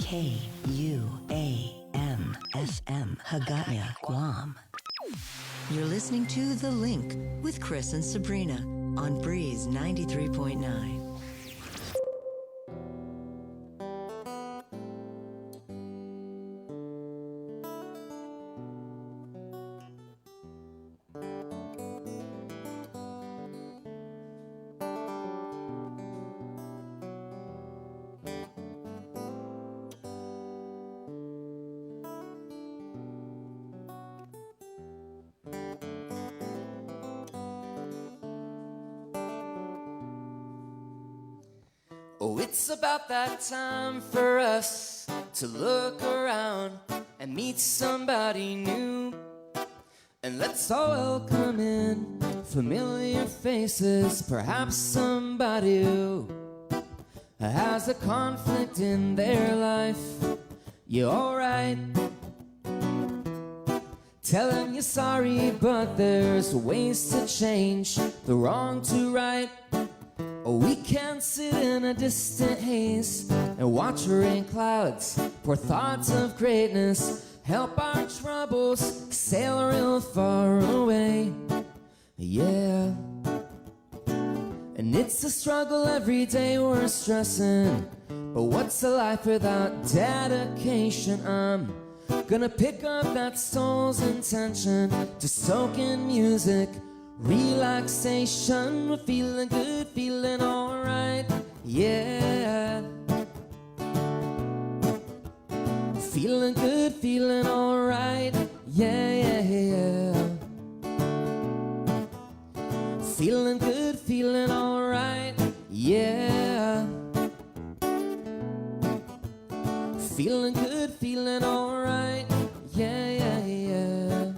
KUAM-FM, Hagaya, Guam. You're listening to The Link with Chris and Sabrina on Breeze 93.9. Oh, it's about that time for us to look around and meet somebody new. And let's all welcome in familiar faces, perhaps somebody who has a conflict in their life. You alright? Tell them you're sorry, but there's ways to change the wrong to right. Oh, we can sit in a distant haze and watch rain clouds pour thoughts of greatness. Help our troubles sail real far away. Yeah. And it's a struggle every day we're stressing. But what's a life without dedication? I'm gonna pick up that soul's intention to soak in music. Relaxation, we're feeling good, feeling alright, yeah. Feeling good, feeling alright, yeah, yeah, yeah. Feeling good, feeling alright, yeah. Feeling good, feeling alright, yeah, yeah, yeah.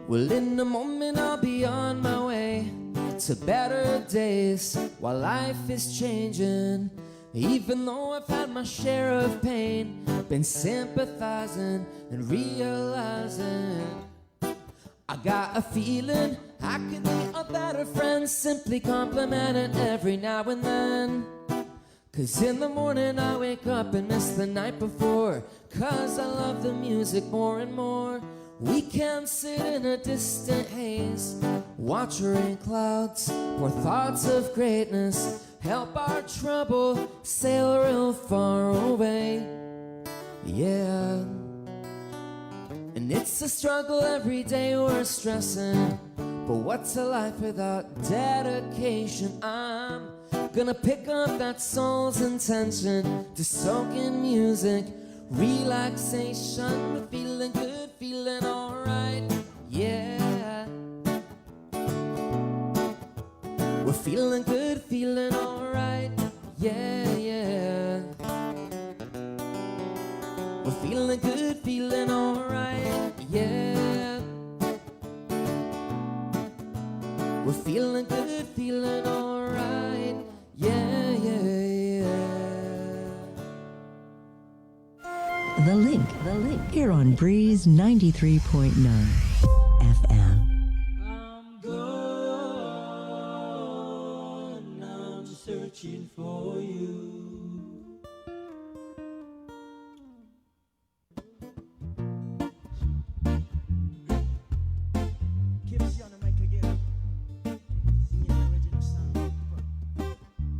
Well, in a moment I'll be on my way to better days while life is changing. Even though I've had my share of pain, been sympathizing and realizing I got a feeling I could be a better friend, simply complimenting every now and then. Cause in the morning I wake up and miss the night before, cause I love the music more and more. We can sit in a distant haze, watch rain clouds pour thoughts of greatness. Help our trouble sail real far away, yeah. And it's a struggle every day we're stressing. But what's a life without dedication? I'm gonna pick up that soul's intention to soak in music. Relaxation, we're feeling good, feeling alright, yeah. We're feeling good, feeling alright, yeah, yeah. We're feeling good, feeling alright, yeah. We're feeling good, feeling alright, yeah, yeah, yeah. The Link, here on Breeze 93.9 FM. I'm gone, I'm searching for you. Keep us on the mic again. Singing the original song.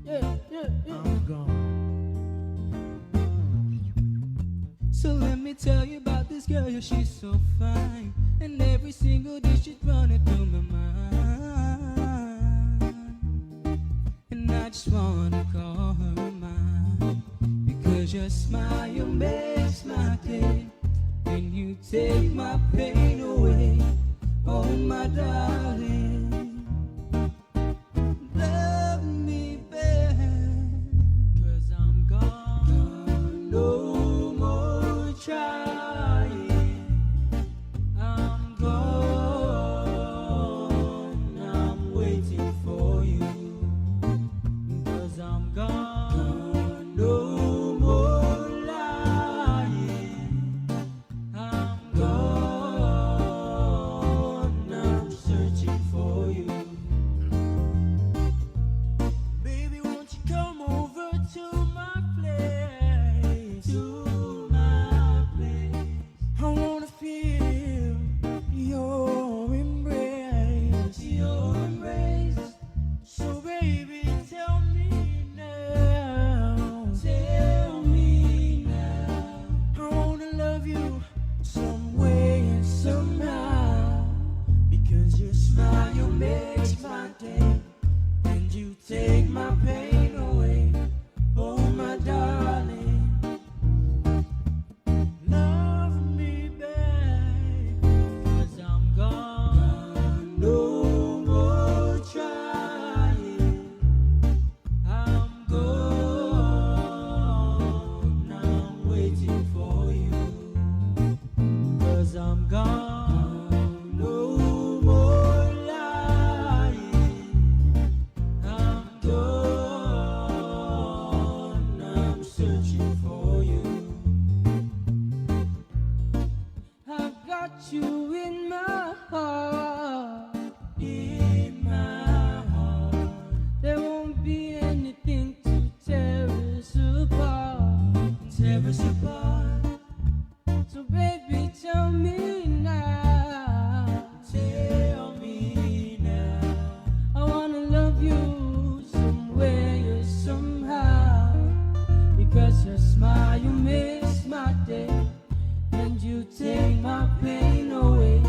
Yeah. I'm gone. So let me tell you about this girl, yeah, she's so fine. And every single day she's running through my mind. And I just wanna call her mine. Because your smile makes my day. And you take my pain away. Oh my darling, love me back. Cause I'm gone, no more trying. I'm gone, I'm waiting for you. Cause I'm gone, no more lying. I'm gone, I'm searching for you in my heart. In my heart. There won't be anything to tear us apart. Tear us apart. So baby, tell me now. Tell me now. I wanna love you some way or somehow. Because your smile, you makes my day. And you take my pain away.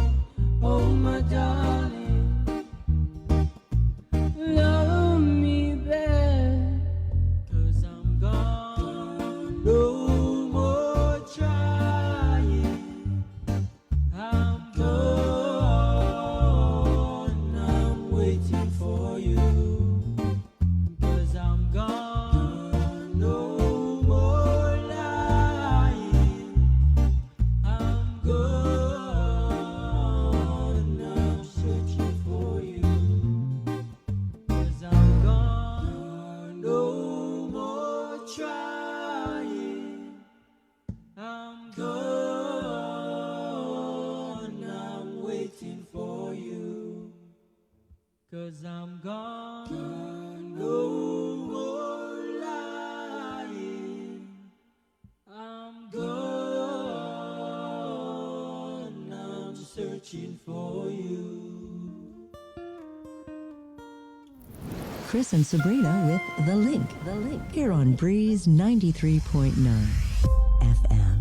Oh my darling, love me back. 'Cause I'm gone, no more trying. I'm gone, I'm waiting for you. 'Cause I'm gone, no more lying. I'm gone, I'm searching for you. 'Cause I'm gone, no more trying. I'm gone, I'm waiting for you. 'Cause I'm gone, no more lying. I'm gone, I'm searching for you. Chris and Sabrina with The Link. Here on Breeze 93.9 FM.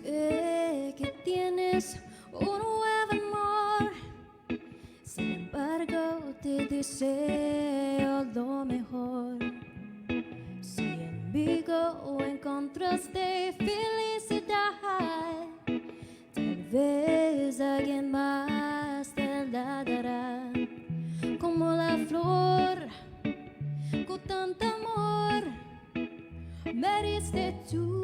Sé que tienes un nuevo amor, sin embargo te deseo lo mejor. Si en Vigo encontraste felicidad, tal vez alguien más te la dará. Como la flor con tanto amor me diste tú.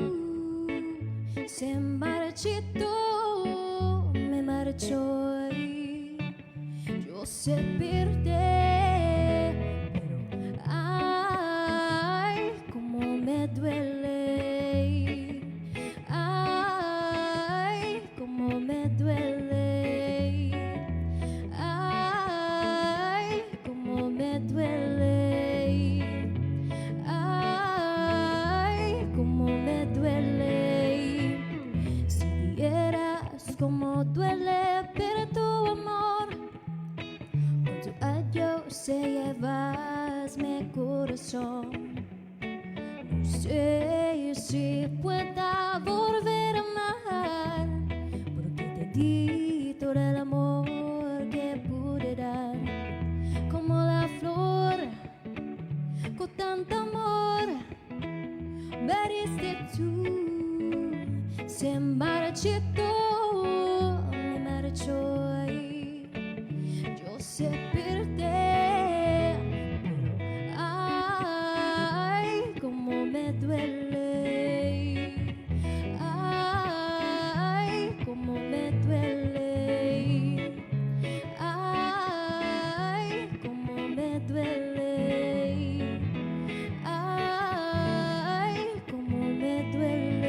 Se marchitó, me marchó y yo sé perder, pero ay, cómo me duele, ay, cómo me duele, ay, cómo me duele, ay, cómo me duele. Como duele ver tu amor, con tu adiós se llevas mi corazón. No sé si pueda volver a amar, porque te di todo el amor que pude dar. Como la flor con tanto amor me diste tú. Se marchitó, yo sé perder, pero ay, cómo me duele, ay, cómo me duele, ay, cómo me duele, ay, cómo me duele.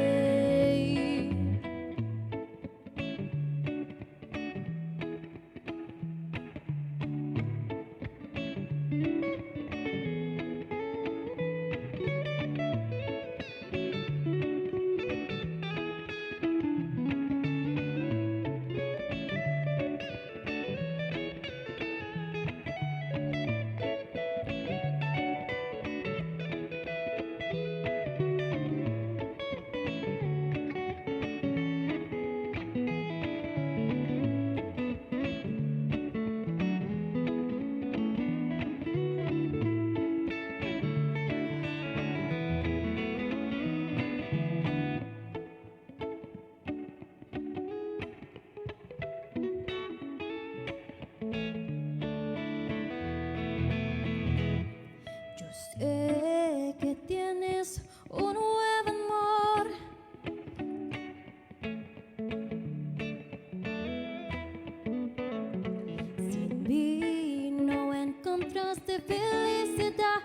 de felicidad.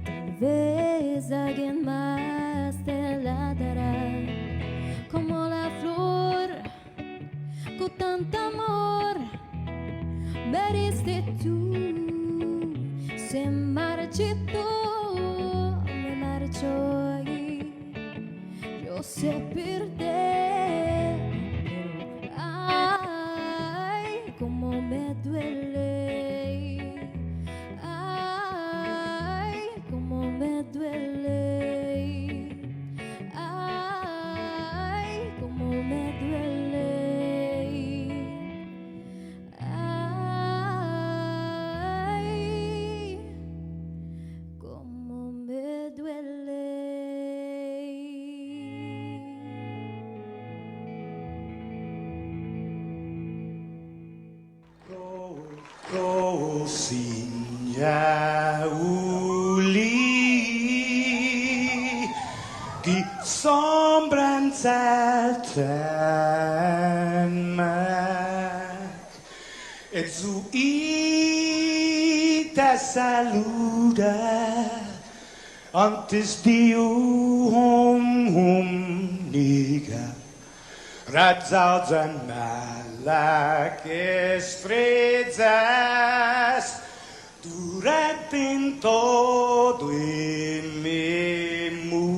Tal vez alguien más te la dará, como la flor con tanto amor me diste tú. Se marchitó, me marchó y yo sé perder. Ay, cómo me duele. Ay, cómo me duele. Ay, cómo me duele. Ay, cómo me duele. Sinja uli die sombren zelten meg, et zu te saluda, antes Dio niga, Radzaudz en melek estrellas, durante in todo in memu,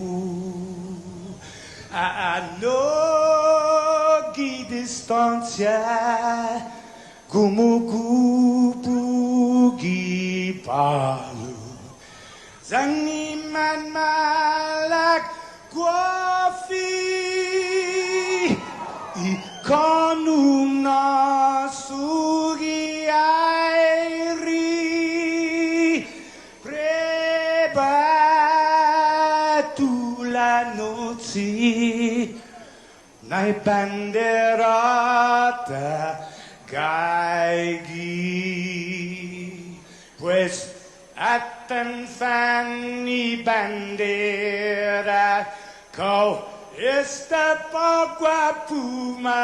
a nogi distancia, como kupugi palu, zangiman malak guafi, ikonum nasugi airi, preba tu la noci, nai banderata caighi, pues atten fanni bandera, kau esta pagua pumalapa,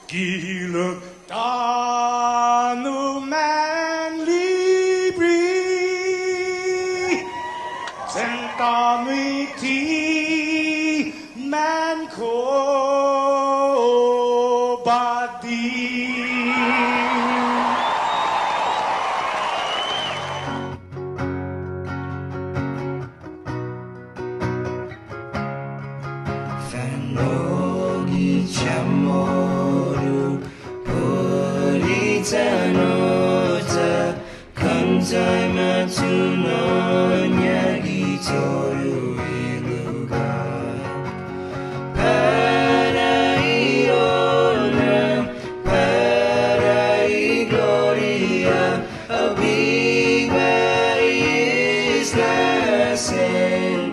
gilo tanu man libri, sentanu iti man ko badi. Amor purita nota cantai matunonya gitoru ilugar Paraiona Parai gloria Abiba islas en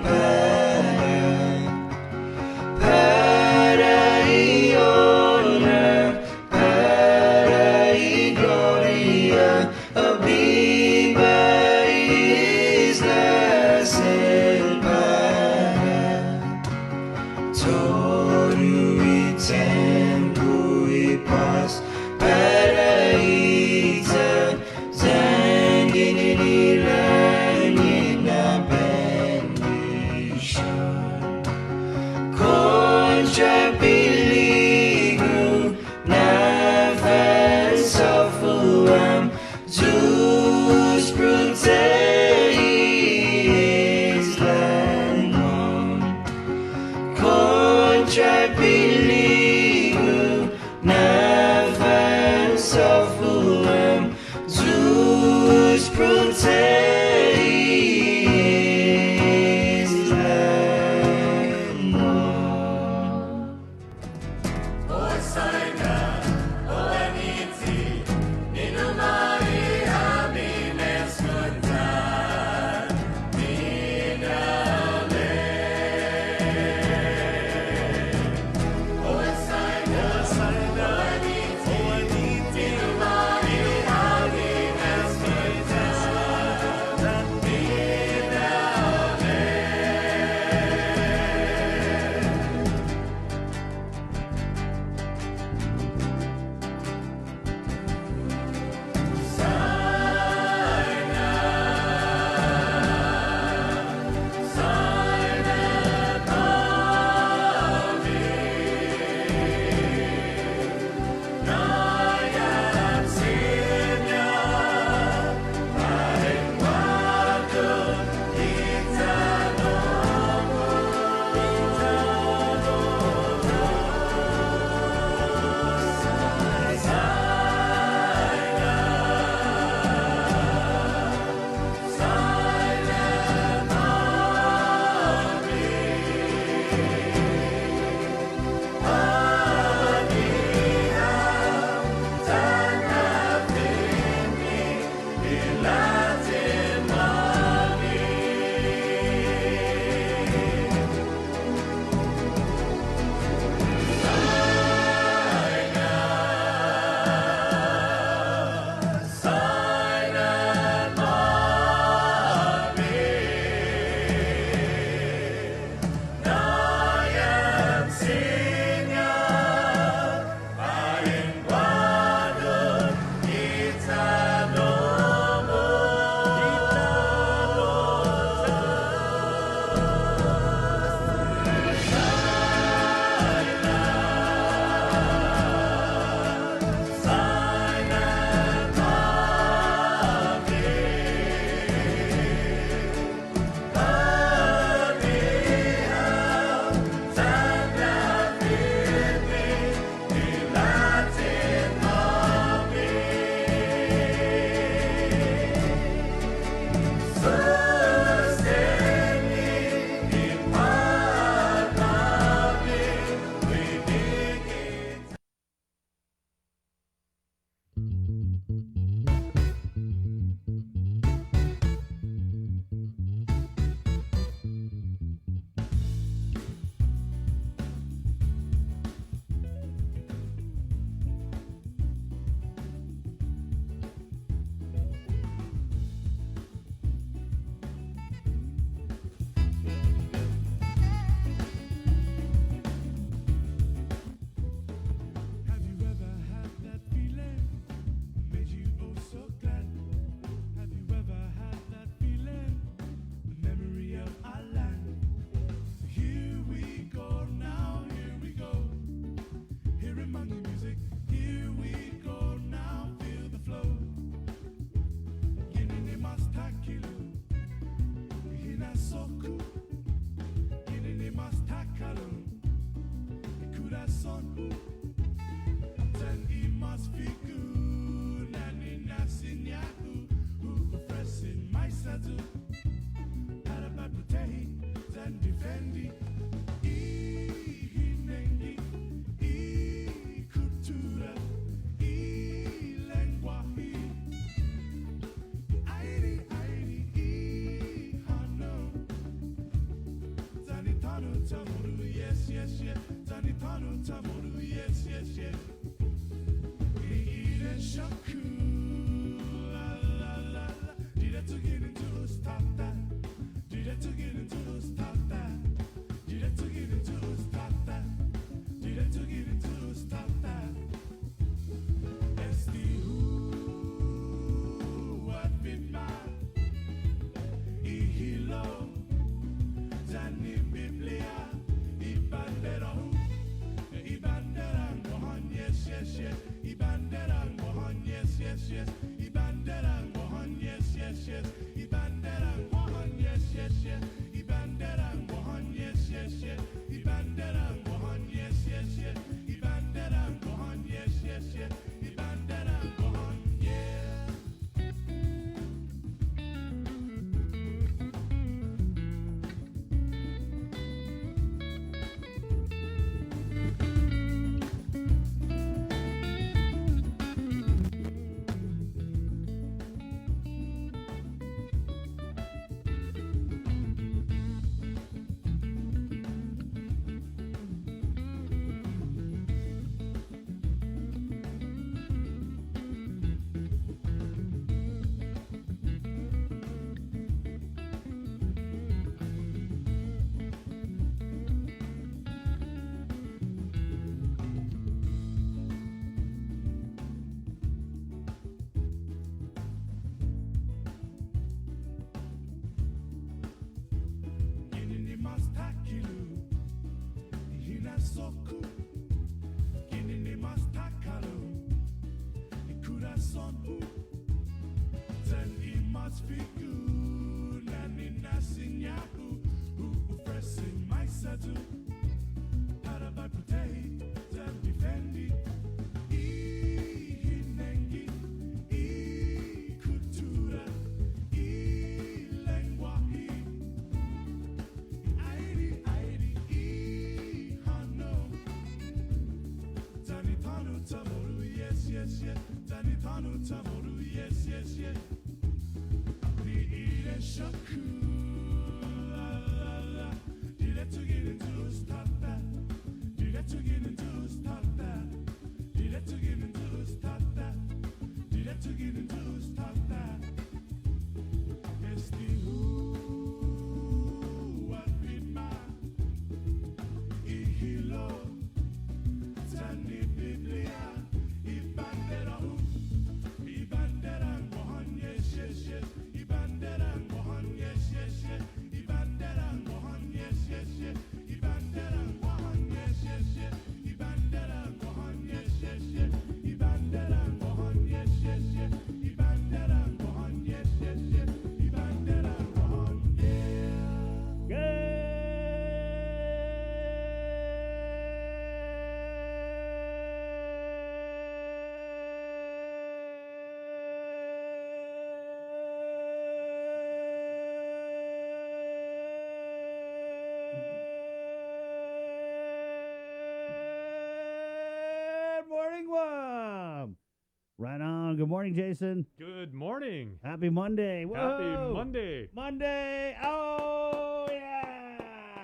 Right on. Good morning, Jason. Good morning. Happy Monday. Happy Whoa. Monday. Monday. Oh, yeah.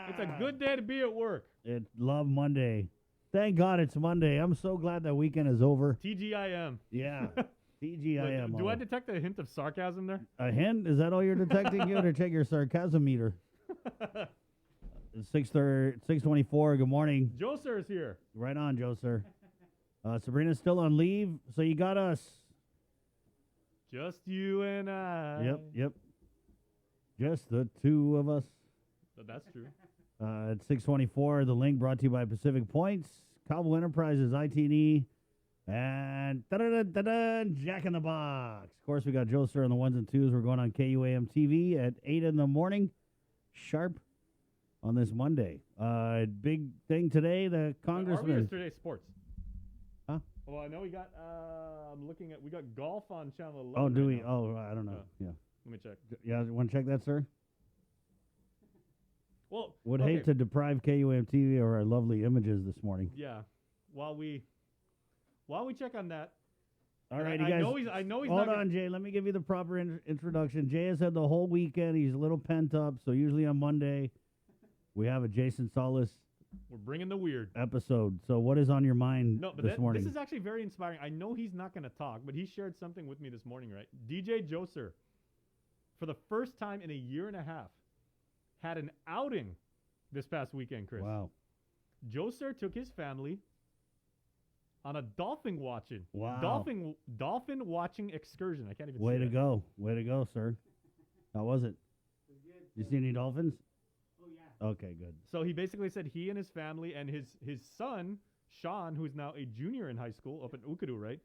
It's a good day to be at work. Love Monday. Thank God it's Monday. I'm so glad that weekend is over. TGIM. Yeah. TGIM. Do I detect a hint of sarcasm there? A hint? Is that all you're detecting? You gotta check your sarcasm meter. 6:24. Good morning. Joe Sir is here. Right on, Joe Sir. Sabrina's still on leave, so you got us. Just you and I. Yep. Just the two of us. That's true. At 6:24, the link brought to you by Pacific Points, Cobble Enterprises, ITE, and Jack in the Box. Of course, we got Joe Sir on the ones and twos. We're going on KUAM TV at 8 in the morning, sharp, on this Monday. Big thing today, the congressman. Are we yesterday sports? Huh? Well, I know we got, I'm looking at, we got golf on channel 11. Oh, do we? now. Oh, I don't know. Yeah. Let me check. Yeah, want to check that, sir? Well, Would okay. hate to deprive KUAM TV of our lovely images this morning. Yeah. While we check on that. All right, I you guys. I know he's Hold not on, Jay. Let me give you the proper introduction. Jay has had the whole weekend. He's a little pent up. So usually on Monday, we have a Jason Solis We're bringing the weird. episode. So what is on your mind No, but this morning? this is actually very inspiring. I know he's not going to talk, but he shared something with me this morning, right? DJ Joser, for the first time in a year and a half, had an outing this past weekend, Chris. Wow. Joser took his family on a dolphin watching. Wow. Dolphin watching excursion. I can't even Way say to that. go. Way to go, sir. How was it? You see any dolphins? Oh, yeah. Okay, good. So he basically said he and his family and his son, Sean, who's now a junior in high school up in Ukadu, right?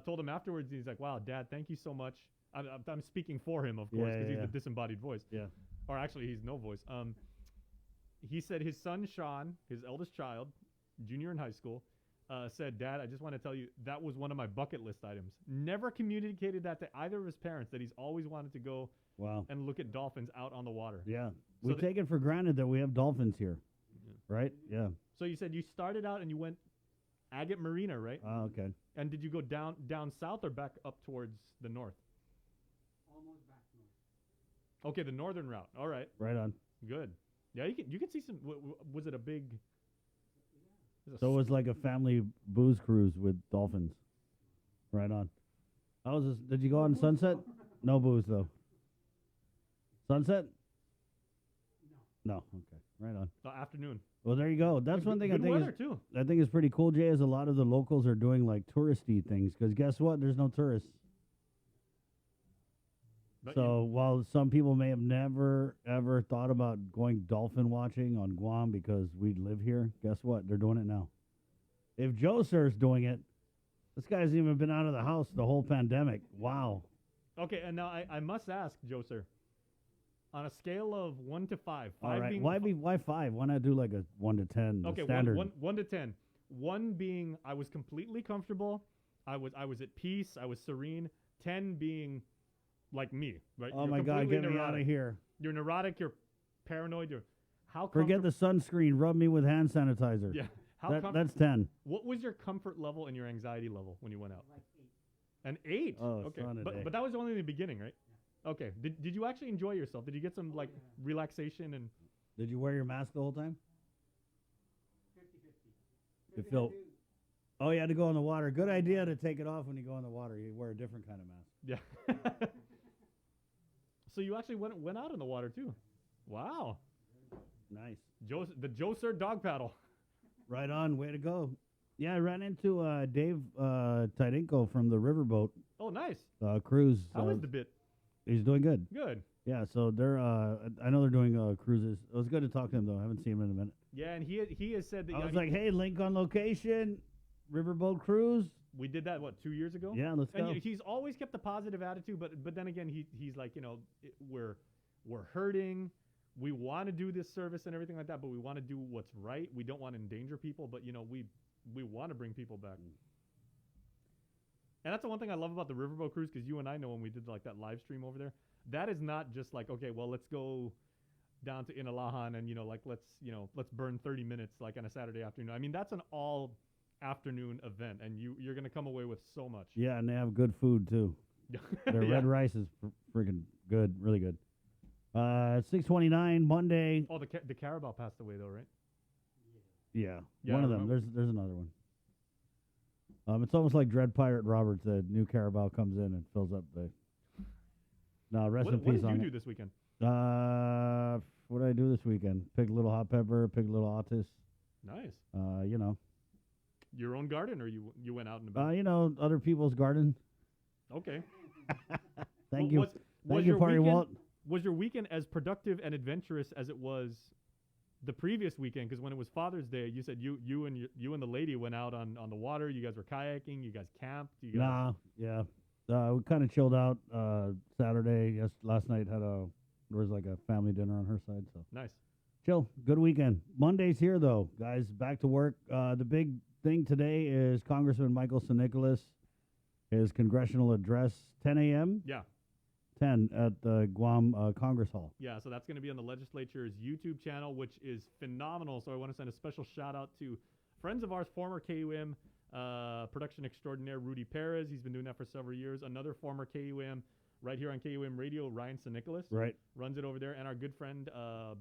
Told him afterwards, he's like, wow, Dad, thank you so much. I'm speaking for him, of course, because he's the disembodied voice. Yeah. Or actually, he's no voice. He said his son, Sean, his eldest child, junior in high school, said, Dad, I just want to tell you, that was one of my bucket list items. Never communicated that to either of his parents, that he's always wanted to go and look at dolphins out on the water. Yeah. So We take it for granted that we have dolphins here. Right? Yeah. So you said you started out and you went Agate Marina, right? Oh, okay. And did you go down south or back up towards the north? Almost back north. Okay, the northern route. All right. Right on. Good. Yeah, you can see some. Was it a big? So it was like a family booze cruise with dolphins. Right on. How was this? Did you go on Sunset? No booze, though. Sunset? No. Okay. Right on. The afternoon. Well, there you go. That's one thing good I think weather is, too. I think is pretty cool, Jay, is a lot of the locals are doing like touristy things because guess what? There's no tourists. But So while some people may have never, ever thought about going dolphin watching on Guam because we live here, guess what? They're doing it now. If Joe Sir's doing it, this guy's even been out of the house the whole pandemic. Wow. Okay, and now I must ask, Joe, sir, on a scale of 1 to 5, All 5 right. being Why 5? Why not do like a 1 to 10? okay, standard. 1 to 10. 1 being I was completely comfortable, I was at peace, I was serene. 10 being like me, right? Oh You're my God, completely get me out of neurotic. here. You're neurotic, you're paranoid, you're how Forget the sunscreen. Rub me with hand sanitizer. Yeah. How That's 10. What was your comfort level and your anxiety level when you went out? Like 8. An 8? Oh, okay. son of a day. But that was only in the beginning, right? Okay. Did you actually enjoy yourself? Did you get some like relaxation and? Did you wear your mask the whole time? 50-50. It felt. Oh, you had to go in the water. Good idea to take it off when you go in the water. You wear a different kind of mask. Yeah. So you actually went out in the water too. Wow. Nice. The Joe Sir dog paddle. Right on. Way to go. Yeah, I ran into Dave Tidinko from the Riverboat Oh, nice. cruise. How is the bit? He's doing good. Good. Yeah, so they're. I know they're doing cruises. It was good to talk to him though. I haven't seen him in a minute. Yeah, and he has said that. I was like, hey, link on location, Riverboat cruise. We did that 2 years ago. Yeah, let's go. And he's always kept a positive attitude, but then again, he's like, we're hurting. We want to do this service and everything like that, but we want to do what's right. We don't want to endanger people, but we want to bring people back. And that's the one thing I love about the Riverboat cruise, because you and I know when we did like that live stream over there, that is not just like, okay, well, let's go down to Inalahan and let's burn 30 minutes like on a Saturday afternoon. I mean, that's an all afternoon event, and you're gonna come away with so much. Yeah, and they have good food too. Their Yeah. red rice is freaking good, really good. 6:29 Monday. Oh, the Carabao passed away though, right? Yeah, Yeah, one I of them. remember. There's another one. It's almost like Dread Pirate Roberts. The new Carabao comes in and fills up the. No, rest in What peace did on you do it. this weekend? What did I do this weekend? Picked a little hot pepper, picked a little Otis. Nice. Your own garden, or you went out and about? Other people's garden. Okay. Thank Well, you. was Thank you, your Party weekend- Walt. Was your weekend as productive and adventurous as it was the previous weekend? Because when it was Father's Day, you said you and the lady went out on the water. You guys were kayaking. You guys camped. Nah, yeah. We kind of chilled out Saturday. Yes, last night there was like a family dinner on her side. So Nice. chill. Good weekend. Monday's here though, guys. Back to work. The big thing today is Congressman Michael St. Nicholas, his congressional address, 10 a.m. Yeah. 10 at the Guam Congress Hall. Yeah, so that's going to be on the legislature's YouTube channel, which is phenomenal. So I want to send a special shout out to friends of ours, former KUM production extraordinaire Rudy Perez. He's been doing that for several years. Another former KUM right here on KUM Radio, Ryan St. Nicholas. Right. Runs it over there. And our good friend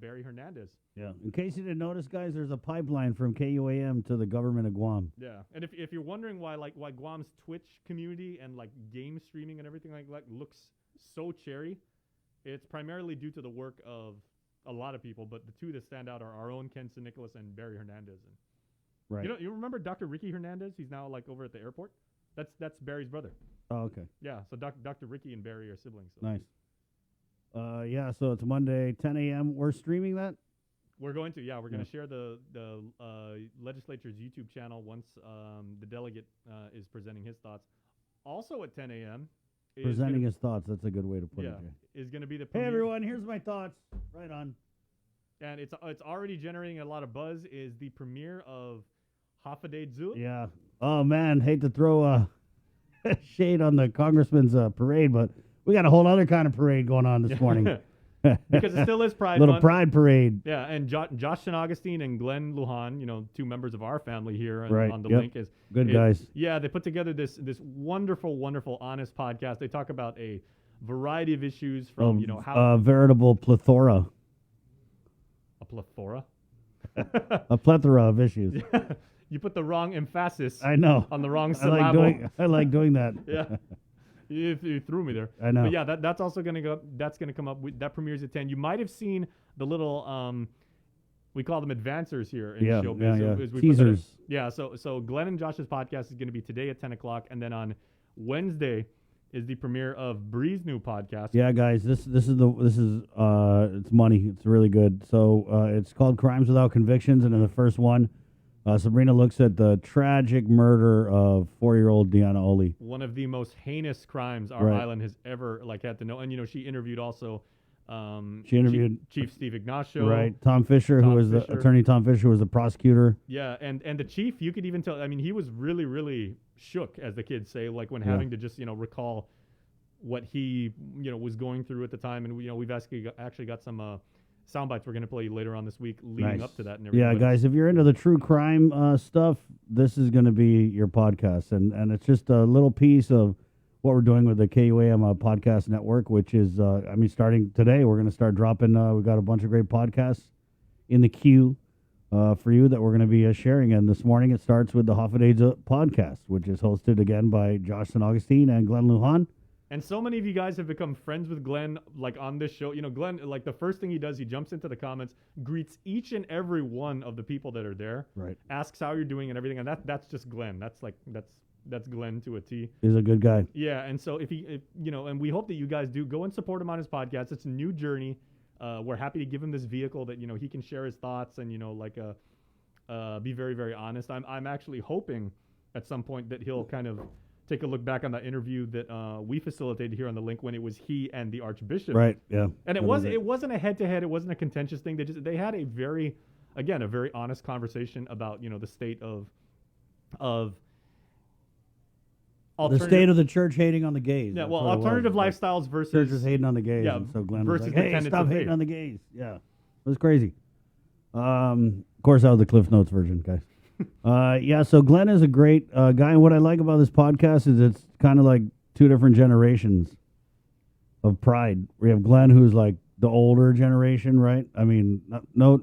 Barry Hernandez. Yeah. In case you didn't notice, guys, there's a pipeline from KUAM to the government of Guam. Yeah, and if you're wondering why Guam's Twitch community and like game streaming and everything like that looks so cherry, it's primarily due to the work of a lot of people, but the two that stand out are our own Ken St. Nicholas and Barry Hernandez. And Right. you remember Dr. Ricky Hernandez? He's now like over at the airport. That's Barry's brother. Oh, okay. Yeah, so Dr. Ricky and Barry are siblings. So. Nice. Yeah, so it's Monday, 10 a.m. We're streaming that? We're going to share the legislature's YouTube channel once the delegate is presenting his thoughts. Also at 10 a.m. Presenting his thoughts. That's a good way to put it. Is going to be the Hey, premiere. everyone. Here's my thoughts. Right on. And it's already generating a lot of buzz. Is the premiere of Hafade Zul? Yeah. Oh, man. Hate to throw shade on the congressman's parade, but we got a whole other kind of parade going on this morning. Because it still is Pride Little Month. pride parade. Yeah, and Josh St. Augustine and Glenn Lujan, two members of our family here on the Yep. link. Good guys. Yeah, they put together this wonderful, wonderful, honest podcast. They talk about a variety of issues from, how... A veritable plethora. A plethora? A plethora of issues. You put the wrong emphasis I know. on the wrong syllable. I like doing that. Yeah. You threw me there. I know. But yeah, that's also going to go. That's going to come up. That premieres at 10. You might have seen the little we call them advancers here in showbiz. Yeah. As we put that in- Teasers. Yeah. So Glenn and Josh's podcast is going to be today at 10 o'clock, and then on Wednesday is the premiere of Bree's new podcast. Yeah, guys, this is it's money. It's really good. So it's called Crimes Without Convictions, and in the first one, Sabrina looks at the tragic murder of 4-year-old Deanna Oli. One of the most heinous crimes our island has ever had to know. And she interviewed also. She interviewed Chief Steve Ignacio. Right, Tom Fisher, who was the attorney. Tom Fisher was the prosker. Yeah, and the chief, you could even tell. I mean, he was really, really shook, as the kids say, like when having to just recall what he was going through at the time. And we've actually got some sound bites we're going to play later on this week leading up to that and everything. Yeah, guys, if you're into the true crime stuff, this is going to be your podcast. And it's just a little piece of what we're doing with the KUAM podcast network, which is, starting today, we're going to start dropping. We've got a bunch of great podcasts in the queue for you that we're going to be sharing. And this morning it starts with the Hoffa podcast, which is hosted again by Josh St. Augustine and Glenn Lujan. And so many of you guys have become friends with Glenn, like on this show. You know, Glenn, like the first thing he does, he jumps into the comments, greets each and every one of the people that are there, right? Asks how you're doing and everything, and that's just Glenn. That's Glenn to a T. He's a good guy. Yeah, and so if and we hope that you guys do go and support him on his podcast. It's a new journey. We're happy to give him this vehicle that he can share his thoughts and be very, very honest. I'm actually hoping at some point that he'll kind of take a look back on that interview that we facilitated here on the link when it was he and the Archbishop. Right. Yeah. And it wasn't a head-to-head. It wasn't a contentious thing. They had a very honest conversation about the state of the state of the church hating on the gays. Yeah. Well, alternative lifestyles versus church is hating on the gays. Yeah. And so Glenn versus was like, the "Hey, tenets stop of hating faith." on the gays." Yeah, it was crazy. Of course, that was the Cliff Notes version, guys. So Glenn is a great guy, and what I like about this podcast is it's kind of like two different generations of Pride. We have Glenn, who's like the older generation, right? I mean, no.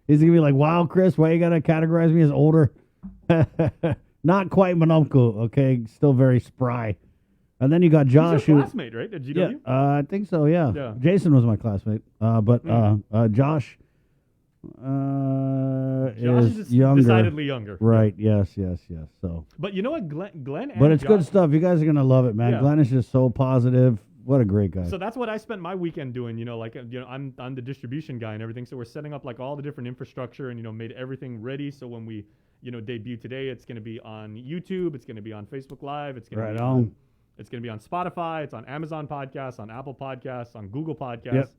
He's gonna be like, "Wow, Chris, why you gotta categorize me as older?" Not quite Monumco, okay? Still very spry. And then you got Josh, He's your classmate, right? At GW? Yeah, I think so. Yeah. Jason was my classmate, but Josh. Josh is younger. Decidedly younger. Right. Yeah. Yes. So. But you know what, Glenn and But it's Josh, good stuff. You guys are gonna love it, man. Yeah. Glenn is just so positive. What a great guy. So that's what I spent my weekend doing. I'm the distribution guy and everything. So we're setting up like all the different infrastructure and made everything ready. So when we debut today, it's going to be on YouTube. It's going to be on Facebook Live. It's going to be on Spotify. It's on Amazon Podcasts, on Apple Podcasts, on Google Podcasts. Yep.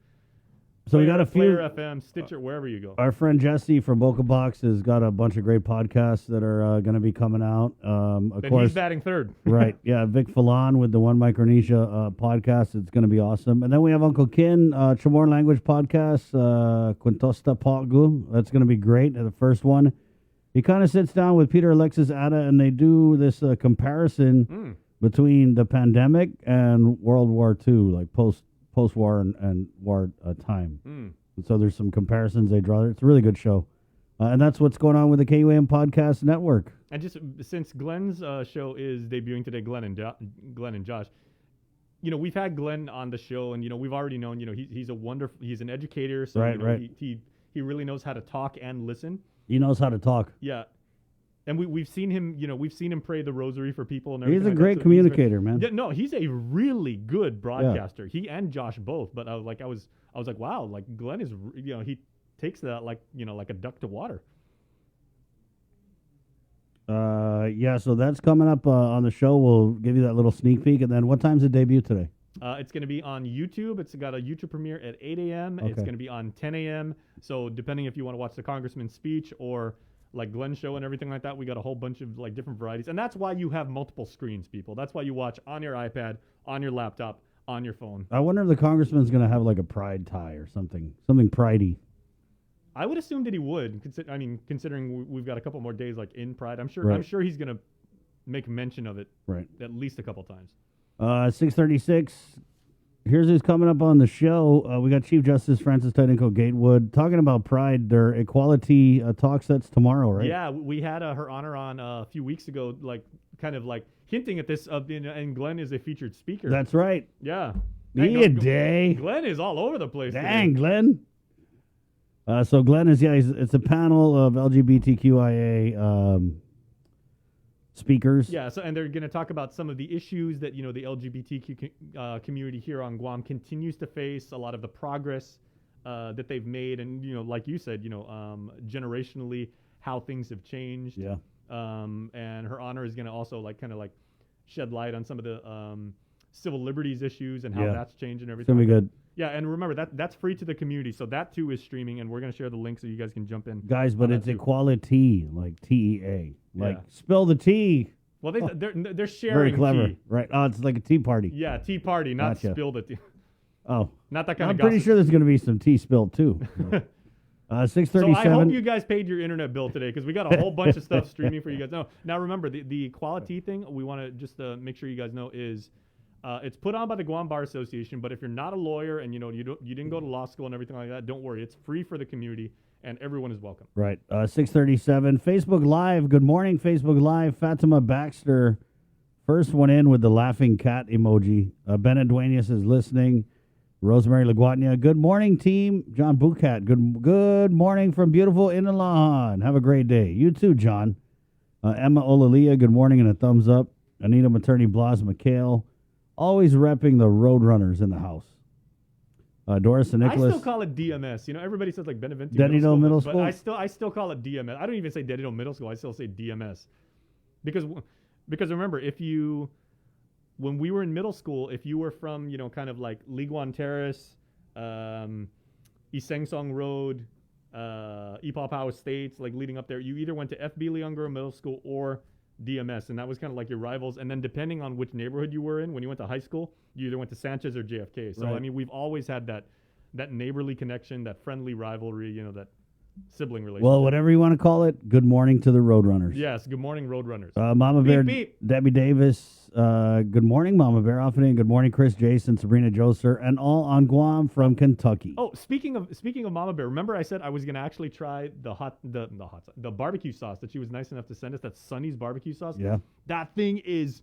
So we got a few. Player FM, Stitcher, wherever you go. Our friend Jesse from Boca Box has got a bunch of great podcasts that are going to be coming out. Of course, he's batting third. Right. Yeah. Vic Falon with the One Micronesia podcast. It's going to be awesome. And then we have Uncle Kin, Chamorro Language podcast, Quintosta Pagu. That's going to be great. The first one. He kind of sits down with Peter Alexis Ada, and they do this comparison between the pandemic and World War II, like post-war and war time. And so there's some comparisons they draw there. It's a really good show. And that's what's going on with the KUAM Podcast Network. And just since Glenn's show is debuting today, Glenn and Josh, we've had Glenn on the show, and we've already known, he's an educator, so right. He really knows how to talk and listen. He knows how to talk. Yeah. And we've seen him pray the rosary for people and everything. He's a great communicator, man. Yeah, no, he's a really good broadcaster. Yeah. He and Josh both. But I was like, wow, like Glenn is, he takes that like a duck to water. So that's coming up on the show. We'll give you that little sneak peek. And then what time's it debut today? It's going to be on YouTube. It's got a YouTube premiere at 8 a.m. Okay. It's going to be on 10 a.m. So depending if you want to watch the congressman's speech or like Glenn's show and everything like that, we got a whole bunch of like different varieties. And that's why you have multiple screens, people. That's why you watch on your iPad, on your laptop, on your phone. I wonder if the congressman's going to have like a pride tie or something pridey. I would assume that he would. Considering we've got a couple more days like in Pride, I'm sure he's going to make mention of it at least a couple times. 6:36. Here's who's coming up on the show. We got Chief Justice Francis Tydenko Gatewood talking about Pride. Their equality talk sets tomorrow, right? Yeah, we had Her Honor on a few weeks ago, like kind of like hinting at this. And Glenn is a featured speaker. That's right. Yeah. Day. Glenn is all over the place. Dang, today. Glenn. So Glenn is it's a panel of LGBTQIA speakers. Yeah, and they're going to talk about some of the issues that the LGBTQ community here on Guam continues to face, a lot of the progress that they've made, and like you said, generationally how things have changed. Yeah. And Her Honor is going to also kind of shed light on some of the civil liberties issues and how that's changed and everything. It's gonna be good. Yeah, and remember that's free to the community, so that too is streaming, and we're going to share the link so you guys can jump in. Guys, but it's equality, like TEA. Spill the tea. Well, they're sharing. Very clever, tea. Right? Oh, it's like a tea party. Yeah, tea party, not spill the tea. Oh, not that kind of. I'm pretty sure there's going to be some tea spilled too. So I 6:37. hope you guys paid your internet bill today because we got a whole bunch of stuff streaming for you guys. No, now remember the quality thing. We want to just make sure you guys know is it's put on by the Guam Bar Association. But if you're not a lawyer and you didn't go to law school and everything like that, don't worry. It's free for the community and everyone is welcome. Right. 6:37. Facebook Live. Good morning, Facebook Live. Fatima Baxter, first one in with the laughing cat emoji. Bennett Duenas is listening. Rosemary Laguana. Good morning, team. John Bucat. Good morning from beautiful Inalahan. Have a great day. You too, John. Emma Olalia. Good morning and a thumbs up. Anita Materney Blas McHale. Always repping the Roadrunners in the house. Doris and Nicholas. I still call it DMS. You know, everybody says like Benevento Dedito Middle but School? I still call it DMS. I don't even say Dedito Middle School. I still say DMS. Because remember, when we were in middle school, if you were from, kind of like Liguan Terrace, Isengsong Road, Ipapao Estates, like leading up there, you either went to FB Leongoro Middle School or DMS, and that was kind of like your rivals. And then depending on which neighborhood you were in, when you went to high school, you either went to Sanchez or JFK. So, Right. I mean, we've always had that neighborly connection, that friendly rivalry, that sibling relationship. Well, whatever you want to call it, good morning to the Roadrunners. Yes, good morning, Roadrunners. Mama Bear, beep. Debbie Davis. Good morning, Mama Bear. Afternoon. Good morning, Chris, Jason, Sabrina, Joser, and all on Guam from Kentucky. Oh, speaking of Mama Bear, remember I said I was gonna actually try the barbecue sauce that she was nice enough to send us. That's Sonny's barbecue sauce. Yeah. That thing is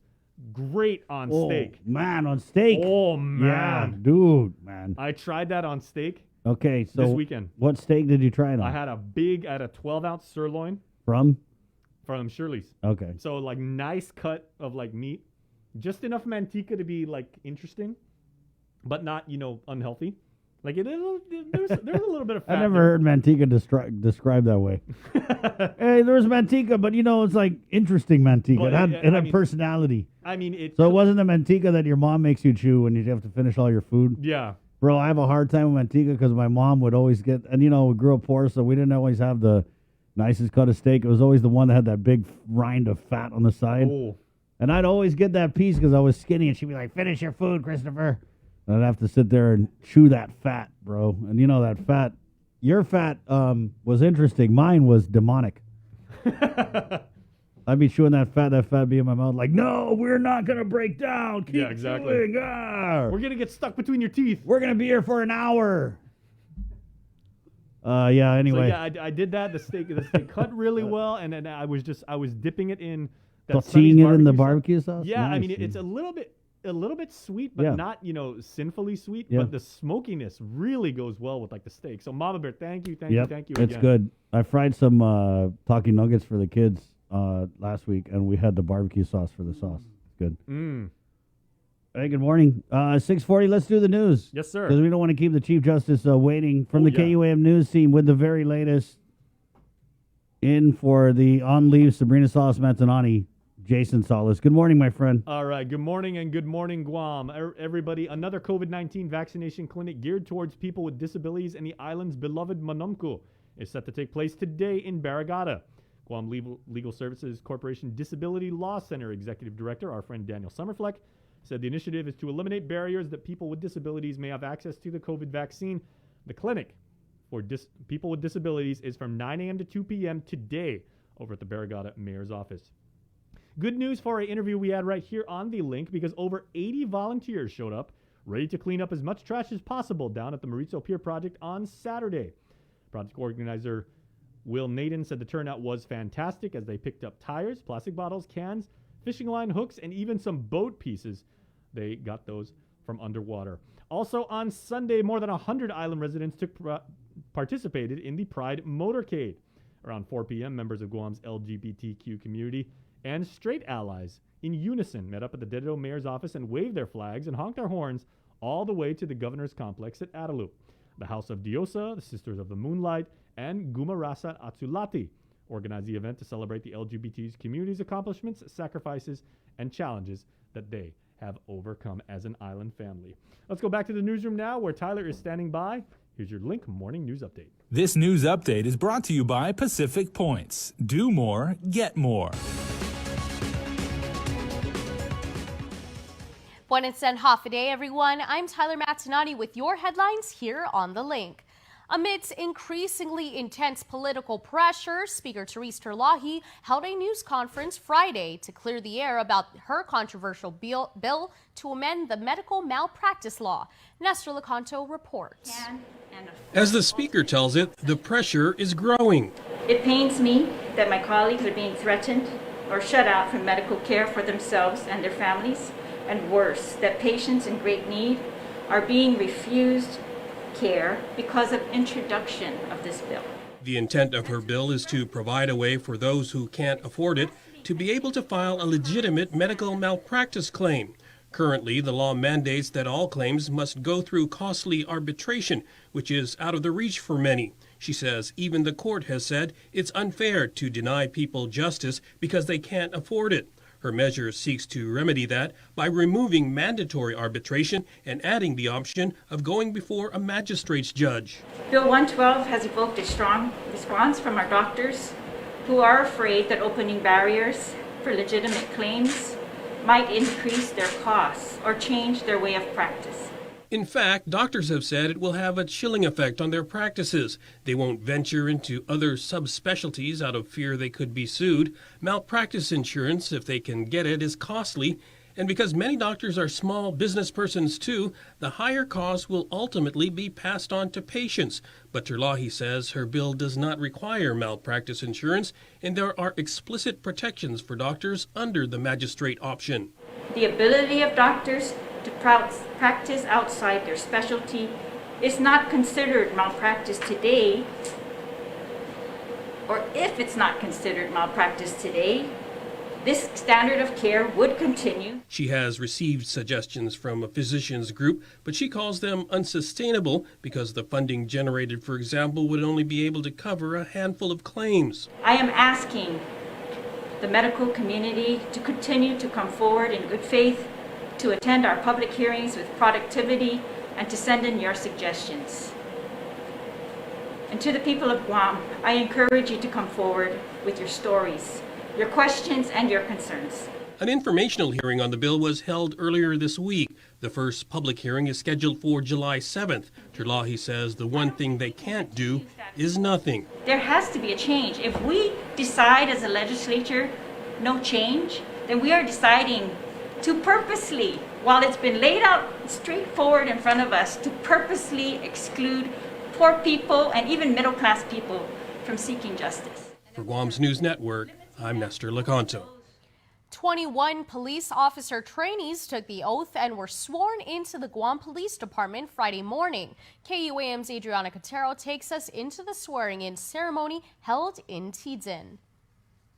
great on steak. Man, on steak. Oh Yeah, man, dude, man. I tried that on steak Okay, so this weekend. what steak did you try it on? I had a 12-ounce sirloin From? Shirley's. Okay. So like nice cut of like meat, just enough manteca to be like interesting, but not unhealthy. Like there's a little bit of fat. I never heard manteca described that way. Hey, there's manteca, but it's like interesting manteca. Well, It had personality. I mean, it. So it wasn't the manteca that your mom makes you chew when you have to finish all your food. Yeah. Bro, I have a hard time with manteca because my mom would always get, and we grew up poor, so we didn't always have the nicest cut of steak. It was always the one that had that big rind of fat on the side. Oh. And I'd always get that piece because I was skinny, and she'd be like, finish your food, Christopher. And I'd have to sit there and chew that fat, bro. And that fat, your fat was interesting. Mine was demonic. I'd be chewing that fat be in my mouth like, no, we're not going to break down. Keep Yeah, exactly. chewing. Ah. We're gonna get stuck between your teeth. We're going to be here for an hour. Yeah, anyway. So yeah, I did that. The steak cut really well, and then I was dipping it in that Sauteing it in the sauce. barbecue sauce? Yeah, I Nice, mean it's dude. a little bit sweet, but Yeah. not sinfully sweet. Yeah. But the smokiness really goes well with like the steak. So Mama Bear, thank you. Yep, It's it's good. I fried some talkie nuggets for the kids last week, and we had the barbecue sauce for the sauce. It's good. Hey, good morning. 6:40. Let's do the news. Yes, sir. Because we don't want to keep the Chief Justice waiting. From the yeah. KUAM news team with the very latest. In for the on leave Sabrina Salas Mantanani, Jason Salas. Good morning, my friend. All right. Good morning and good morning, Guam. Everybody, another COVID-19 vaccination clinic geared towards people with disabilities in the island's beloved Manumku is set to take place today in Barragata. Guam Legal Services Corporation Disability Law Center Executive Director, our friend Daniel Summerfleck, said the initiative is to eliminate barriers that people with disabilities may have access to the COVID vaccine. The clinic for people with disabilities is from 9 a.m. to 2 p.m. today over at the Barragata Mayor's Office. Good news for an interview we had right here on the link, because over 80 volunteers showed up ready to clean up as much trash as possible down at the Mauricio Pier project on Saturday. Project organizer Will Naden said the turnout was fantastic as they picked up tires, plastic bottles, cans, fishing line hooks, and even some boat pieces. They got those from underwater. Also on Sunday, more than 100 island residents participated in the Pride Motorcade. Around 4 p.m., members of Guam's LGBTQ community and straight allies in unison met up at the Dedito Mayor's office and waved their flags and honked their horns all the way to the governor's complex at Atalu. The House of Diosa, the Sisters of the Moonlight, and Gumarasa Atsulati organized the event to celebrate the LGBT community's accomplishments, sacrifices, and challenges that they have overcome as an island family. Let's go back to the newsroom now where Tyler is standing by. Here's your Link Morning News Update. This news update is brought to you by Pacific Points. Do more, get more. Buenos and half a day, everyone. I'm Tyler Matinati with your headlines here on The Link. Amidst increasingly intense political pressure, Speaker Therese Terlahi held a news conference Friday to clear the air about her controversial bill to amend the medical malpractice law. Nestor Lecanto reports. As the Speaker tells it, the pressure is growing. It pains me that my colleagues are being threatened or shut out from medical care for themselves and their families, and worse, that patients in great need are being refused care because of introduction of this bill. The intent of her bill is to provide a way for those who can't afford it to be able to file a legitimate medical malpractice claim. Currently, the law mandates that all claims must go through costly arbitration, which is out of the reach for many. She says even the court has said it's unfair to deny people justice because they can't afford it. Her measure seeks to remedy that by removing mandatory arbitration and adding the option of going before a magistrate's judge. Bill 112 has evoked a strong response from our doctors who are afraid that opening barriers for legitimate claims might increase their costs or change their way of practice. In fact, doctors have said it will have a chilling effect on their practices. They won't venture into other subspecialties out of fear they could be sued. Malpractice insurance, if they can get it, is costly. And because many doctors are small business persons too, the higher costs will ultimately be passed on to patients. But Terlahi says her bill does not require malpractice insurance, and there are explicit protections for doctors under the magistrate option. The ability of doctors to practice outside their specialty is not considered malpractice today, or if it's not considered malpractice today, this standard of care would continue. She has received suggestions from a physicians group, but she calls them unsustainable because the funding generated, for example, would only be able to cover a handful of claims. I am asking the medical community to continue to come forward in good faith, to attend our public hearings with productivity, and to send in your suggestions. And to the people of Guam, I encourage you to come forward with your stories, your questions, and your concerns. An informational hearing on the bill was held earlier this week. The first public hearing is scheduled for July 7th. Terlahi says the one thing they can't do is nothing. There has to be a change. If we decide as a legislature no change, then we are deciding to purposely, while it's been laid out straightforward in front of us, to purposely exclude poor people and even middle-class people from seeking justice. For Guam's News Network, I'm Nestor Lecanto. 21 police officer trainees took the oath and were sworn into the Guam Police Department Friday morning. KUAM's Adriana Cotero takes us into the swearing-in ceremony held in Tidsin.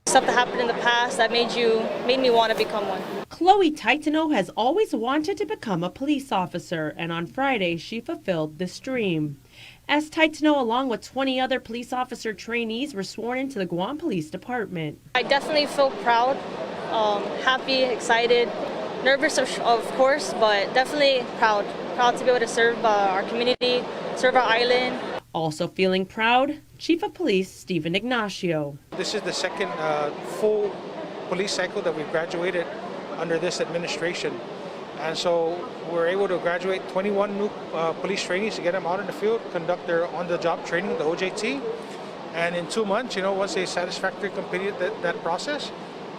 Stuff that happened in the past that made me want to become one. Chloe Titano has always wanted to become a police officer, and on Friday she fulfilled this dream. As Titano, along with 20 other police officer trainees, were sworn into the Guam Police Department. I definitely feel proud, happy, excited, nervous of course, but definitely proud. Proud to be able to serve our community, serve our island. Also feeling proud, Chief of Police Stephen Ignacio. This is the second full police cycle that we've graduated under this administration. And so we're able to graduate 21 new police trainees to get them out in the field, conduct their on-the-job training, the OJT. And in 2 months, once they satisfactorily completed that process,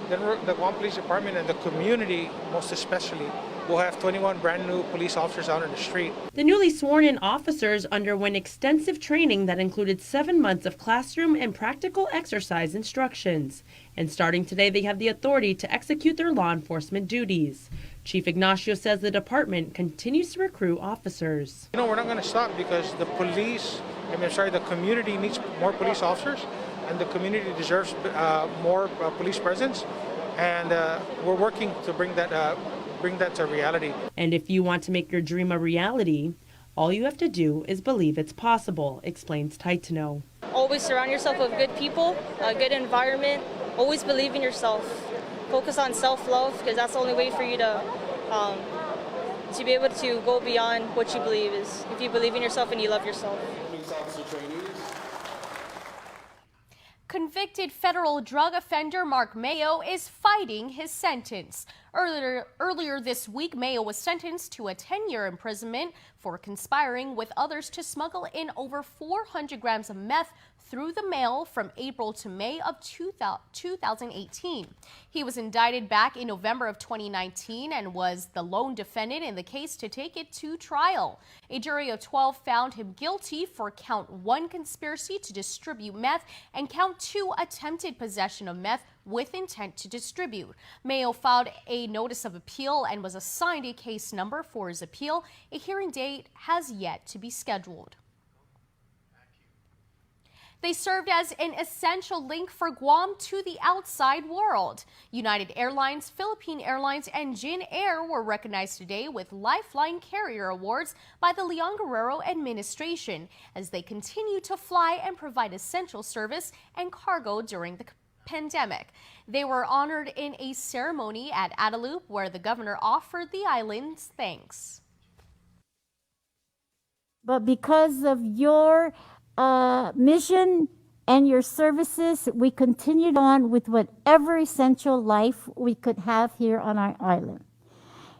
then the Guam Police Department and the community, most especially, will have 21 brand new police officers out in the street. The newly sworn-in officers underwent extensive training that included 7 months of classroom and practical exercise instructions. And starting today, they have the authority to execute their law enforcement duties. Chief Ignacio says the department continues to recruit officers. We're not going to stop because the community needs more police officers, and the community deserves more police presence, and we're working to bring that to reality. And if you want to make your dream a reality, all you have to do is believe it's possible, explains Titano. Always surround yourself with good people, a good environment. Always believe in yourself. Focus on self-love, because that's the only way for you to be able to go beyond what you believe is if you believe in yourself and you love yourself. Convicted federal drug offender Mark Mayo is fighting his sentence. Earlier this week, Mayo was sentenced to a 10-year imprisonment for conspiring with others to smuggle in over 400 grams of meth through the mail from April to May of 2018. He was indicted back in November of 2019 and was the lone defendant in the case to take it to trial. A jury of 12 found him guilty for count 1 conspiracy to distribute meth and count 2 attempted possession of meth with intent to distribute. Mayo filed a notice of appeal and was assigned a case number for his appeal. A hearing date has yet to be scheduled. They served as an essential link for Guam to the outside world. United Airlines, Philippine Airlines, and Jin Air were recognized today with Lifeline Carrier Awards by the Leon Guerrero administration as they continue to fly and provide essential service and cargo during the pandemic. They were honored in a ceremony at Adelup where the governor offered the islands thanks. But because of your mission and your services, we continued on with whatever essential life we could have here on our island.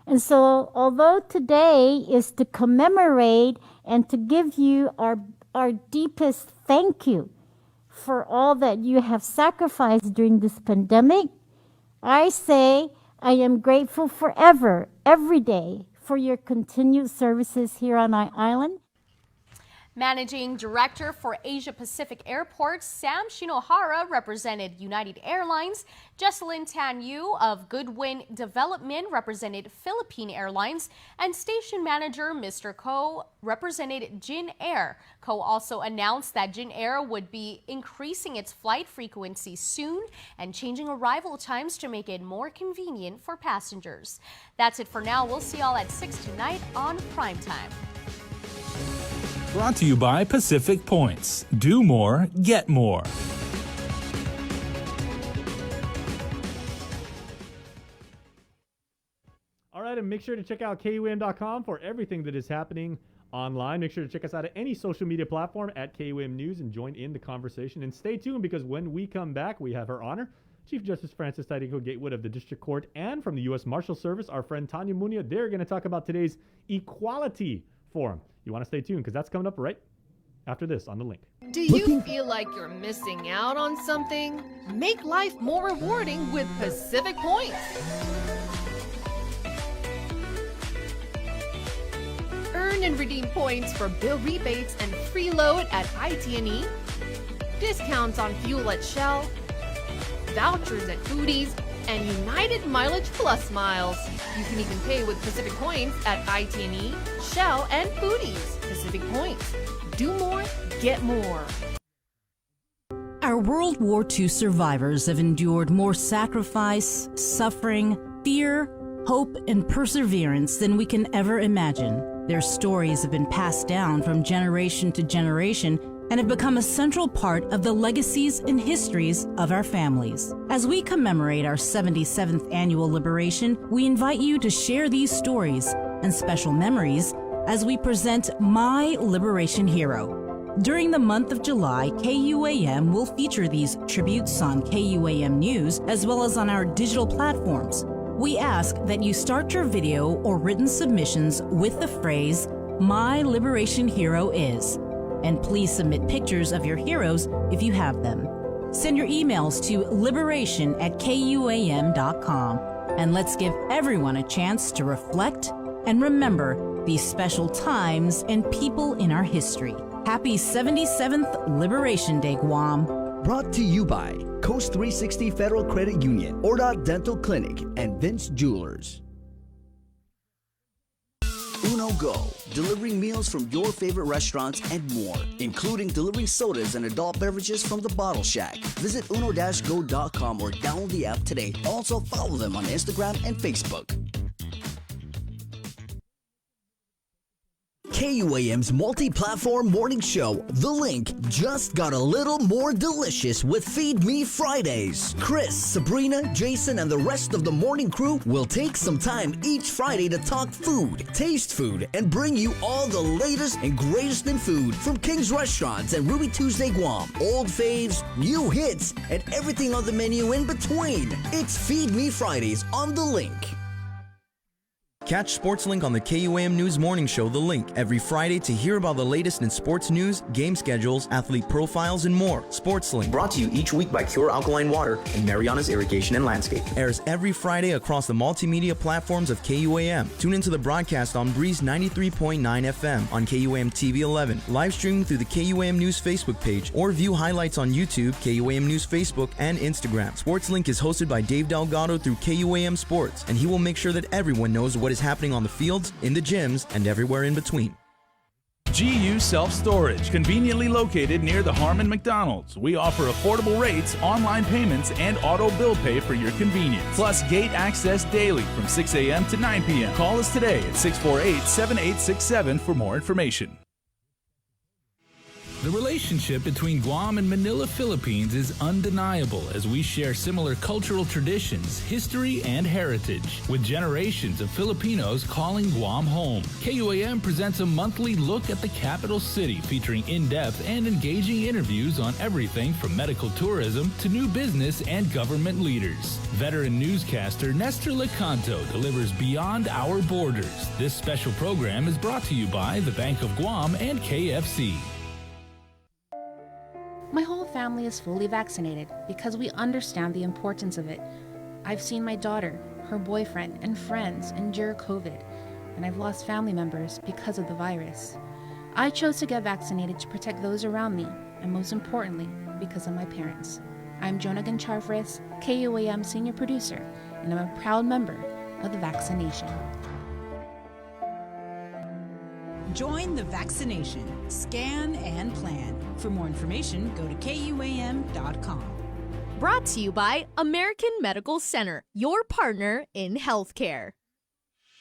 And so, although today is to commemorate and to give you our deepest thank you for all that you have sacrificed during this pandemic, I say I am grateful forever, every day, for your continued services here on our island. Managing Director for Asia Pacific Airports, Sam Shinohara, represented United Airlines. Jesselyn Tan Yu of Goodwin Development represented Philippine Airlines. And Station Manager Mr. Ko represented Jin Air. Ko also announced that Jin Air would be increasing its flight frequency soon and changing arrival times to make it more convenient for passengers. That's it for now. We'll see y'all at 6 tonight on Primetime. Brought to you by Pacific Points. Do more, get more. All right, and make sure to check out KUM.com for everything that is happening online. Make sure to check us out at any social media platform at KUM News and join in the conversation. And stay tuned because when we come back, we have her honor, Chief Justice Francis Tadico Gatewood of the District Court, and from the U.S. Marshal Service, our friend Tanya Munia. They're going to talk about today's Equality Forum. You want to stay tuned because that's coming up right after this on The Link. Do you feel like you're missing out on something? Make life more rewarding with Pacific Points. Earn and redeem points for bill rebates and free load at IT&E, discounts on fuel at Shell, vouchers at Foodies, and United Mileage Plus miles. You can even pay with Pacific Points at IT&E, Shell, and Foodies. Pacific Points. Do more, get more. Our World War II survivors have endured more sacrifice, suffering, fear, hope, and perseverance than we can ever imagine. Their stories have been passed down from generation to generation and have become a central part of the legacies and histories of our families. As we commemorate our 77th annual liberation, we invite you to share these stories and special memories as we present My Liberation Hero. During the month of July, KUAM will feature these tributes on KUAM News as well as on our digital platforms. We ask that you start your video or written submissions with the phrase, My Liberation Hero is. And please submit pictures of your heroes if you have them. Send your emails to liberation@kuam.com. And let's give everyone a chance to reflect and remember these special times and people in our history. Happy 77th Liberation Day, Guam. Brought to you by Coast 360 Federal Credit Union, Ordot Dental Clinic, and Vince Jewelers. Uno Go, delivering meals from your favorite restaurants and more, including delivering sodas and adult beverages from the Bottle Shack. Visit uno-go.com or download the app today. Also follow them on Instagram and Facebook. KUAM's multi-platform morning show, The Link, just got a little more delicious with Feed Me Fridays. Chris, Sabrina, Jason, and the rest of the morning crew will take some time each Friday to talk food, taste food, and bring you all the latest and greatest in food from King's Restaurants and Ruby Tuesday Guam, old faves, new hits, and everything on the menu in between. It's Feed Me Fridays on The Link. Catch SportsLink on the KUAM News Morning Show, The Link, every Friday to hear about the latest in sports news, game schedules, athlete profiles, and more. SportsLink, brought to you each week by Cure Alkaline Water and Mariana's Irrigation and Landscape, airs every Friday across the multimedia platforms of KUAM. Tune into the broadcast on Breeze 93.9 FM on KUAM TV 11, live streaming through the KUAM News Facebook page, or view highlights on YouTube, KUAM News Facebook, and Instagram. SportsLink is hosted by Dave Delgado through KUAM Sports, and he will make sure that everyone knows what is happening on the fields, in the gyms, and everywhere in between. GU Self-Storage, conveniently located near the Harmon McDonald's. We offer affordable rates, online payments, and auto bill pay for your convenience. Plus gate access daily from 6 a.m. to 9 p.m. Call us today at 648-7867 for more information. The relationship between Guam and Manila, Philippines is undeniable as we share similar cultural traditions, history, and heritage, with generations of Filipinos calling Guam home. KUAM presents a monthly look at the capital city featuring in-depth and engaging interviews on everything from medical tourism to new business and government leaders. Veteran newscaster Nestor Lecanto delivers Beyond Our Borders. This special program is brought to you by the Bank of Guam and KFC. My whole family is fully vaccinated because we understand the importance of it. I've seen my daughter, her boyfriend, and friends endure COVID, and I've lost family members because of the virus. I chose to get vaccinated to protect those around me, and most importantly, because of my parents. I'm Jonah Gancharfres, KUAM senior producer, and I'm a proud member of the vaccination. Join the vaccination. Scan and plan. For more information, go to KUAM.com. Brought to you by American Medical Center, your partner in healthcare.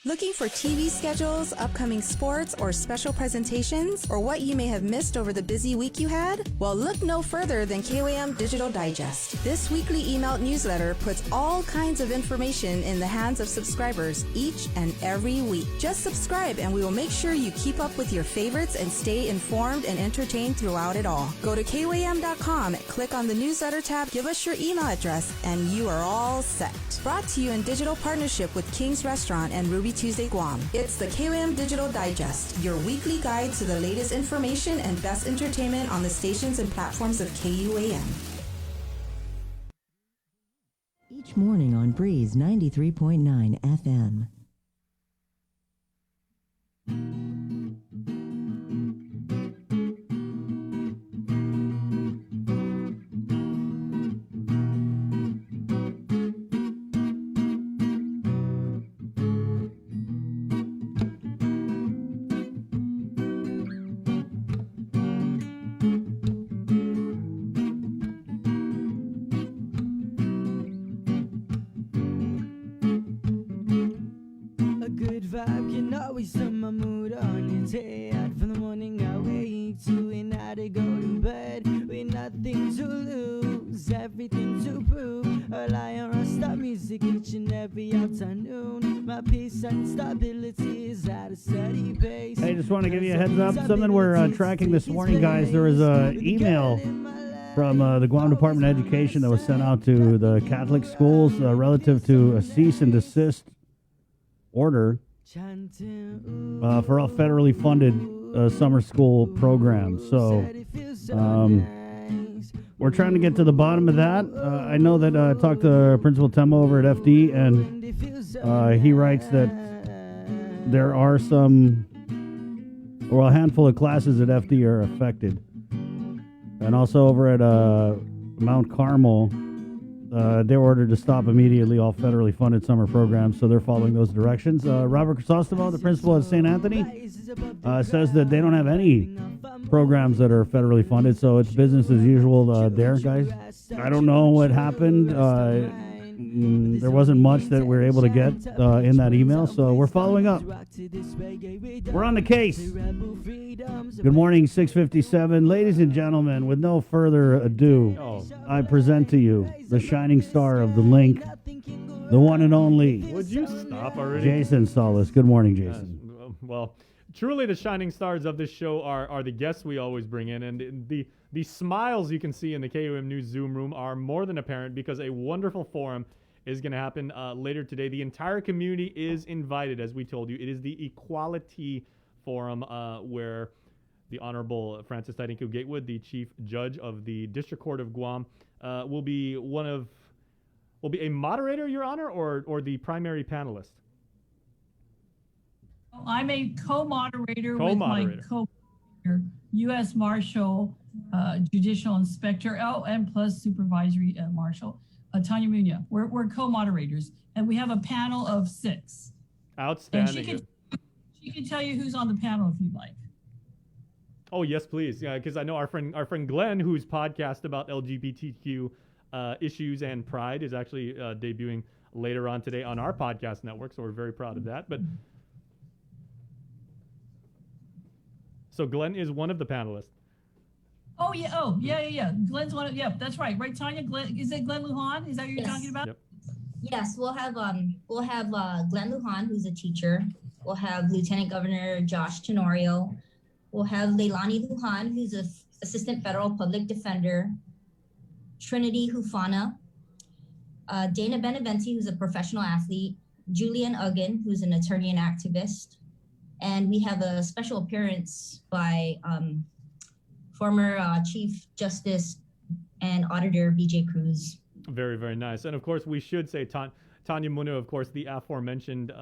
Looking for TV schedules, upcoming sports, or special presentations, or what you may have missed over the busy week you had? Well, look no further than KUAM Digital Digest. This weekly emailed newsletter puts all kinds of information in the hands of subscribers each and every week. Just subscribe and we will make sure you keep up with your favorites and stay informed and entertained throughout it all. Go to KUAM.com, click on the newsletter tab, give us your email address, and you are all set. Brought to you in digital partnership with King's Restaurant and Ruby Tuesday Guam. It's the KUAM Digital Digest, your weekly guide to the latest information and best entertainment on the stations and platforms of KUAM. Each morning on Breeze 93.9 FM. Vibe can always set my mood on its head. From the morning I wake to a night I go to bed with nothing to lose, everything to prove. A lion or stop music each and every afternoon. My peace and stability is at a steady pace. Hey, just want to give you a heads up. Something we're tracking this morning, guys. There was an email from the Guam Department of Education that was sent out to the Catholic schools relative to a cease and desist order for all federally funded summer school programs. So we're trying to get to the bottom of that. I know that I talked to Principal Temo over at FD, and he writes that there are a handful of classes at FD are affected. And also over at Mount Carmel, they were ordered to stop immediately all federally funded summer programs, so they're following those directions. Robert Crisostomo, the principal at St. Anthony, says that they don't have any programs that are federally funded, so it's business as usual there, guys. I don't know what happened. There wasn't much that we were able to get in that email, so we're following up. We're on the case. Good morning, 657. Ladies and gentlemen, with no further ado, I present to you the shining star of the link, the one and only. Would you stop already? Jason Solis. Good morning, Jason. Well, truly the shining stars of this show are the guests we always bring in, and the smiles you can see in the KUM News Zoom room are more than apparent because a wonderful forum is going to happen later today. The entire community is invited, as we told you. It is the Equality Forum where the Honorable Francis Tarinco Gatewood, the Chief Judge of the District Court of Guam, will be a moderator, Your Honor, or the primary panelist? I'm a co-moderator with my co-moderator, U.S. Marshal, Judicial Inspector, and plus Supervisory Marshal, Tanya Munoz. We're co-moderators, and we have a panel of 6. Outstanding. And she can tell you who's on the panel if you'd like. Oh, yes, please. Yeah, because I know our friend Glenn, whose podcast about LGBTQ issues and pride is actually debuting later on today on our podcast network, so we're very proud of that. But so Glenn is one of the panelists. Oh yeah. Glenn's one of that's right, Tanya? Glenn, is it Glenn Lujan? Is that what you're talking about? Yep. Yes, we'll have Glenn Lujan, who's a teacher. We'll have Lieutenant Governor Josh Tenorio. We'll have Leilani Lujan, who's an Assistant Federal Public Defender. Trinity Hufana. Dana Beneventi, who's a professional athlete. Julian Uggan, who's an attorney and activist. And we have a special appearance by former Chief Justice and Auditor B.J. Cruz. Very, very nice. And of course, we should say Tanya Munoz, of course, the aforementioned,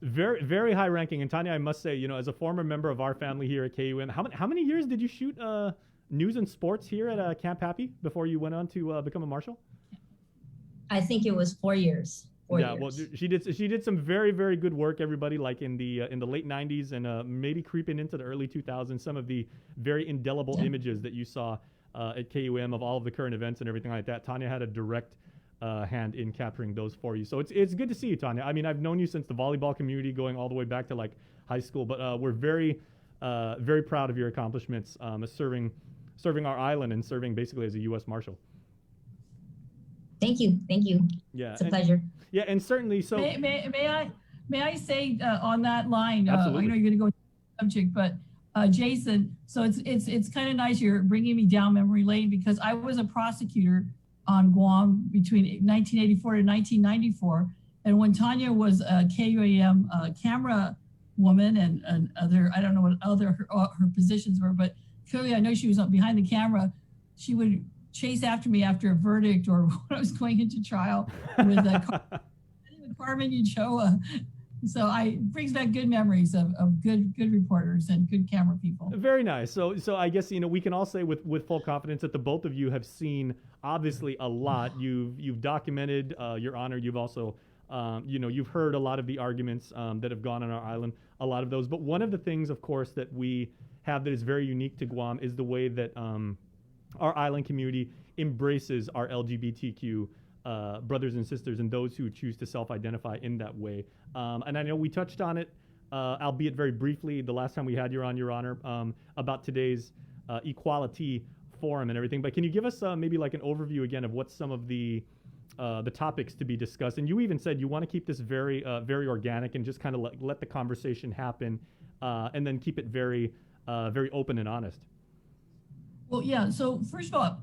very, very high ranking. And Tanya, I must say, as a former member of our family here at KUM, how many years did you shoot news and sports here at Camp Happy before you went on to become a marshal? I think it was 4 years. 4 years. Well, she did some very, very good work, everybody, like in the late 90s and maybe creeping into the early 2000s, some of the very indelible images that you saw at KUM of all of the current events and everything like that. Tanya had a direct hand in capturing those for you. So it's good to see you, Tanya. I mean, I've known you since the volleyball community, going all the way back to like high school, but we're very, very proud of your accomplishments serving our island and serving basically as a U.S. Marshal. Thank you. Yeah, it's a pleasure. Yeah, and certainly. So may I say on that line? Absolutely. I know you're going to go with the subject, but Jason. So it's kind of nice you're bringing me down memory lane because I was a prosecutor on Guam between 1984 to 1994, and when Tanya was a KUAM camera woman and other, I don't know what other her positions were, but clearly I know she was behind the camera. She would chase after me after a verdict or when I was going into trial with Carmen Uchoa. So it brings back good memories of good reporters and good camera people. Very nice. So I guess we can all say with full confidence that the both of you have seen obviously a lot. You've documented, Your Honor. You've also you've heard a lot of the arguments that have gone on our island. A lot of those. But one of the things, of course, that we have that is very unique to Guam is the way that our island community embraces our LGBTQ brothers and sisters and those who choose to self-identify in that way. And I know we touched on it, albeit very briefly, the last time we had you on, Your Honor, about today's Equality Forum and everything. But can you give us maybe like an overview again of what some of the topics to be discussed? And you even said you want to keep this very, very organic and just kind of let the conversation happen and then keep it very, very open and honest. Well, yeah. So first of all,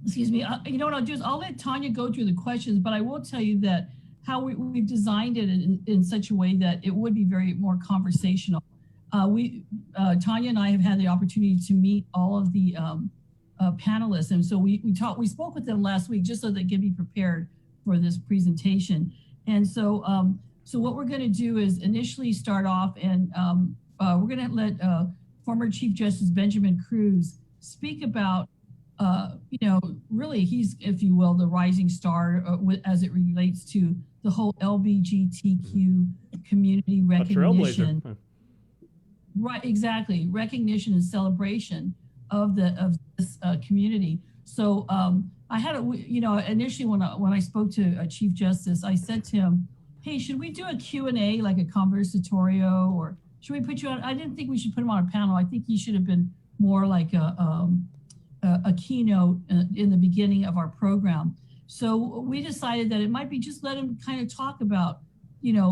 excuse me, you know what I'll do is I'll let Tanya go through the questions, but I will tell you that how we've designed it in such a way that it would be very more conversational. Tanya and I have had the opportunity to meet all of the panelists, and so we spoke with them last week just so they can be prepared for this presentation. And so what we're going to do is initially start off, and we're going to let former Chief Justice Benjamin Cruz speak about, really he's, if you will, the rising star as it relates to the whole LGBTQ community recognition. Right, exactly. Recognition and celebration of this community. So I had initially when I spoke to Chief Justice, I said to him, hey, should we do a Q&A, like a conversatorio, or should we put you on? I didn't think we should put him on a panel. I think he should have been more like a keynote in the beginning of our program. So we decided that it might be just let him kind of talk about,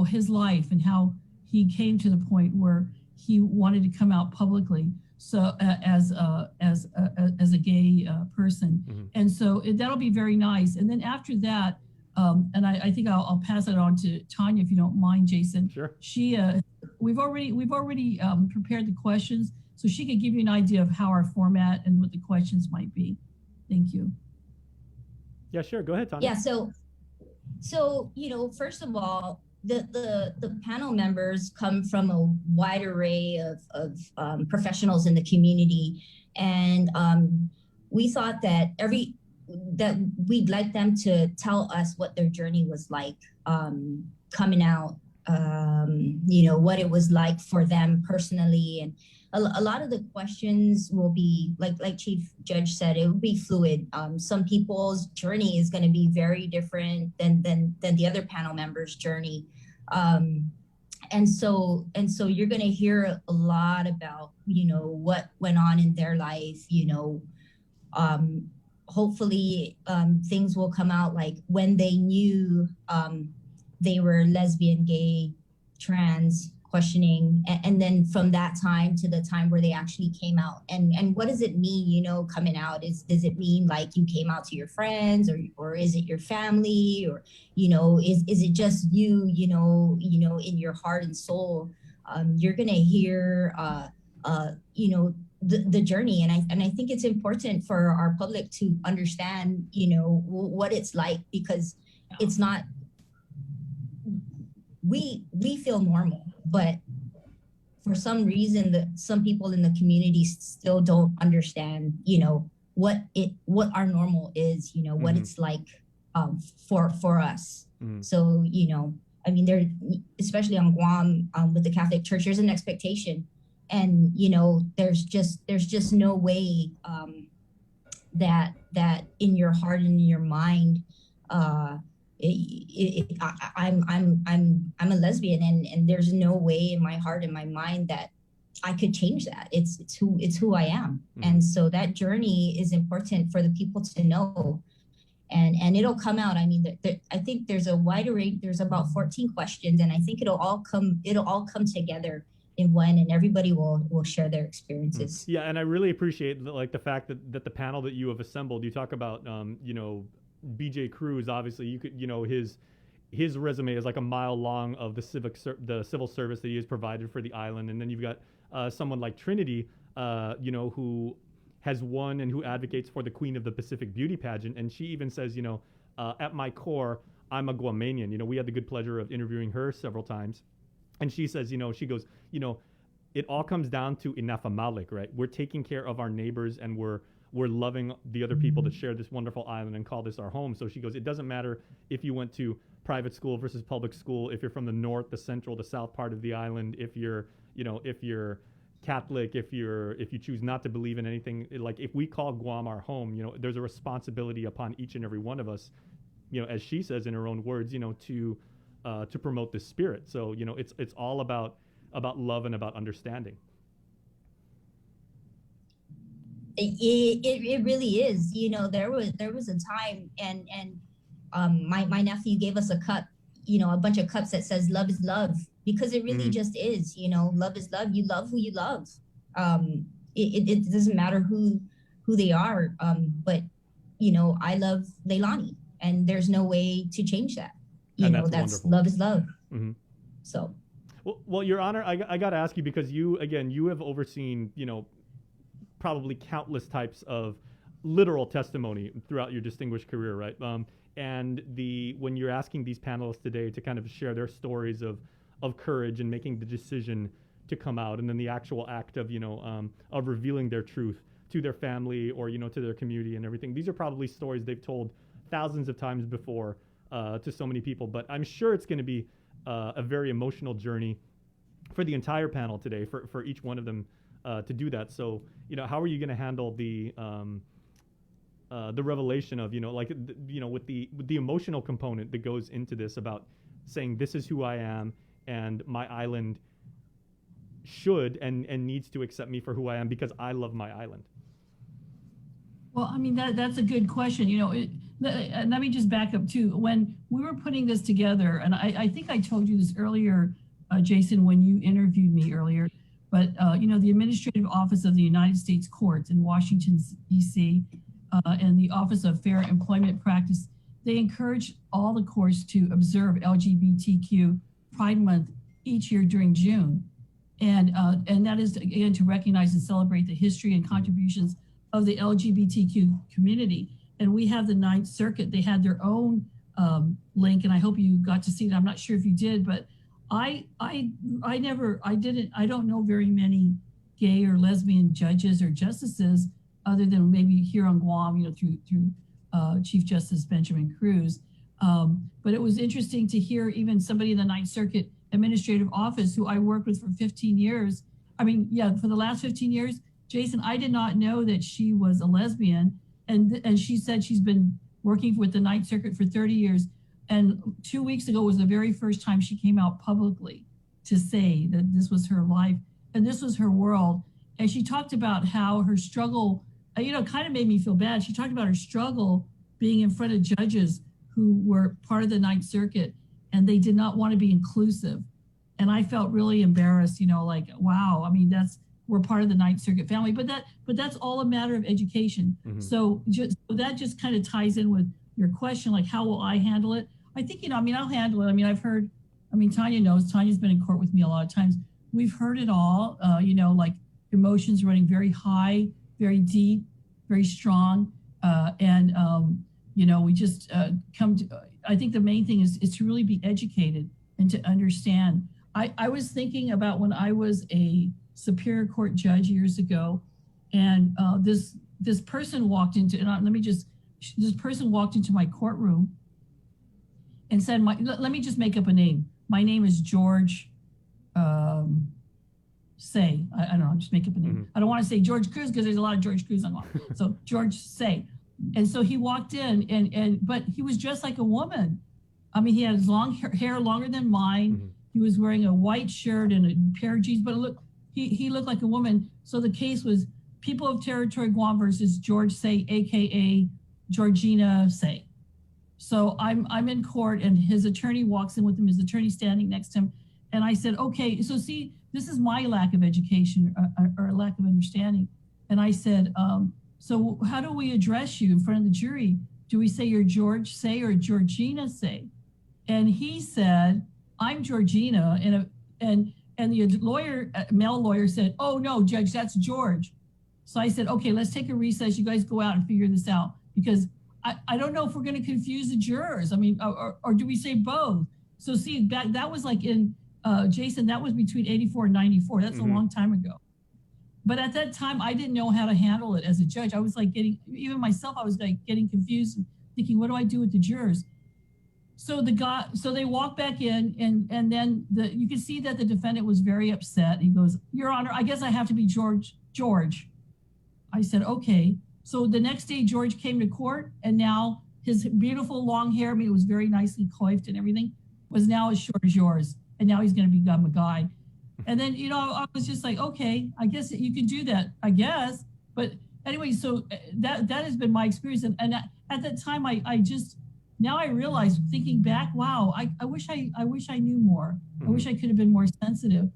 his life and how he came to the point where he wanted to come out publicly. So as a gay person. Mm-hmm. And so that'll be very nice. And then after that, and I think I'll pass it on to Tanya, if you don't mind, Jason. Sure. She, we've already prepared the questions, so she could give you an idea of how our format and what the questions might be. Thank you. Yeah, sure. Go ahead, Tanya. Yeah. So first of all, the panel members come from a wide array of professionals in the community, and we thought that we'd like them to tell us what their journey was like coming out, what it was like for them personally. And a lot of the questions will be, like Chief Judge said, it will be fluid. Some people's journey is going to be very different than the other panel members' journey. And so you're going to hear a lot about, what went on in their life, hopefully things will come out like when they knew they were lesbian, gay, trans, questioning, and then from that time to the time where they actually came out. And what does it mean, coming out? Does it mean like you came out to your friends, or is it your family, or, is it just you, in your heart and soul? You're going to hear, the journey. And I think it's important for our public to understand, what it's like, because it's not, we feel normal, but for some reason some people in the community still don't understand, what our normal is, what it's like for us. Mm-hmm. So, there, especially on Guam, with the Catholic Church, there's an expectation. And, there's just no way that in your heart and in your mind, I'm a lesbian, and there's no way in my heart and my mind that I could change that. It's who I am. Mm-hmm. And so that journey is important for the people to know. And it'll come out. I think there's a wide array. There's about 14 questions, and I think it'll all come together in one, and everybody will share their experiences. Yeah, and I really appreciate the fact that the panel that you have assembled, you talk about, BJ Cruz. Obviously, you could, his resume is like a mile long of the civil service that he has provided for the island, and then you've got someone like Trinity, who has won and who advocates for the Queen of the Pacific beauty pageant, and she even says, at my core, I'm a Guamanian. We had the good pleasure of interviewing her several times. And she says, she goes, it all comes down to inafamalik, right? We're taking care of our neighbors, and we're loving the other people that share this wonderful island and call this our home. So she goes, it doesn't matter if you went to private school versus public school, if you're from the north, the central, the south part of the island, if you're Catholic, if you choose not to believe in anything, like if we call Guam our home, there's a responsibility upon each and every one of us, as she says in her own words, to promote this spirit. So, it's all about love and about understanding. It really is. There was a time, and my nephew gave us a cup, a bunch of cups that says love is love, because it really just is. Love is love. You love who you love. It doesn't matter who they are. But I love Leilani, and there's no way to change that. That's wonderful. Love is love. Mm-hmm. So. Well, Your Honor, I got to ask you, because you have overseen, probably countless types of literal testimony throughout your distinguished career, right? And when you're asking these panelists today to kind of share their stories of courage and making the decision to come out, and then the actual act of revealing their truth to their family or to their community and everything, these are probably stories they've told thousands of times before to so many people. But I'm sure it's going to be a very emotional journey for the entire panel today, for each one of them to do that. So, how are you going to handle the the revelation of, like, with the emotional component that goes into this about saying this is who I am and my island should and needs to accept me for who I am because I love my island. Well, I mean, that's a good question. Let me just back up too. When we were putting this together, and I think I told you this earlier, Jason, when you interviewed me earlier, but the Administrative Office of the United States Courts in Washington, D.C., and the Office of Fair Employment Practice, they encourage all the courts to observe LGBTQ Pride Month each year during June. And that is, again, to recognize and celebrate the history and contributions of the LGBTQ community. And we have the Ninth Circuit. They had their own link, and I hope you got to see it. I'm not sure if you did, but I don't know very many gay or lesbian judges or justices other than maybe here on Guam, through Chief Justice Benjamin Cruz. But it was interesting to hear even somebody in the Ninth Circuit Administrative Office who I worked with for 15 years. For the last 15 years, Jason, I did not know that she was a lesbian. And she said she's been working with the Ninth Circuit for 30 years. And 2 weeks ago was the very first time she came out publicly to say that this was her life and this was her world. And she talked about how her struggle, kind of made me feel bad. She talked about her struggle being in front of judges who were part of the Ninth Circuit and they did not want to be inclusive. And I felt really embarrassed, like, wow, I mean, we're part of the Ninth Circuit family, but that's all a matter of education. Mm-hmm. So that just kind of ties in with your question, like, how will I handle it? I think, I'll handle it. I've heard, Tanya knows, Tanya's been in court with me a lot of times. We've heard it all, like emotions running very high, very deep, very strong. We just come to, I think the main thing is to really be educated and to understand. I was thinking about when I was a Superior Court judge years ago, and this person walked into, this person walked into my courtroom and said, let me just make up a name. My name is George Say. I don't know, I'll just make up a name. Mm-hmm. I don't want to say George Cruz because there's a lot of George Cruz on. So George Say. And so he walked in but he was dressed like a woman. He had his long hair longer than mine. Mm-hmm. He was wearing a white shirt and a pair of jeans, but he looked like a woman. So the case was People of Territory Guam versus George Say, AKA Georgina Say. So I'm in court and his attorney walks in with him, his attorney standing next to him. And I said, okay, so see, this is my lack of education or lack of understanding. And I said, so how do we address you in front of the jury? Do we say you're George Say or Georgina Say? And he said, I'm Georgina. And the lawyer, male lawyer said, oh no, Judge, that's George. So I said, okay, let's take a recess. You guys go out and figure this out because I don't know if we're going to confuse the jurors. Or do we say both? So see, that was like in, Jason, that was between 84 and 94. That's mm-hmm. a long time ago. But at that time, I didn't know how to handle it as a judge. I was like even myself, I was like getting confused and thinking, what do I do with the jurors? So they walk back in and then you can see that the defendant was very upset. He goes, Your Honor, I guess I have to be George. I said, okay. So the next day, George came to court and now his beautiful long hair, it was very nicely coiffed and everything, was now as short as yours. And now he's going to become a guy. And then, I was just like, okay, I guess you could do that, I guess. But anyway, so that has been my experience. And at that time, now I realize, thinking back, wow, I wish I knew more. Mm-hmm. I wish I could have been more sensitive.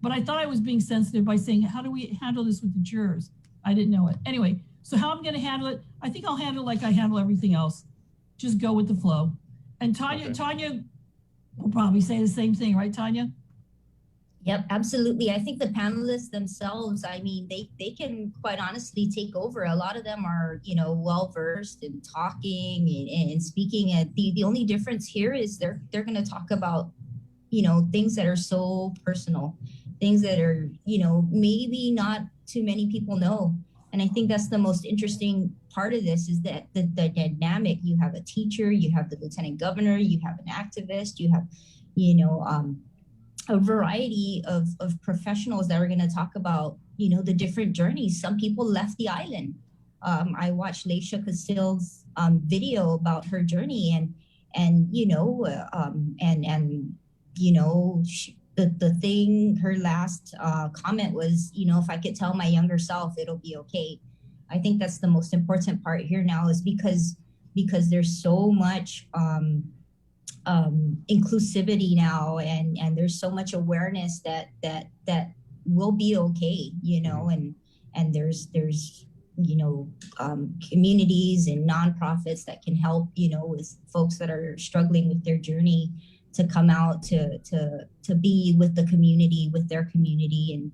But I thought I was being sensitive by saying, how do we handle this with the jurors? I didn't know it. Anyway, so how I'm going to handle it, I think I'll handle it like I handle everything else. Just go with the flow. And Tanya will probably say the same thing, right, Tanya? Yep, absolutely. I think the panelists themselves, they can quite honestly take over. A lot of them are, well-versed in talking and speaking. And the only difference here is they're going to talk about, things that are so personal, things that are, maybe not too many people know. And I think that's the most interesting part of this is that the dynamic, you have a teacher, you have the lieutenant governor, you have an activist, you have, a variety of professionals that are going to talk about, the different journeys. Some people left the island. I watched Leisha Castille's video about her journey, and you know, the thing, her last comment was, you know, if I could tell my younger self, it'll be okay. I think that's the most important part here now, is because there's so much inclusivity now, and there's so much awareness that we'll be okay, you know, and there's you know, communities and nonprofits that can help, you know, with folks that are struggling with their journey, to come out to be with the community, with their community, and,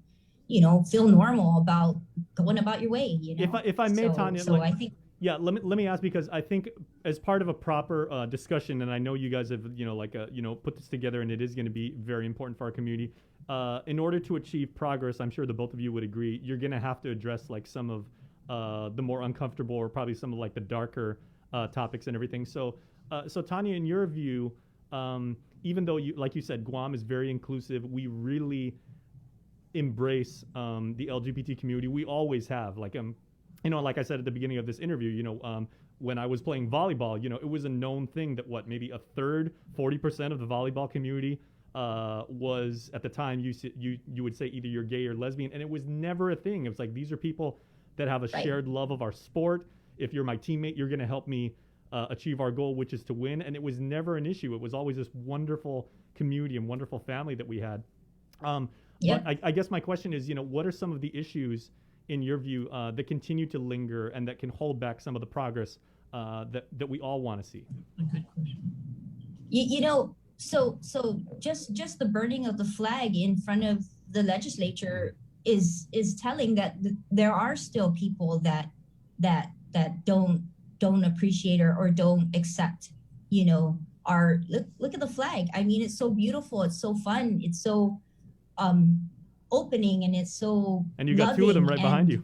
you know, feel normal about going about your way, you know. If I may, Tanya, so I think, yeah, let me ask, because I think as part of a proper discussion, and I know you guys have, you know, like, you know, put this together, and it is going to be very important for our community. In order to achieve progress, I'm sure the both of you would agree, you're going to have to address like some of the more uncomfortable, or probably some of like the darker topics and everything. So Tanya, in your view, even though you, like you said, Guam is very inclusive, we really embrace the LGBT community. We always have, like, you know, like I said at the beginning of this interview, you know, when I was playing volleyball, you know, it was a known thing that maybe a third, 40% of the volleyball community was, at the time, you would say either you're gay or lesbian, and it was never a thing. It was like, these are people that have a shared love of our sport. If you're my teammate, you're going to help me achieve our goal, which is to win. And it was never an issue. It was always this wonderful community and wonderful family that we had. But I guess my question is, you know, what are some of the issues in your view that continue to linger and that can hold back some of the progress that we all want to see? A good question. You know, so just the burning of the flag in front of the legislature is telling that there are still people that don't appreciate or don't accept, you know, our look at the flag. I mean, it's so beautiful, it's so fun, it's so opening, and it's so and you got two of them right behind you.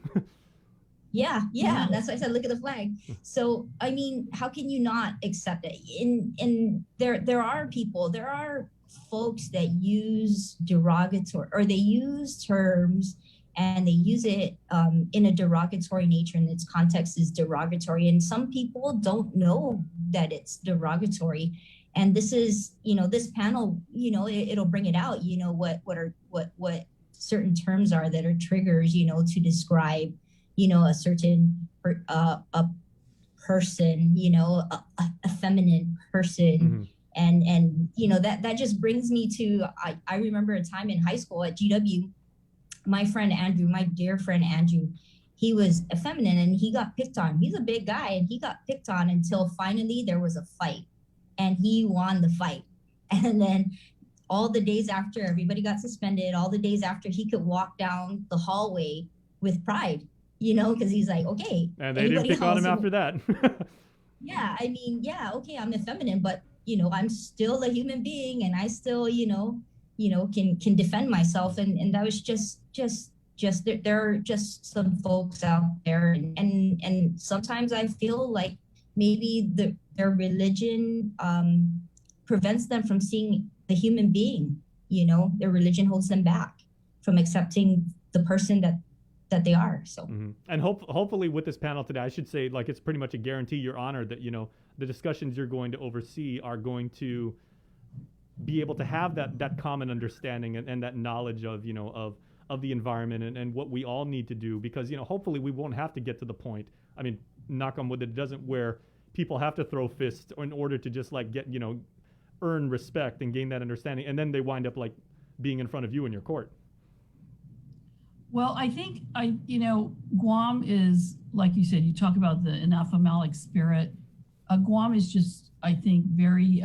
Yeah, that's why I said look at the flag. So I mean, how can you not accept it? And there are people, there are folks that use derogatory, or they use terms and they use it in a derogatory nature, and its context is derogatory, and some people don't know that it's derogatory. And this is, you know, this panel, you know, it'll bring it out, you know, what certain terms are that are triggers, you know, to describe, you know, a certain a person, you know, a feminine person. And you know, that just brings me to, I remember a time in high school at GW, my friend Andrew, my dear friend Andrew, he was effeminate and he got picked on. He's a big guy and he got picked on until finally there was a fight and he won the fight. And then all the days after, everybody got suspended. All the days after, he could walk down the hallway with pride, you know, because he's like, okay. And they didn't pick on him after that. Yeah, I mean, yeah, okay, I'm effeminate, but, you know, I'm still a human being and I still, you know, can defend myself. And that was just there are just some folks out there. And sometimes I feel like maybe their religion prevents them from seeing the human being, you know, their religion holds them back from accepting the person that they are. So and hopefully with this panel today, I should say, like, it's pretty much a guarantee, Your Honor, that, you know, the discussions you're going to oversee are going to be able to have that common understanding and that knowledge of, you know, of the environment and what we all need to do, because, you know, hopefully we won't have to get to the point, I mean, knock on wood, it doesn't, where people have to throw fists in order to just like get, you know, earn respect and gain that understanding, and then they wind up like being in front of you in your court. Well, I think you know, Guam is, like you said, you talk about the anaphemalic spirit. Guam is just, I think, very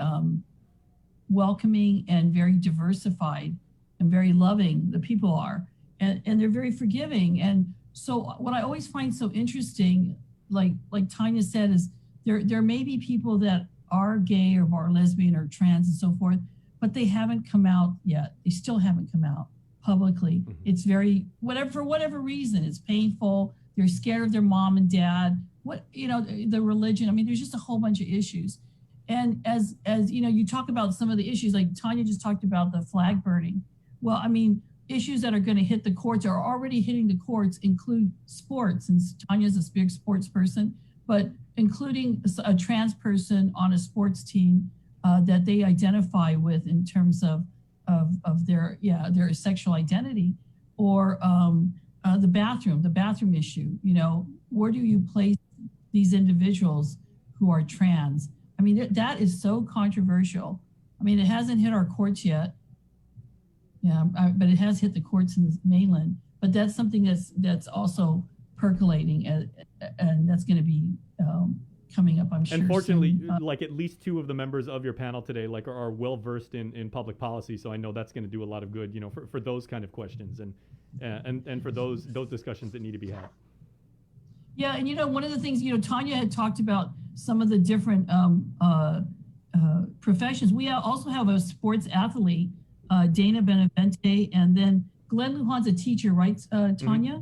welcoming and very diversified and very loving. The people are, and they're very forgiving. And so what I always find so interesting, like Tanya said, is there may be people that are gay or are lesbian or trans and so forth, but they haven't come out yet. They still haven't come out publicly. It's very, for whatever reason, it's painful. They're scared of their mom and dad, the religion. I mean, there's just a whole bunch of issues. And as you know, you talk about some of the issues, like Tanya just talked about the flag burning. Well, I mean, issues that are going to hit the courts or are already hitting the courts include sports, and Tanya's a big sports person, but including a trans person on a sports team that they identify with in terms of their sexual identity, or the bathroom issue. You know, where do you place these individuals who are trans? I mean, that is so controversial. I mean, it hasn't hit our courts yet. Yeah, but it has hit the courts in the mainland. But that's something that's also percolating, and that's going to be coming up, I'm sure. Unfortunately, soon. like at least two of the members of your panel today, like are well versed in public policy. So I know that's going to do a lot of good, you know, for those kind of questions and for those discussions that need to be had. Yeah, and you know, one of the things, you know, Tanya had talked about some of the different professions. We also have a sports athlete, Dana Benavente, and then Glenn Lujan's a teacher, right, Tanya? Mm-hmm.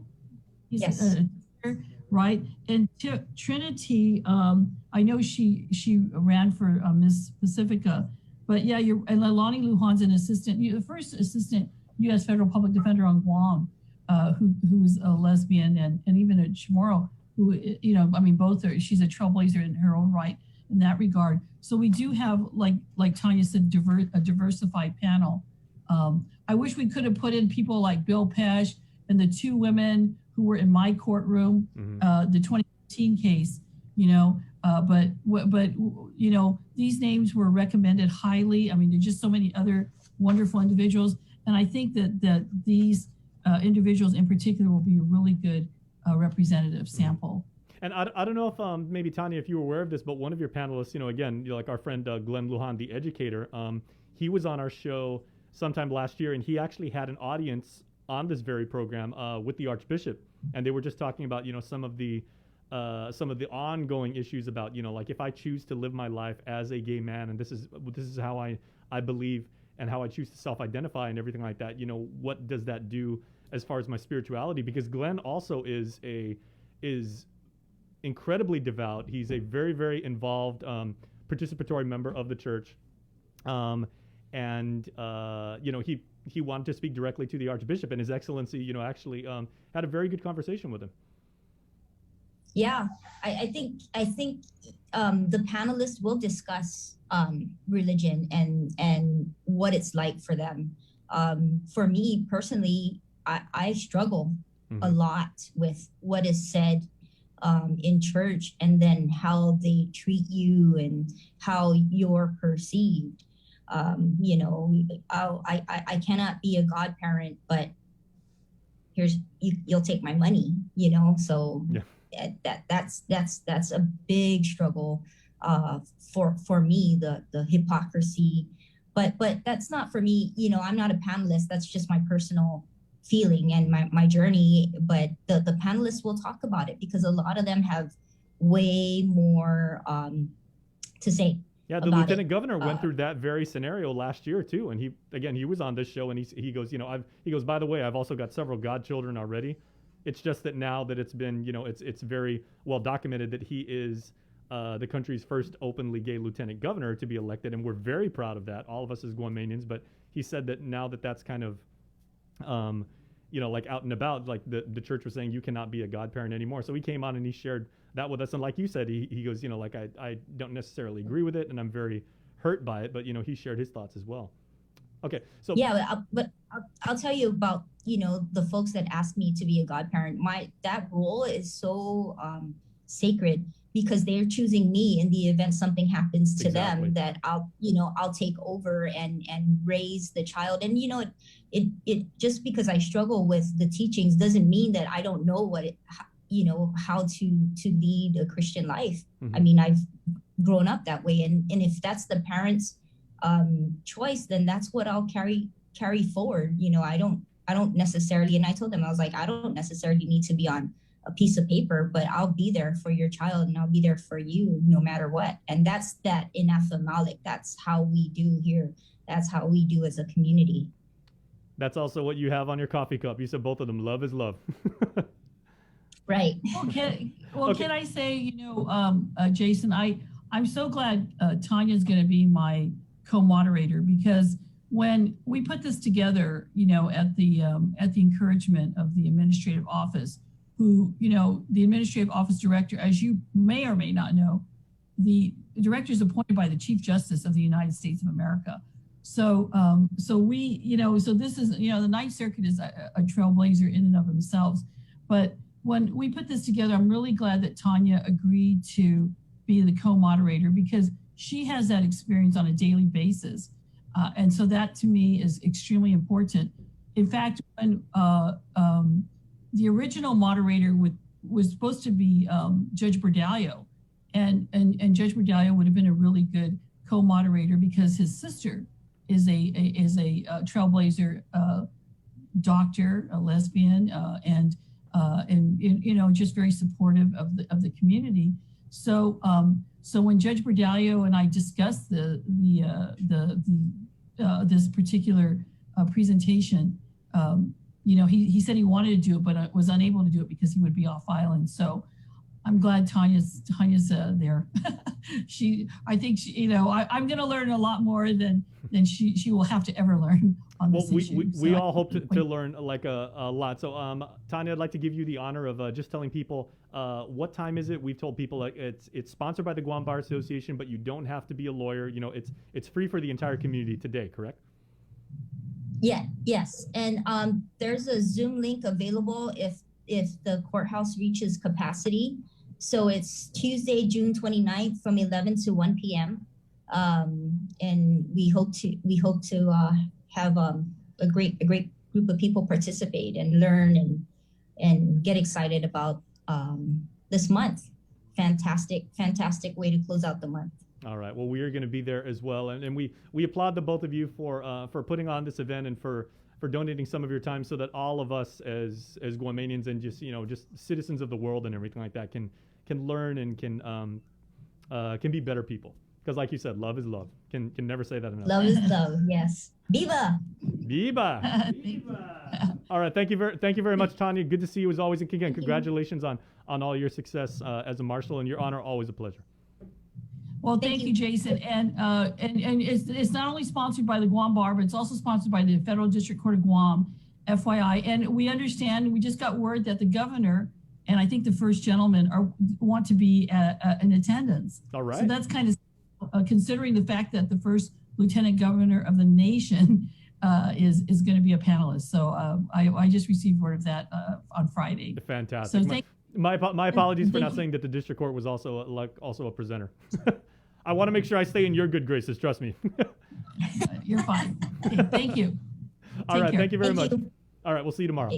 He's yes. A teacher, right? And Trinity, I know she ran for Miss Pacifica, but yeah, and Leilani Lujan's an assistant, the first assistant U.S. federal public defender on Guam, who's a lesbian, and even a Chamorro, who, you know, I mean, both are, she's a trailblazer in her own right in that regard. So we do have, like Tanya said, a diversified panel. I wish we could have put in people like Bill Pesh and the two women who were in my courtroom, the 2015 case, you know, but you know, these names were recommended highly. I mean, there's just so many other wonderful individuals. And I think that these individuals in particular will be a really good representative sample. And I don't know if maybe Tanya, if you were aware of this, but one of your panelists, you know, again, like our friend Glenn Lujan, the educator, he was on our show sometime last year, and he actually had an audience on this very program with the Archbishop, and they were just talking about, you know, some of the ongoing issues about, you know, like if I choose to live my life as a gay man, and this is how I believe and how I choose to self-identify and everything like that, you know, what does that do as far as my spirituality? Because Glenn also is incredibly devout. He's a very, very involved participatory member of the church, and you know, he wanted to speak directly to the Archbishop, and His Excellency, you know, actually had a very good conversation with him. Yeah, I think the panelists will discuss religion and what it's like for them. For me personally, I struggle a lot with what is said in church, and then how they treat you and how you're perceived. You know, I cannot be a godparent, but you'll take my money, you know. So yeah. that's a big struggle for me, the hypocrisy. But that's not for me, you know. I'm not a panelist. That's just my personal feeling and my journey. But the panelists will talk about it, because a lot of them have way more to say. Yeah, the lieutenant governor went through that very scenario last year too, and he was on this show, and he goes, you know, he goes, by the way, I've also got several godchildren already. It's just that now that it's been, you know, it's very well documented that he is the country's first openly gay lieutenant governor to be elected, and we're very proud of that, all of us as Guamanians. But he said that now that that's kind of, you know, like out and about, like the church was saying you cannot be a godparent anymore. So he came on and he shared that with us, and like you said, he goes, you know, like I don't necessarily agree with it, and I'm very hurt by it, but you know, he shared his thoughts as well. Okay, so yeah, but I'll tell you about, you know, the folks that asked me to be a godparent. That role is so sacred, because they're choosing me in the event something happens to them, that I'll take over and raise the child. And you know, it just because I struggle with the teachings doesn't mean that I don't know how to lead a Christian life. I mean, I've grown up that way, and if that's the parents' choice, then that's what I'll carry forward. You know, I don't necessarily, and I told them, I was like, I don't necessarily need to be on a piece of paper, but I'll be there for your child, and I'll be there for you no matter what. And that's that inaphthomalic. That's how we do here. That's how we do as a community. That's also what you have on your coffee cup. You said both of them. Love is love. Right. Can I say, you know, Jason, I'm so glad Tanya's going to be my co-moderator, because when we put this together, at the encouragement of the administrative office, who, the administrative office director, as you may or may not know, the director is appointed by the Chief Justice of the United States of America. So, so this is, the Ninth Circuit is a trailblazer in and of themselves. But when we put this together, I'm really glad that Tanya agreed to be the co-moderator, because she has that experience on a daily basis. And so that to me is extremely important. In fact, when the original moderator was supposed to be Judge Bordallo, and Judge Bordallo would have been a really good co-moderator, because his sister is a trailblazer doctor, a lesbian, and just very supportive of the community. So so when Judge Bordallo and I discussed this particular presentation, he said he wanted to do it, but was unable to do it because he would be off island. So I'm glad Tanya's there. I think I'm going to learn a lot more than she will have to ever learn on this issue. We all hope to learn like a lot. So Tanya, I'd like to give you the honor of just telling people what time is it. We've told people it's sponsored by the Guam Bar Association, but you don't have to be a lawyer. It's free for the entire community today, correct? Yeah, yes. And there's a Zoom link available if the courthouse reaches capacity. So it's Tuesday, June 29th from 11 to 1 p.m. And we hope to have a great group of people participate and learn and get excited about this month. Fantastic way to close out the month. All right. Well, we are going to be there as well, and we applaud the both of you for putting on this event and for donating some of your time so that all of us as Guamanians and just citizens of the world and everything like that can learn and can be better people. Because like you said, love is love. Can never say that enough. Love is love. Yes. Viva. Viva. Viva. All right. Thank you very much, Tanya. Good to see you as always. And again, congratulations on all your success as a marshal, and your honor. Always a pleasure. Well, thank you, Jason. And it's not only sponsored by the Guam Bar, but it's also sponsored by the Federal District Court of Guam, FYI. And we understand, we just got word that the governor and I think the first gentleman want to be in attendance. All right. So that's kind of considering the fact that the first lieutenant governor of the nation is going to be a panelist. So I just received word of that on Friday. Fantastic. So my apologies for not saying that the district court was also a presenter. I want to make sure I stay in your good graces. Trust me. You're fine. Okay, thank you. All right. Thank you very much. You. All right. We'll see you tomorrow.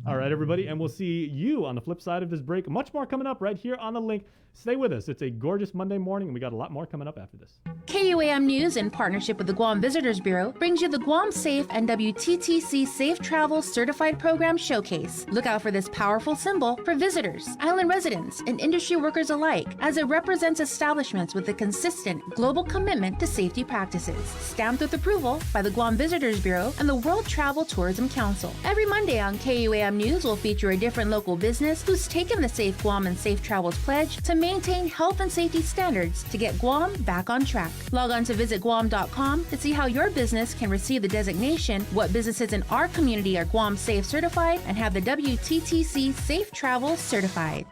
All right, everybody. And we'll see you on the flip side of this break. Much more coming up right here on The Link. Stay with us. It's a gorgeous Monday morning, and we got a lot more coming up after this. KUAM News, in partnership with the Guam Visitors Bureau, brings you the Guam Safe and WTTC Safe Travel Certified Program Showcase. Look out for this powerful symbol for visitors, island residents, and industry workers alike, as it represents establishments with a consistent global commitment to safety practices. Stamped with approval by the Guam Visitors Bureau and the World Travel Tourism Council. Every Monday on KUAM News will feature a different local business who's taken the Safe Guam and Safe Travels pledge to maintain health and safety standards to get Guam back on track. Log on to visitguam.com to see how your business can receive the designation, what businesses in our community are Guam Safe certified, and have the WTTC Safe Travel certified.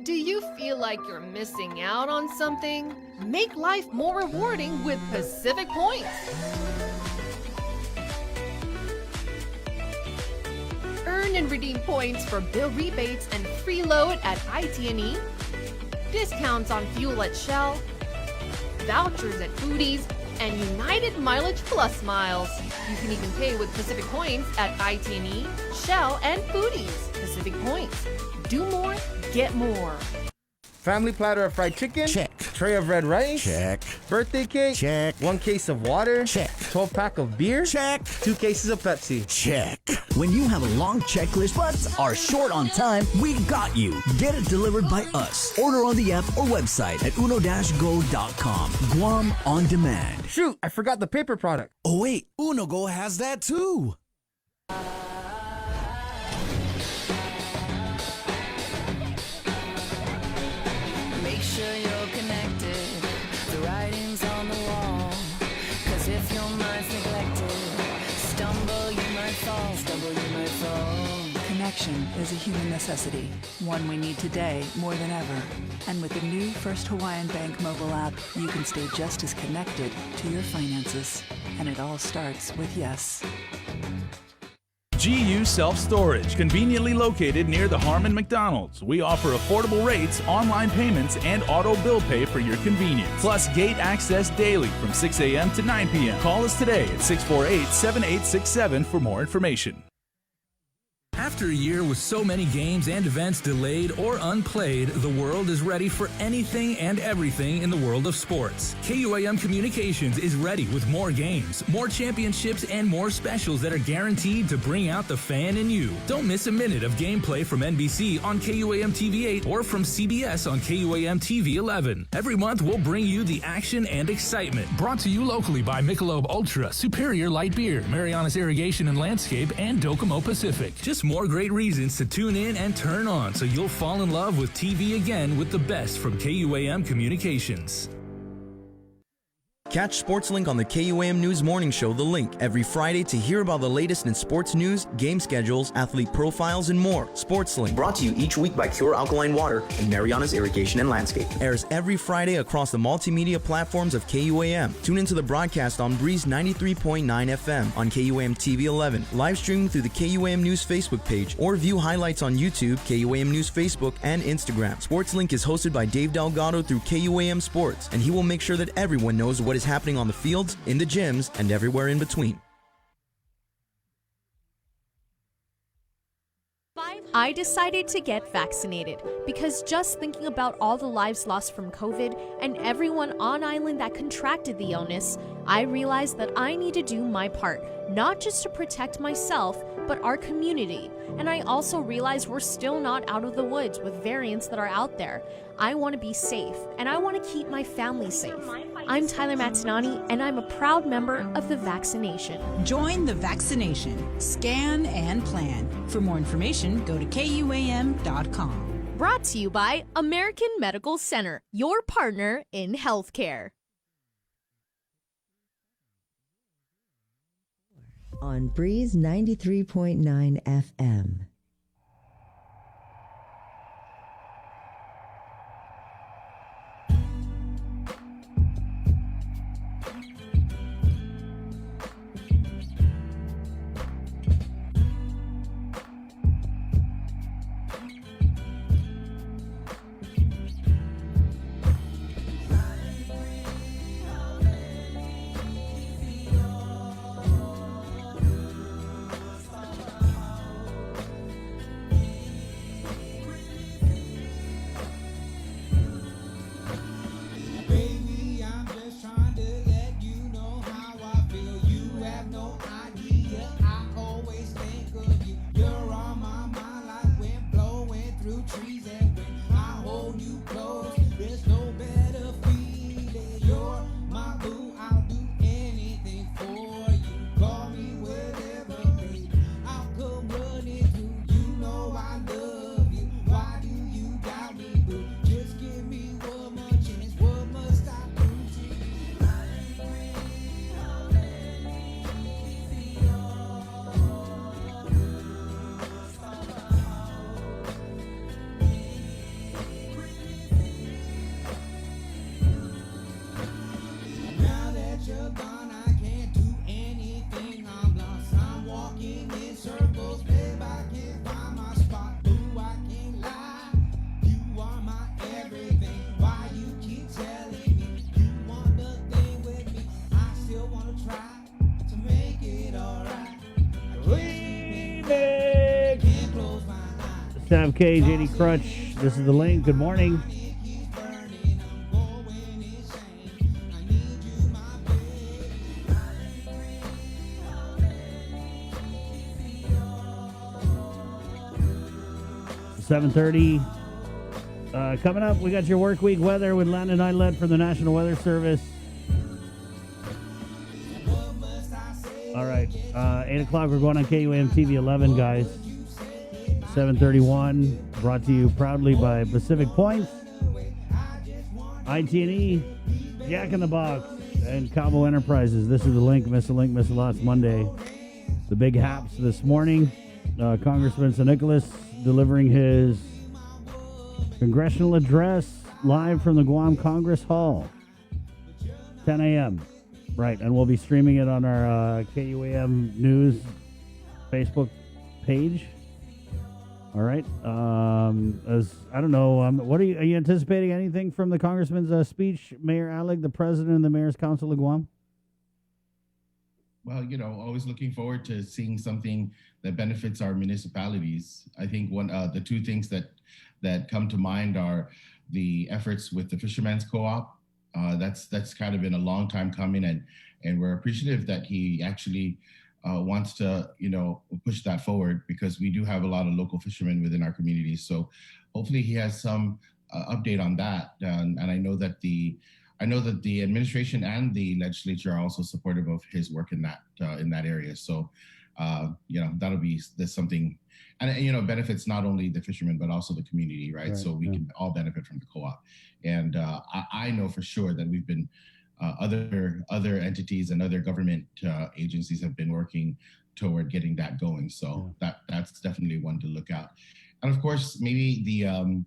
Do you feel like you're missing out on something? Make life more rewarding with Pacific Points. Earn and redeem points for bill rebates and free load at IT&E, discounts on fuel at Shell, vouchers at Foodies, and United Mileage Plus miles. You can even pay with Pacific Points at IT&E, Shell, and Foodies. Pacific Points. Do more, get more. Family platter of fried chicken? Check. Tray of red rice? Check. Birthday cake? Check. 1 case of water? Check. 12-pack of beer? Check. 2 cases of Pepsi? Check. When you have a long checklist but are short on time, we got you. Get it delivered by us. Order on the app or website at uno-go.com. Guam on demand. Shoot, I forgot the paper product. Oh wait, UnoGo has that too. Make sure you're connected. The writing's on the wall. 'Cause Connection is a human necessity, one we need today more than ever. And with the new First Hawaiian Bank mobile app, you can stay just as connected to your finances. And it all starts with yes. GU Self-Storage, conveniently located near the Harmon McDonald's. We offer affordable rates, online payments, and auto bill pay for your convenience. Plus gate access daily from 6 a.m. to 9 p.m. Call us today at 648-7867 for more information. After a year with so many games and events delayed or unplayed, the world is ready for anything and everything in the world of sports. KUAM Communications is ready with more games, more championships, and more specials that are guaranteed to bring out the fan in you. Don't miss a minute of gameplay from NBC on KUAM TV 8 or from CBS on KUAM TV 11. Every month, we'll bring you the action and excitement. Brought to you locally by Michelob Ultra, Superior Light Beer, Marianas Irrigation and Landscape, and Docomo Pacific. Just more great reasons to tune in and turn on so you'll fall in love with TV again with the best from KUAM Communications. Catch SportsLink on the KUAM News Morning Show, The Link, every Friday to hear about the latest in sports news, game schedules, athlete profiles, and more. SportsLink. Brought to you each week by Pure Alkaline Water and Marianas Irrigation and Landscape. Airs every Friday across the multimedia platforms of KUAM. Tune into the broadcast on Breeze 93.9 FM on KUAM TV 11, live streaming through the KUAM News Facebook page, or view highlights on YouTube, KUAM News Facebook, and Instagram. SportsLink is hosted by Dave Delgado through KUAM Sports, and he will make sure that everyone knows what is happening on the fields, in the gyms, and everywhere in between. I decided to get vaccinated because just thinking about all the lives lost from COVID and everyone on island that contracted the illness, I realized that I need to do my part, not just to protect myself, but our community. And I also realized we're still not out of the woods with variants that are out there. I want to be safe, and I want to keep my family safe. I'm Tyler Matinani, and I'm a proud member of the vaccination. Join the vaccination. Scan and plan. For more information, go to KUAM.com. Brought to you by American Medical Center, your partner in healthcare. On Breeze 93.9 FM. Sav K, JD Crutch. This is The Link. Good morning. $7:30. Coming up, we got your work week weather with Landon Eilert from the National Weather Service. All right, 8 o'clock, we're going on KUAM TV 11, guys. 7:31, brought to you proudly by Pacific Points, IT&E, Jack in the Box, and Cabo Enterprises. This is The Link, Miss a Link, Miss a Lot's Monday. The big haps this morning. Congressman San Nicolas delivering his congressional address live from the Guam Congress Hall, 10 a.m. Right, and we'll be streaming it on our KUAM News Facebook page. All right. As I don't know, what are you anticipating anything from the congressman's speech, Mayor Alec, the president of the Mayor's Council of Guam? Well, always looking forward to seeing something that benefits our municipalities. I think the two things that come to mind are the efforts with the Fishermen's Co-op. That's kind of been a long time coming, and we're appreciative that he actually wants to, push that forward, because we do have a lot of local fishermen within our communities. So hopefully he has some update on that. And I know that the administration and the legislature are also supportive of his work in that area. So, there's something, and benefits not only the fishermen but also the community, right? So we can all benefit from the co-op. And I know for sure that we've been other entities and other government agencies have been working toward getting that going. So that's definitely one to look out. And of course, maybe the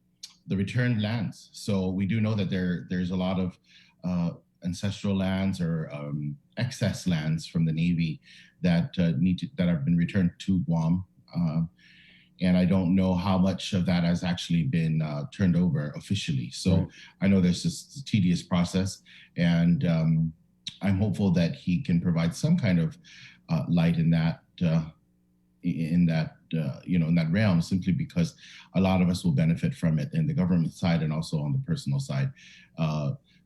returned lands. So we do know that there's a lot of ancestral lands or excess lands from the Navy that have been returned to Guam. And I don't know how much of that has actually been turned over officially. So I know there's this tedious process, and I'm hopeful that he can provide some kind of light in that realm, simply because a lot of us will benefit from it in the government side and also on the personal side.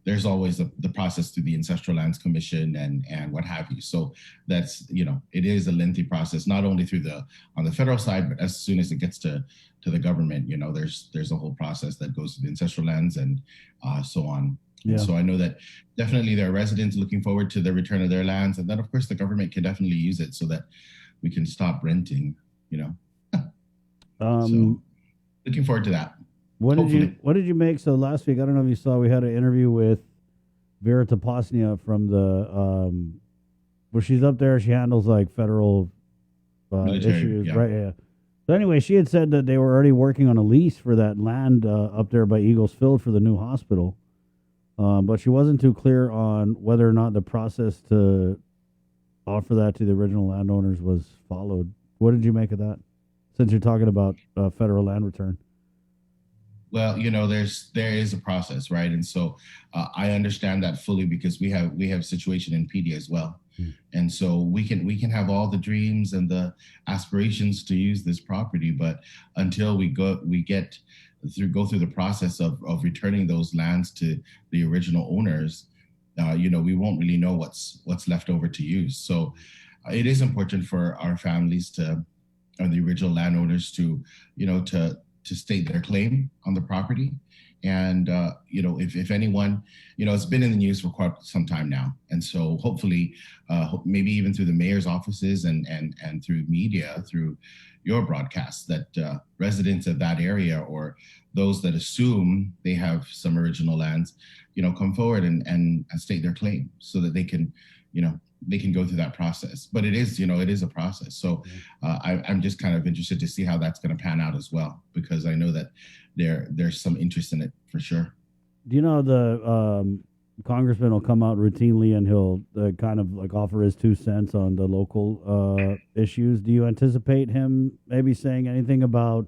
There's always the process through the Ancestral Lands Commission and what have you. So that's, it is a lengthy process, not only on the federal side, but as soon as it gets to the government, there's a whole process that goes to the ancestral lands and so on. Yeah. So I know that definitely there are residents looking forward to the return of their lands. And then of course the government can definitely use it so that we can stop renting, So looking forward to that. What did you make? So last week, I don't know if you saw, we had an interview with Vera Tapasnia from the, well, she's up there. She handles like federal issues, yeah. Right? Yeah. So anyway, she had said that they were already working on a lease for that land up there by Eagles Field for the new hospital. But she wasn't too clear on whether or not the process to offer that to the original landowners was followed. What did you make of that? Since you're talking about federal land return. Well, there is a process, right? And so I understand that fully, because we have situation in PD as well. And so we can have all the dreams and the aspirations to use this property, but until we go through the process of returning those lands to the original owners, we won't really know what's left over to use. So it is important for our families or the original landowners to state their claim on the property. And, if anyone, it's been in the news for quite some time now. And so hopefully, maybe even through the mayor's offices and through media, through your broadcasts, that residents of that area or those that assume they have some original lands, come forward and state their claim so that they can go through that process. But it is a process. So I'm just kind of interested to see how that's going to pan out as well, because I know that there's some interest in it for sure. Do you know the congressman will come out routinely and he'll kind of like offer his 2 cents on the local issues? Do you anticipate him maybe saying anything about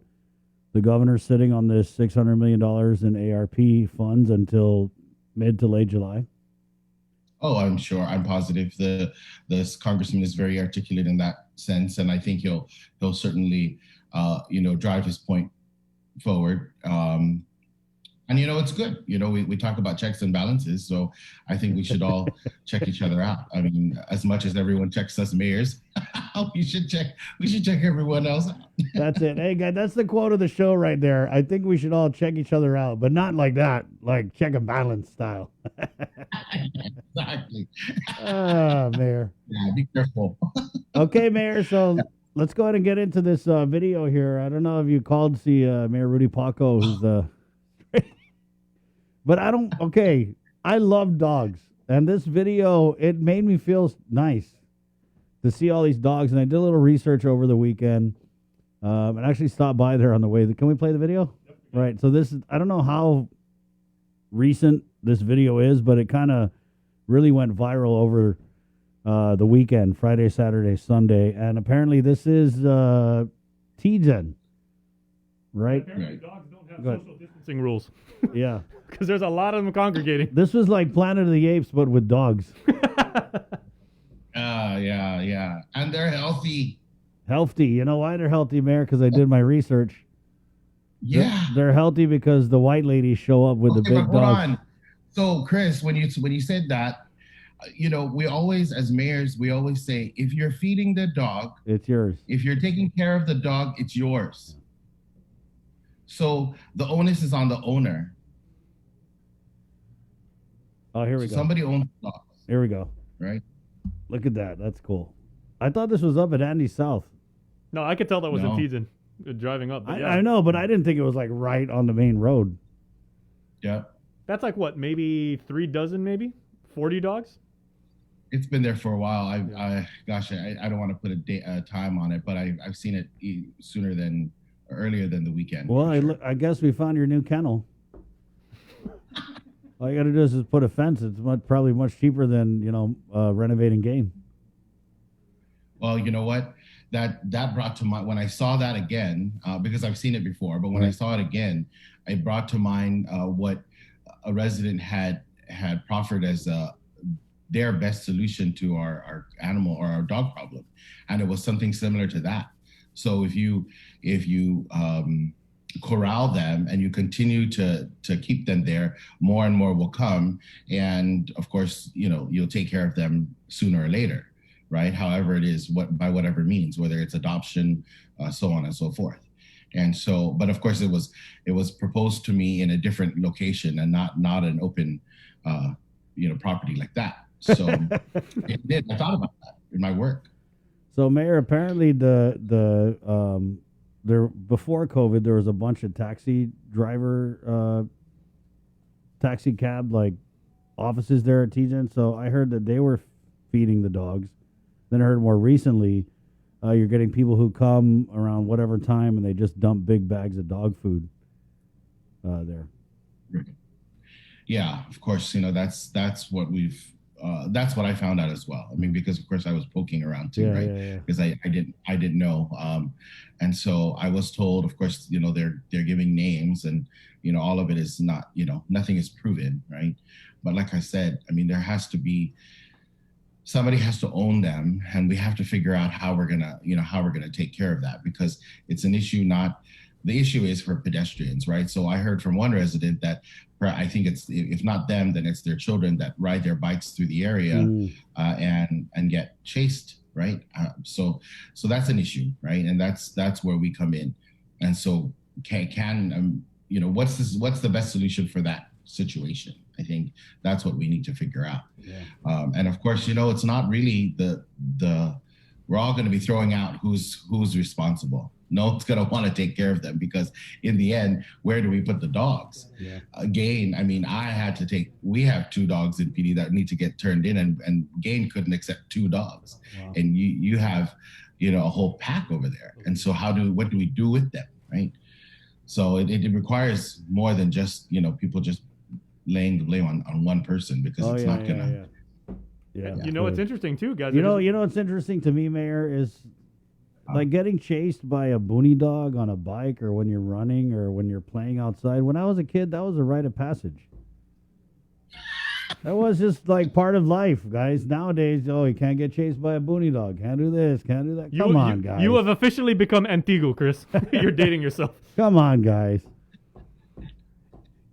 the governor sitting on this $600 million in ARP funds until mid to late July? Oh, I'm sure. I'm positive this congressman is very articulate in that sense, and I think he'll certainly drive his point forward. And it's good. We talk about checks and balances, so I think we should all check each other out. I mean, as much as everyone checks us mayors, we should check everyone else out. That's it. Hey, guys, that's the quote of the show right there. I think we should all check each other out, but not like that, like check and balance style. Exactly. Mayor. Yeah, be careful. Okay, Mayor, so let's go ahead and get into this video here. I don't know if you called to see Mayor Rudy Paco, who's but I love dogs. And this video, it made me feel nice to see all these dogs. And I did a little research over the weekend. And actually stopped by there on the way. Can we play the video? Yep. Right. So this is, I don't know how recent this video is, but it kind of really went viral over the weekend, Friday, Saturday, Sunday. And apparently this is T-Gen, right? Apparently dogs don't have Go ahead. social distancing rules. Yeah. Because there's a lot of them congregating. This was like Planet of the Apes, but with dogs. Yeah. And they're healthy. Healthy. You know why they're healthy, Mayor? Because I did my research. Yeah. They're healthy because the white ladies show up with the big Hold dogs. on. So, Chris, when you said that, we always, as mayors, we always say, if you're feeding the dog, it's yours. If you're taking care of the dog, it's yours. So the onus is on the owner. Oh, here we go. Somebody owns the dog. Here we go. Right. Look at that. That's cool. I thought this was up at Andy South. No, I could tell that was No. in Teason driving up. But yeah. I know, but I didn't think it was like right on the main road. Yeah. That's like what, maybe 3 dozen, maybe 40 dogs. It's been there for a while. I don't want to put a time on it, but I've seen it earlier than the weekend. Well, I guess we found your new kennel. All you got to do is just put a fence. It's probably much cheaper than renovating game. Well, you know what? That brought to mind when I saw that again, because I've seen it before, but when I saw it again, it brought to mind what a resident had proffered as their best solution to our animal or our dog problem, and it was something similar to that. So if you corral them and you continue to keep them there, more and more will come, and of course you'll take care of them sooner or later, right? However it is, by whatever means, whether it's adoption, so on and so forth. And so, but of course it was proposed to me in a different location and not an open property like that. So I thought about that in my work. So, Mayor, apparently there before COVID, there was a bunch of taxi cab like offices there at T-Gen. So I heard that they were feeding the dogs. Then I heard more recently, you're getting people who come around whatever time and they just dump big bags of dog food there. Yeah, of course. That's what that's what I found out as well. I mean, because of course I was poking around too, right? Because I didn't know, and so I was told, of course, they're giving names, and all of it is not, nothing is proven, right? But like I said, I mean, somebody has to own them, and we have to figure out how we're gonna take care of that, because it's an issue. The issue is for pedestrians, right? So I heard from one resident that I think it's, if not them, then it's their children that ride their bikes through the area and get chased, right? So that's an issue, right? And that's where we come in. And so what's the best solution for that situation? I think that's what we need to figure out. Yeah. And of course, it's not really we're all going to be throwing out who's responsible. No one's going to want to take care of them, because in the end, where do we put the dogs? Yeah. Again, I mean, we have 2 dogs in PD that need to get turned in, and Gain couldn't accept 2 dogs. Wow. And you have, a whole pack over there. And so what do we do with them, right? So it requires more than just, people just laying the blame on one person, because it's not going to. Yeah. It's interesting too, guys. What's interesting to me, Mayor, is like getting chased by a boony dog on a bike, or when you're running, or when you're playing outside. When I was a kid, that was a rite of passage. That was just like part of life, guys. Nowadays, you can't get chased by a boony dog. Can't do this, can't do that. Come on, guys. You have officially become Antigo, Chris. You're dating yourself. Come on, guys.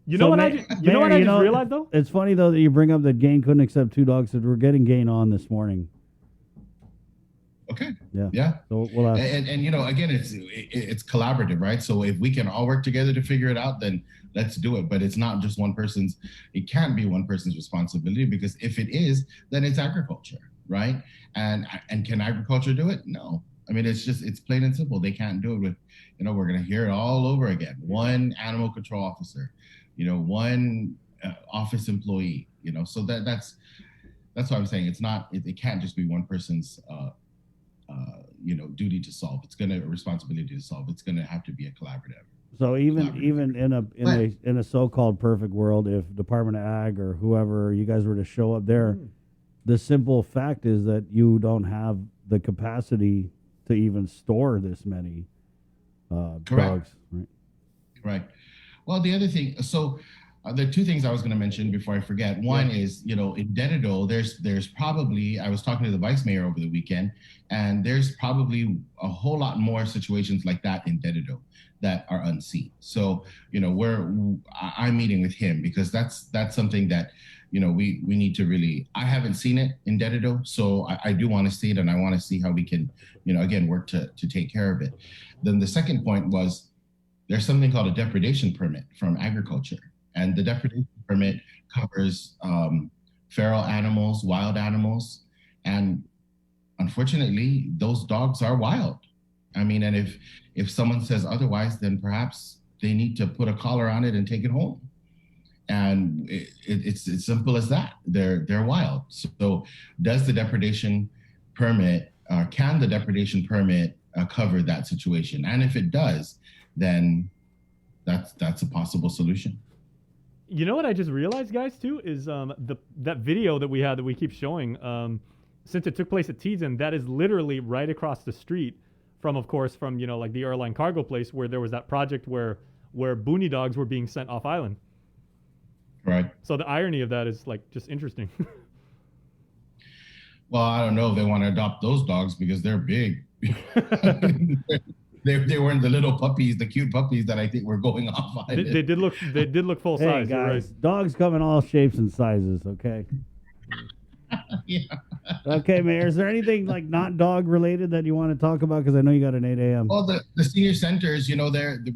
You know what I just realized, though? It's funny, though, that you bring up that Gain couldn't accept 2 dogs, because we're getting Gain on this morning. Okay. Yeah. So we'll have... and again, it's collaborative, right? So if we can all work together to figure it out, then let's do it. But it's not just it can't be one person's responsibility, because if it is, then it's agriculture, right? And can agriculture do it? No. I mean, it's plain and simple. They can't do it with, we're going to hear it all over again. One animal control officer, one office employee, so that's what I'm saying. It's not, it can't just be one person's, duty to solve. It's going to responsibility to solve. It's going to have to be a collaborative. So even in a so-called perfect world, if Department of Ag or whoever you guys were to show up there, the simple fact is that you don't have the capacity to even store this many dogs. Right. Well, the other thing, so there are two things I was going to mention before I forget. One is, in Dededo, there's probably, I was talking to the vice mayor over the weekend, and there's probably a whole lot more situations like that in Dededo that are unseen. So, I'm meeting with him because that's something that, we need to really, I haven't seen it in Dededo, so I do want to see it, and I want to see how we can, again, work to take care of it. Then the second point was there's something called a depredation permit from agriculture. And the depredation permit covers feral animals, wild animals, and unfortunately, those dogs are wild. I mean, and if someone says otherwise, then perhaps they need to put a collar on it and take it home. And it's as simple as that. They're wild. So, does the depredation permit, can the depredation permit cover that situation? And if it does, then that's a possible solution. You know what I just realized, guys, too, is that video that we had that we keep showing, since it took place at Teason, that is literally right across the street from like the airline cargo place where there was that project where boonie dogs were being sent off island. Right. So the irony of that is like just interesting. Well, I don't know if they want to adopt those dogs because they're big. They weren't the little puppies, the cute puppies that I think were going off. They did look full size. Hey guys, right. dogs come in all shapes and sizes. Okay. Yeah. Okay, Mayor. Is there anything like not dog related that you want to talk about? Because I know you got an 8 a.m. Well, the senior centers,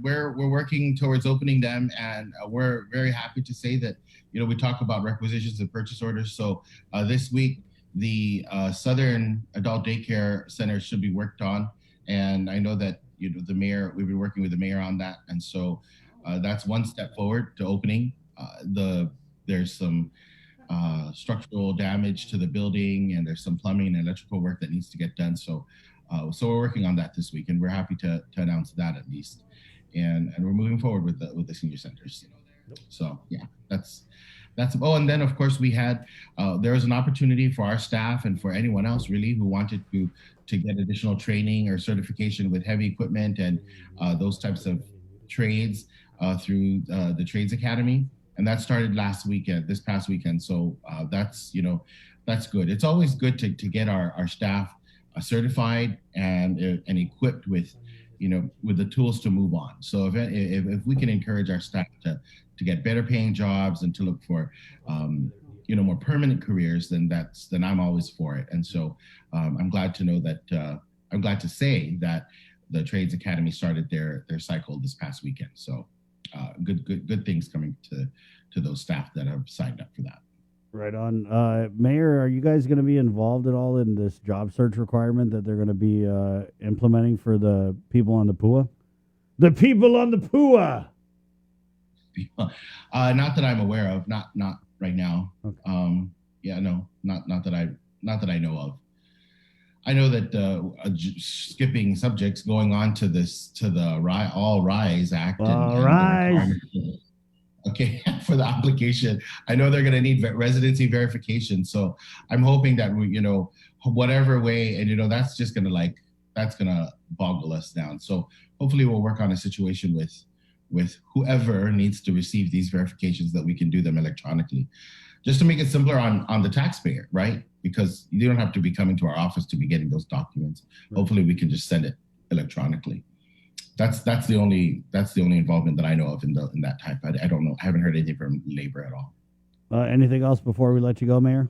we're working towards opening them, and we're very happy to say that we talk about requisitions and purchase orders. So this week, the Southern Adult Daycare Center should be worked on, and I know that the mayor, we've been working with the mayor on that, and so that's one step forward to opening. There's some structural damage to the building, and there's some plumbing and electrical work that needs to get done. So we're working on that this week, and we're happy to announce that at least, and we're moving forward with the senior centers. So yeah, that's. Oh, and then of course we had there was an opportunity for our staff and for anyone else really who wanted to get additional training or certification with heavy equipment and those types of trades through the Trades Academy, and that started this past weekend. So that's good. It's always good to get our staff certified and equipped with with the tools to move on. So if we can encourage our staff to get better paying jobs and to look for more permanent careers, then I'm always for it. And so I'm glad to know that I'm glad to say that the Trades Academy started their cycle this past weekend. So good things coming to those staff that have signed up for that. Right on. Mayor, are you guys going to be involved at all in this job search requirement that they're going to be implementing for the people on the PUA? The people on the PUA! Not that I'm aware of. Not right now. Okay. No, not that I know of. I know that skipping subjects, going on to the All Rise Act. All Rise. Okay, for the application, I know they're going to need residency verification. So I'm hoping that we, whatever way, and that's just going to boggle us down. So hopefully we'll work on a situation with whoever needs to receive these verifications that we can do them electronically, just to make it simpler on the taxpayer, right? Because you don't have to be coming to our office to be getting those documents. Right. Hopefully we can just send it electronically. That's the only involvement that I know of in that type. I don't know. I haven't heard anything from labor at all. Anything else before we let you go, Mayor?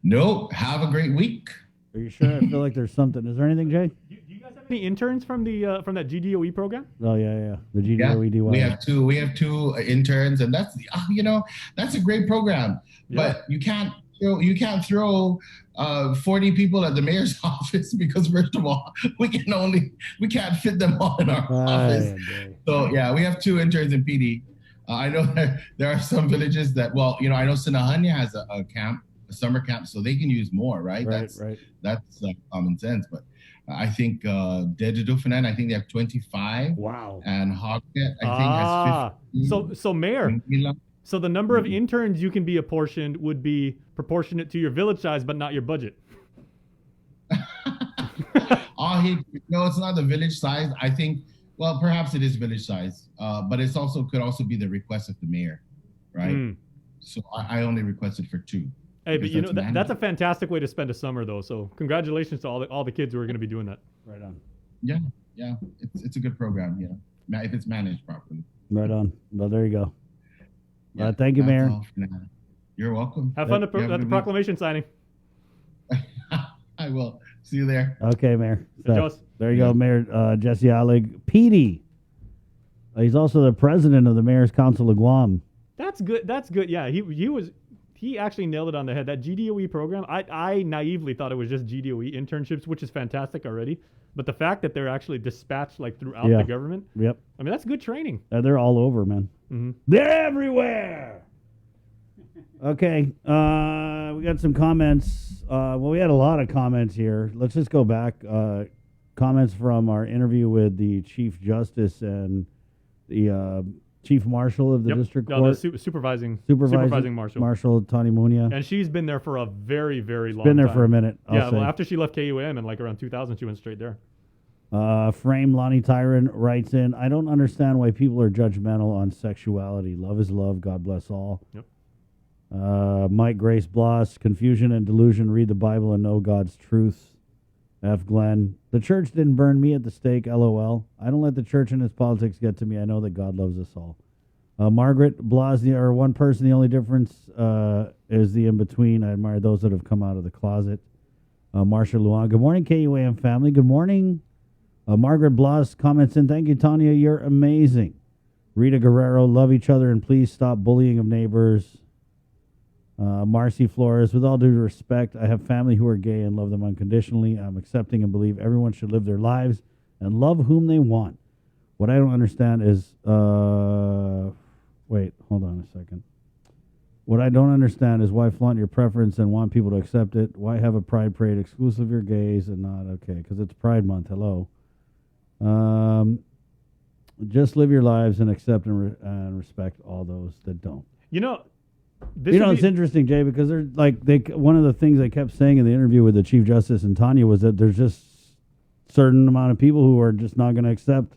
No. Have a great week. Are you sure? I feel like there's something. Is there anything, Jay? Do you guys have any interns from that GDOE program? Oh yeah, the GDOE. Yeah, we have two interns, and that's that's a great program. Yeah. But you can't throw 40 people at the mayor's office because first of all, we can't fit them all in our office. So yeah, we have two interns in PD. I know there are some villages that, I know Sinahanya has a camp, a summer camp so they can use more, right? That's common sense. But I think Dededufanan, I think they have 25. Wow. And Hogget, I think, has 15. So Mayor, so the number of interns you can be apportioned would be proportionate to your village size, but not your budget. No, it's not the village size. I think, well, perhaps it is village size, but it's also could also be the request of the mayor, right? So I only requested for 2. Hey, but you know that's a fantastic way to spend a summer, though. So congratulations to all the kids who are going to be doing that. Right on. Yeah, it's a good program. Yeah, if it's managed properly. Right on. Well, there you go. Thank you, Mayor. You're welcome. Have fun at the proclamation signing. I will. See you there. Okay, Mayor. So, Joss. there you go, Mayor Jesse Allig. Petey. He's also the president of the Mayor's Council of Guam. That's good. That's good. Yeah, he actually nailed it on the head. That GDOE program, I naively thought it was just GDOE internships, which is fantastic already. But the fact that they're actually dispatched like throughout the government, yep. I mean, that's good training. They're all over, man. Mm-hmm. They're everywhere. Okay, we got some comments. We had a lot of comments here. Let's just go back. Comments from our interview with the Chief Justice and the Chief Marshal of the District Court. The supervising marshal. Marshal Tani Munia. And she's been there for a very, very long time. Been there for a minute. Well, after she left KUAM in like around 2000, she went straight there. Frame Lonnie Tyron writes in, I don't understand why people are judgmental on sexuality. Love is love. God bless all. Yep. Mike Grace Bloss, confusion and delusion. Read the Bible and know God's truth. F. Glenn, the church didn't burn me at the stake. LOL. I don't let the church and its politics get to me. I know that God loves us all. Margaret Blas, one person. The only difference is the in between. I admire those that have come out of the closet. Marsha Luan. Good morning, KUAM family. Good morning. Margaret Blas comments in. Thank you, Tanya. You're amazing. Rita Guerrero. Love each other and please stop bullying of neighbors. Marcy Flores, with all due respect, I have family who are gay and love them unconditionally. I'm accepting and believe everyone should live their lives and love whom they want. What I don't understand is, wait, hold on a second. What I don't understand is why flaunt your preference and want people to accept it. Why have a pride parade exclusive of your gays and not okay? Because it's Pride Month. Hello. Just live your lives and accept and respect all those that don't. You know, it's interesting, Jay, because they're like one of the things they kept saying in the interview with the Chief Justice and Tanya was that there's just certain amount of people who are just not going to accept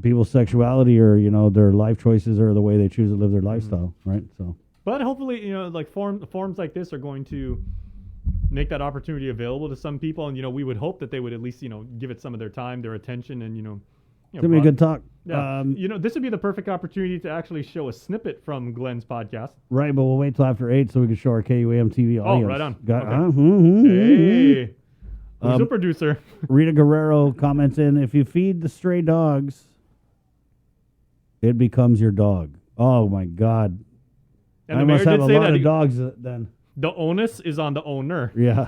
people's sexuality or their life choices or the way they choose to live their lifestyle, right? So, but hopefully, like forums like this are going to make that opportunity available to some people, and we would hope that they would at least give it some of their time, their attention, and it's gonna be a good talk. Yeah. This would be the perfect opportunity to actually show a snippet from Glenn's podcast. Right, but we'll wait till after 8 so we can show our KUAM TV audience. Oh, right on. Okay. Hey, who's a producer? Rita Guerrero comments in, if you feed the stray dogs, it becomes your dog. Oh, my God. And I must have a lot of dogs then. The onus is on the owner. Yeah.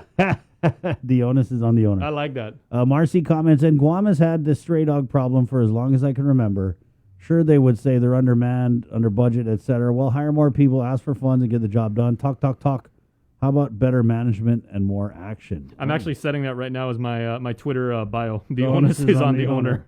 The onus is on the owner. I like that. Marcy comments in, Guam has had this stray dog problem for as long as I can remember. Sure, they would say they're undermanned, under budget, etc. Well, hire more people, ask for funds, and get the job done. Talk. How about better management and more action? I'm actually setting that right now as my my Twitter bio. The onus is on the owner.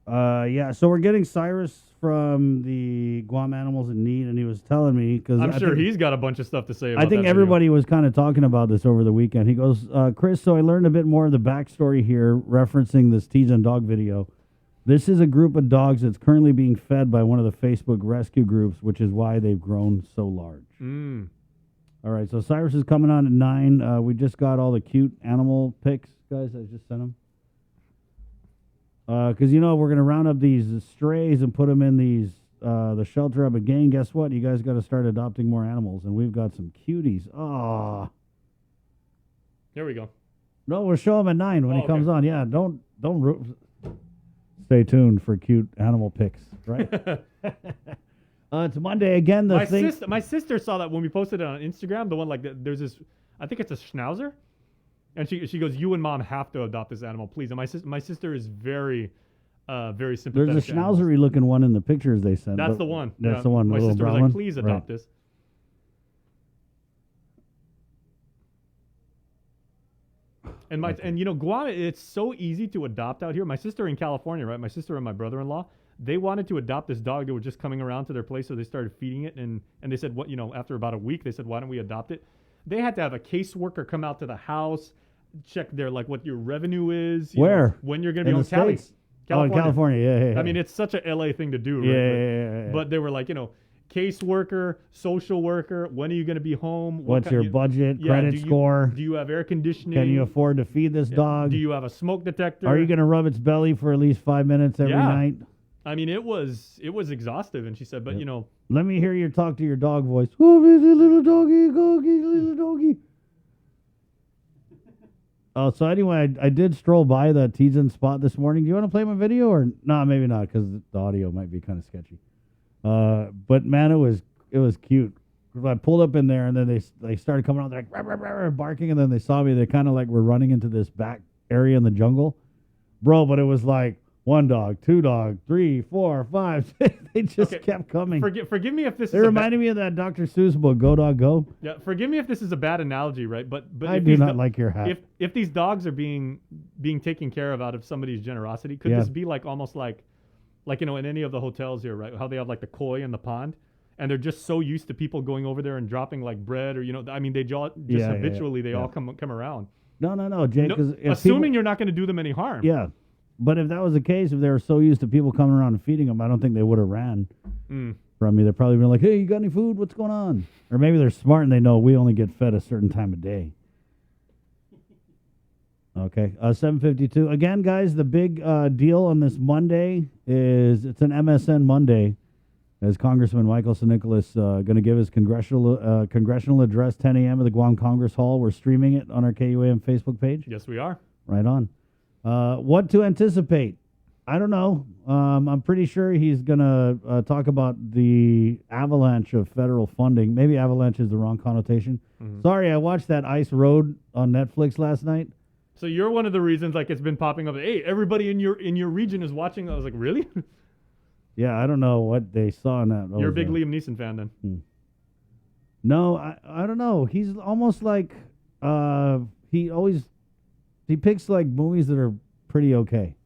Yeah, so we're getting Cyrus from the Guam Animals in Need, and he was telling me because I'm sure he's got a bunch of stuff to say about I think that everybody was kind of talking about this over the weekend. He goes, Chris, so I learned a bit more of the backstory here, referencing this Tease and Dog video. This is a group of dogs that's currently being fed by one of the Facebook rescue groups, which is why they've grown so large. All right, so Cyrus is coming on at 9. We just got all the cute animal pics, guys. I just sent them. Because, we're going to round up these strays and put them in these the shelter up again. Guess what? You guys got to start adopting more animals, and we've got some cuties. Oh. Here we go. No, we'll show him at 9 when he comes on. Yeah, don't stay tuned for cute animal pics, right? It's Monday again. My sister saw that when we posted it on Instagram. The one there's this, I think it's a schnauzer. And she goes, you and mom have to adopt this animal, please. And my sister is very very sympathetic. There's a to animals. schnauzery looking one in the pictures they sent. That's but the one. That's Yeah. the one. My the little sister was brown like, one? please Right. adopt this. And you know, Guam, it's so easy to adopt out here. My sister in California, right? My sister and my brother-in-law, they wanted to adopt this dog that was just coming around to their place, so they started feeding it, and they said, what, you know, after about a week, they said, why don't we adopt it? They had to have a caseworker come out to the house, check their, like, what your revenue is. Where? When you're going to In be on the Cali. States? Oh, in California, yeah. I mean, it's such a LA thing to do, right? Yeah. But they were like, you know, caseworker, social worker, when are you going to be home? What's your budget, credit do score? Do you have air conditioning? Can you afford to feed this dog? Do you have a smoke detector? Are you going to rub its belly for at least 5 minutes every night? I mean, it was exhaustive, and she said, but you know, Let me hear you talk to your dog voice. Oh, little doggy, little doggy. Oh, so anyway, I did stroll by the Teasin spot this morning. Do you want to play my video or no? Maybe not because the audio might be kind of sketchy. But man, it was cute. I pulled up in there and then they started coming out. They're like "Rah, rah, rah, rah," barking, and then they saw me. They kind of like were running into this back area in the jungle, bro. But it was like 1 dog, 2 dog, 3, 4, 5. They just kept coming. Forgive me if this They is reminded me of that Dr. Seuss book, Go Dog Go. Yeah, forgive me if this is a bad analogy, right? But I if do these not like your hat. If these dogs are being taken care of out of somebody's generosity, could this be like almost like you know, in any of the hotels here, right? How they have like the koi and the pond, and they're just so used to people going over there and dropping like bread or, you know, I mean, they just habitually they all come around. No, Jake. No, assuming you're not going to do them any harm. Yeah. But if that was the case, if they were so used to people coming around and feeding them, I don't think they would have ran from me. They'd probably been like, hey, you got any food? What's going on? Or maybe they're smart and they know we only get fed a certain time of day. Okay, 7:52. Again, guys, the big deal on this Monday is it's an MSN Monday, as Congressman Michael St. Nicholas going to give his congressional address 10 a.m. at the Guam Congress Hall. We're streaming it on our KUAM Facebook page. Yes, we are. Right on. What to anticipate? I don't know. I'm pretty sure he's going to talk about the avalanche of federal funding. Maybe avalanche is the wrong connotation. Sorry, I watched that Ice Road on Netflix last night. So you're one of the reasons, like, it's been popping up. Hey, everybody in your region is watching. I was like, really? Yeah, I don't know what they saw in that. You're a big Liam Neeson fan, then? No, I don't know. He's almost like he picks like movies that are pretty okay.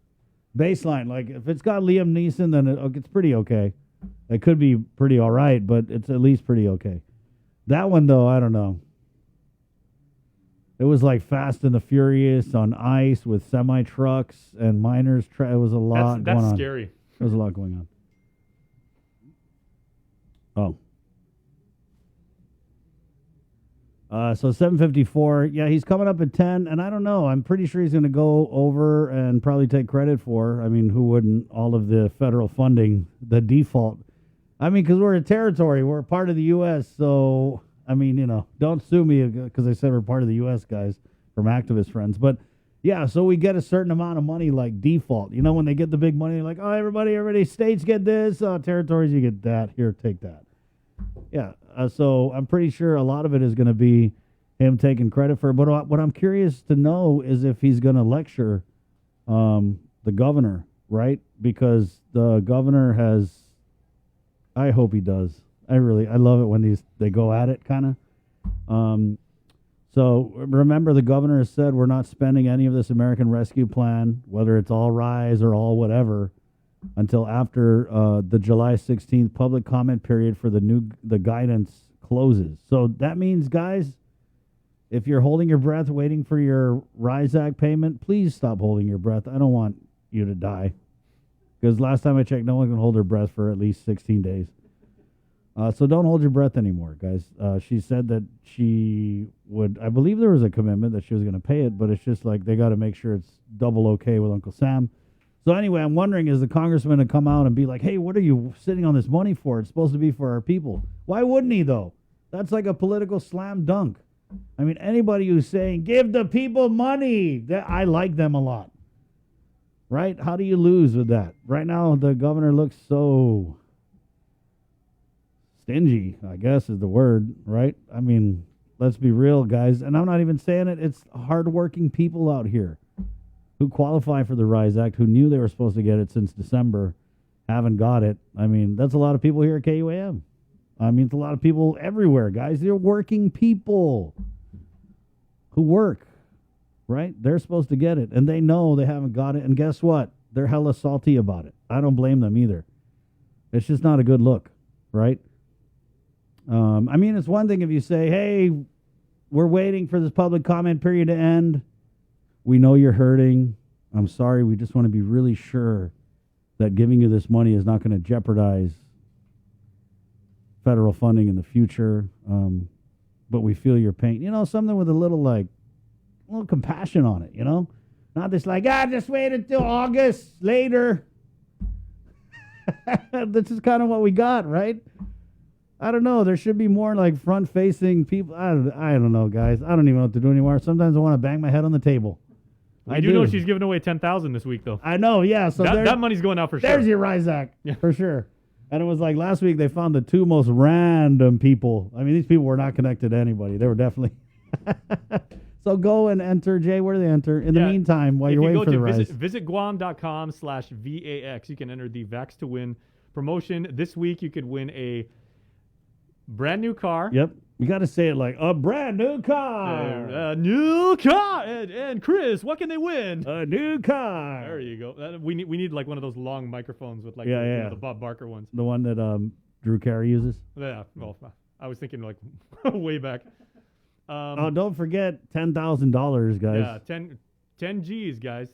Baseline, like if it's got Liam Neeson, then it's pretty okay. It could be pretty all right, but it's at least pretty okay. That one though, I don't know. It was like Fast and the Furious on ice with semi trucks and miners. It was a lot going on. That's scary. There was a lot going on. Oh. So 7:54. Yeah, he's coming up at 10, and I don't know. I'm pretty sure he's going to go over and probably take credit for. I mean, who wouldn't? All of the federal funding, the default. I mean, because we're a territory, we're a part of the U.S. So I mean, you know, don't sue me because I said we're part of the U.S. guys from activist friends, but yeah. So we get a certain amount of money like default. You know, when they get the big money, they're like, oh, everybody, states get this, territories you get that. Here, take that. Yeah, so I'm pretty sure a lot of it is going to be him taking credit for it. But what I'm curious to know is if he's going to lecture the governor, right? Because the governor has, I hope he does. I love it when they go at it, kind of. So remember, the governor has said we're not spending any of this American Rescue Plan, whether it's all rise or all whatever, until after the July 16th public comment period for the guidance closes. So that means, guys, if you're holding your breath waiting for your RISE Act payment, please stop holding your breath. I don't want you to die. Because last time I checked, no one can hold their breath for at least 16 days. So don't hold your breath anymore, guys. She said that she would, I believe there was a commitment that she was going to pay it, but it's just like they got to make sure it's double okay with Uncle Sam. So anyway, I'm wondering, is the congressman to come out and be like, hey, what are you sitting on this money for? It's supposed to be for our people. Why wouldn't he, though? That's like a political slam dunk. I mean, anybody who's saying, give the people money, I like them a lot. Right? How do you lose with that? Right now, the governor looks so stingy, I guess is the word, right? I mean, let's be real, guys. And I'm not even saying it. It's hardworking people out here. who qualify for the RISE Act, who knew they were supposed to get it since December, haven't got it. I mean, that's a lot of people here at KUAM. I mean, it's a lot of people everywhere, guys. They're working people who work, right? They're supposed to get it, and they know they haven't got it. And guess what? They're hella salty about it. I don't blame them either. It's just not a good look, right? I mean, it's one thing if you say, hey, we're waiting for this public comment period to end. We know you're hurting. I'm sorry. We just want to be really sure that giving you this money is not going to jeopardize federal funding in the future. But we feel your pain. You know, something with a little compassion on it, you know? Not this just wait until August later. This is kind of what we got, right? I don't know. There should be more front-facing people. I don't know, guys. I don't even know what to do anymore. Sometimes I want to bang my head on the table. I do know she's giving away $10,000 this week, though. I know, yeah. So that money's going out for sure. There's your RISE Act, for sure. And it was last week they found the two most random people. I mean, these people were not connected to anybody. They were definitely... So go and enter, Jay. Where do they enter? In the meantime, while you're waiting for the RISE. Visit guam.com/VAX. You can enter the Vax to Win promotion. This week, you could win a brand new car. Yep. You got to say it like a brand new car. A new car. And Chris, what can they win? A new car. There you go. We need one of those long microphones with the Bob Barker ones. The one that Drew Carey uses. Yeah. Well, I was thinking way back. Don't forget $10,000, guys. Yeah, 10 G's, guys.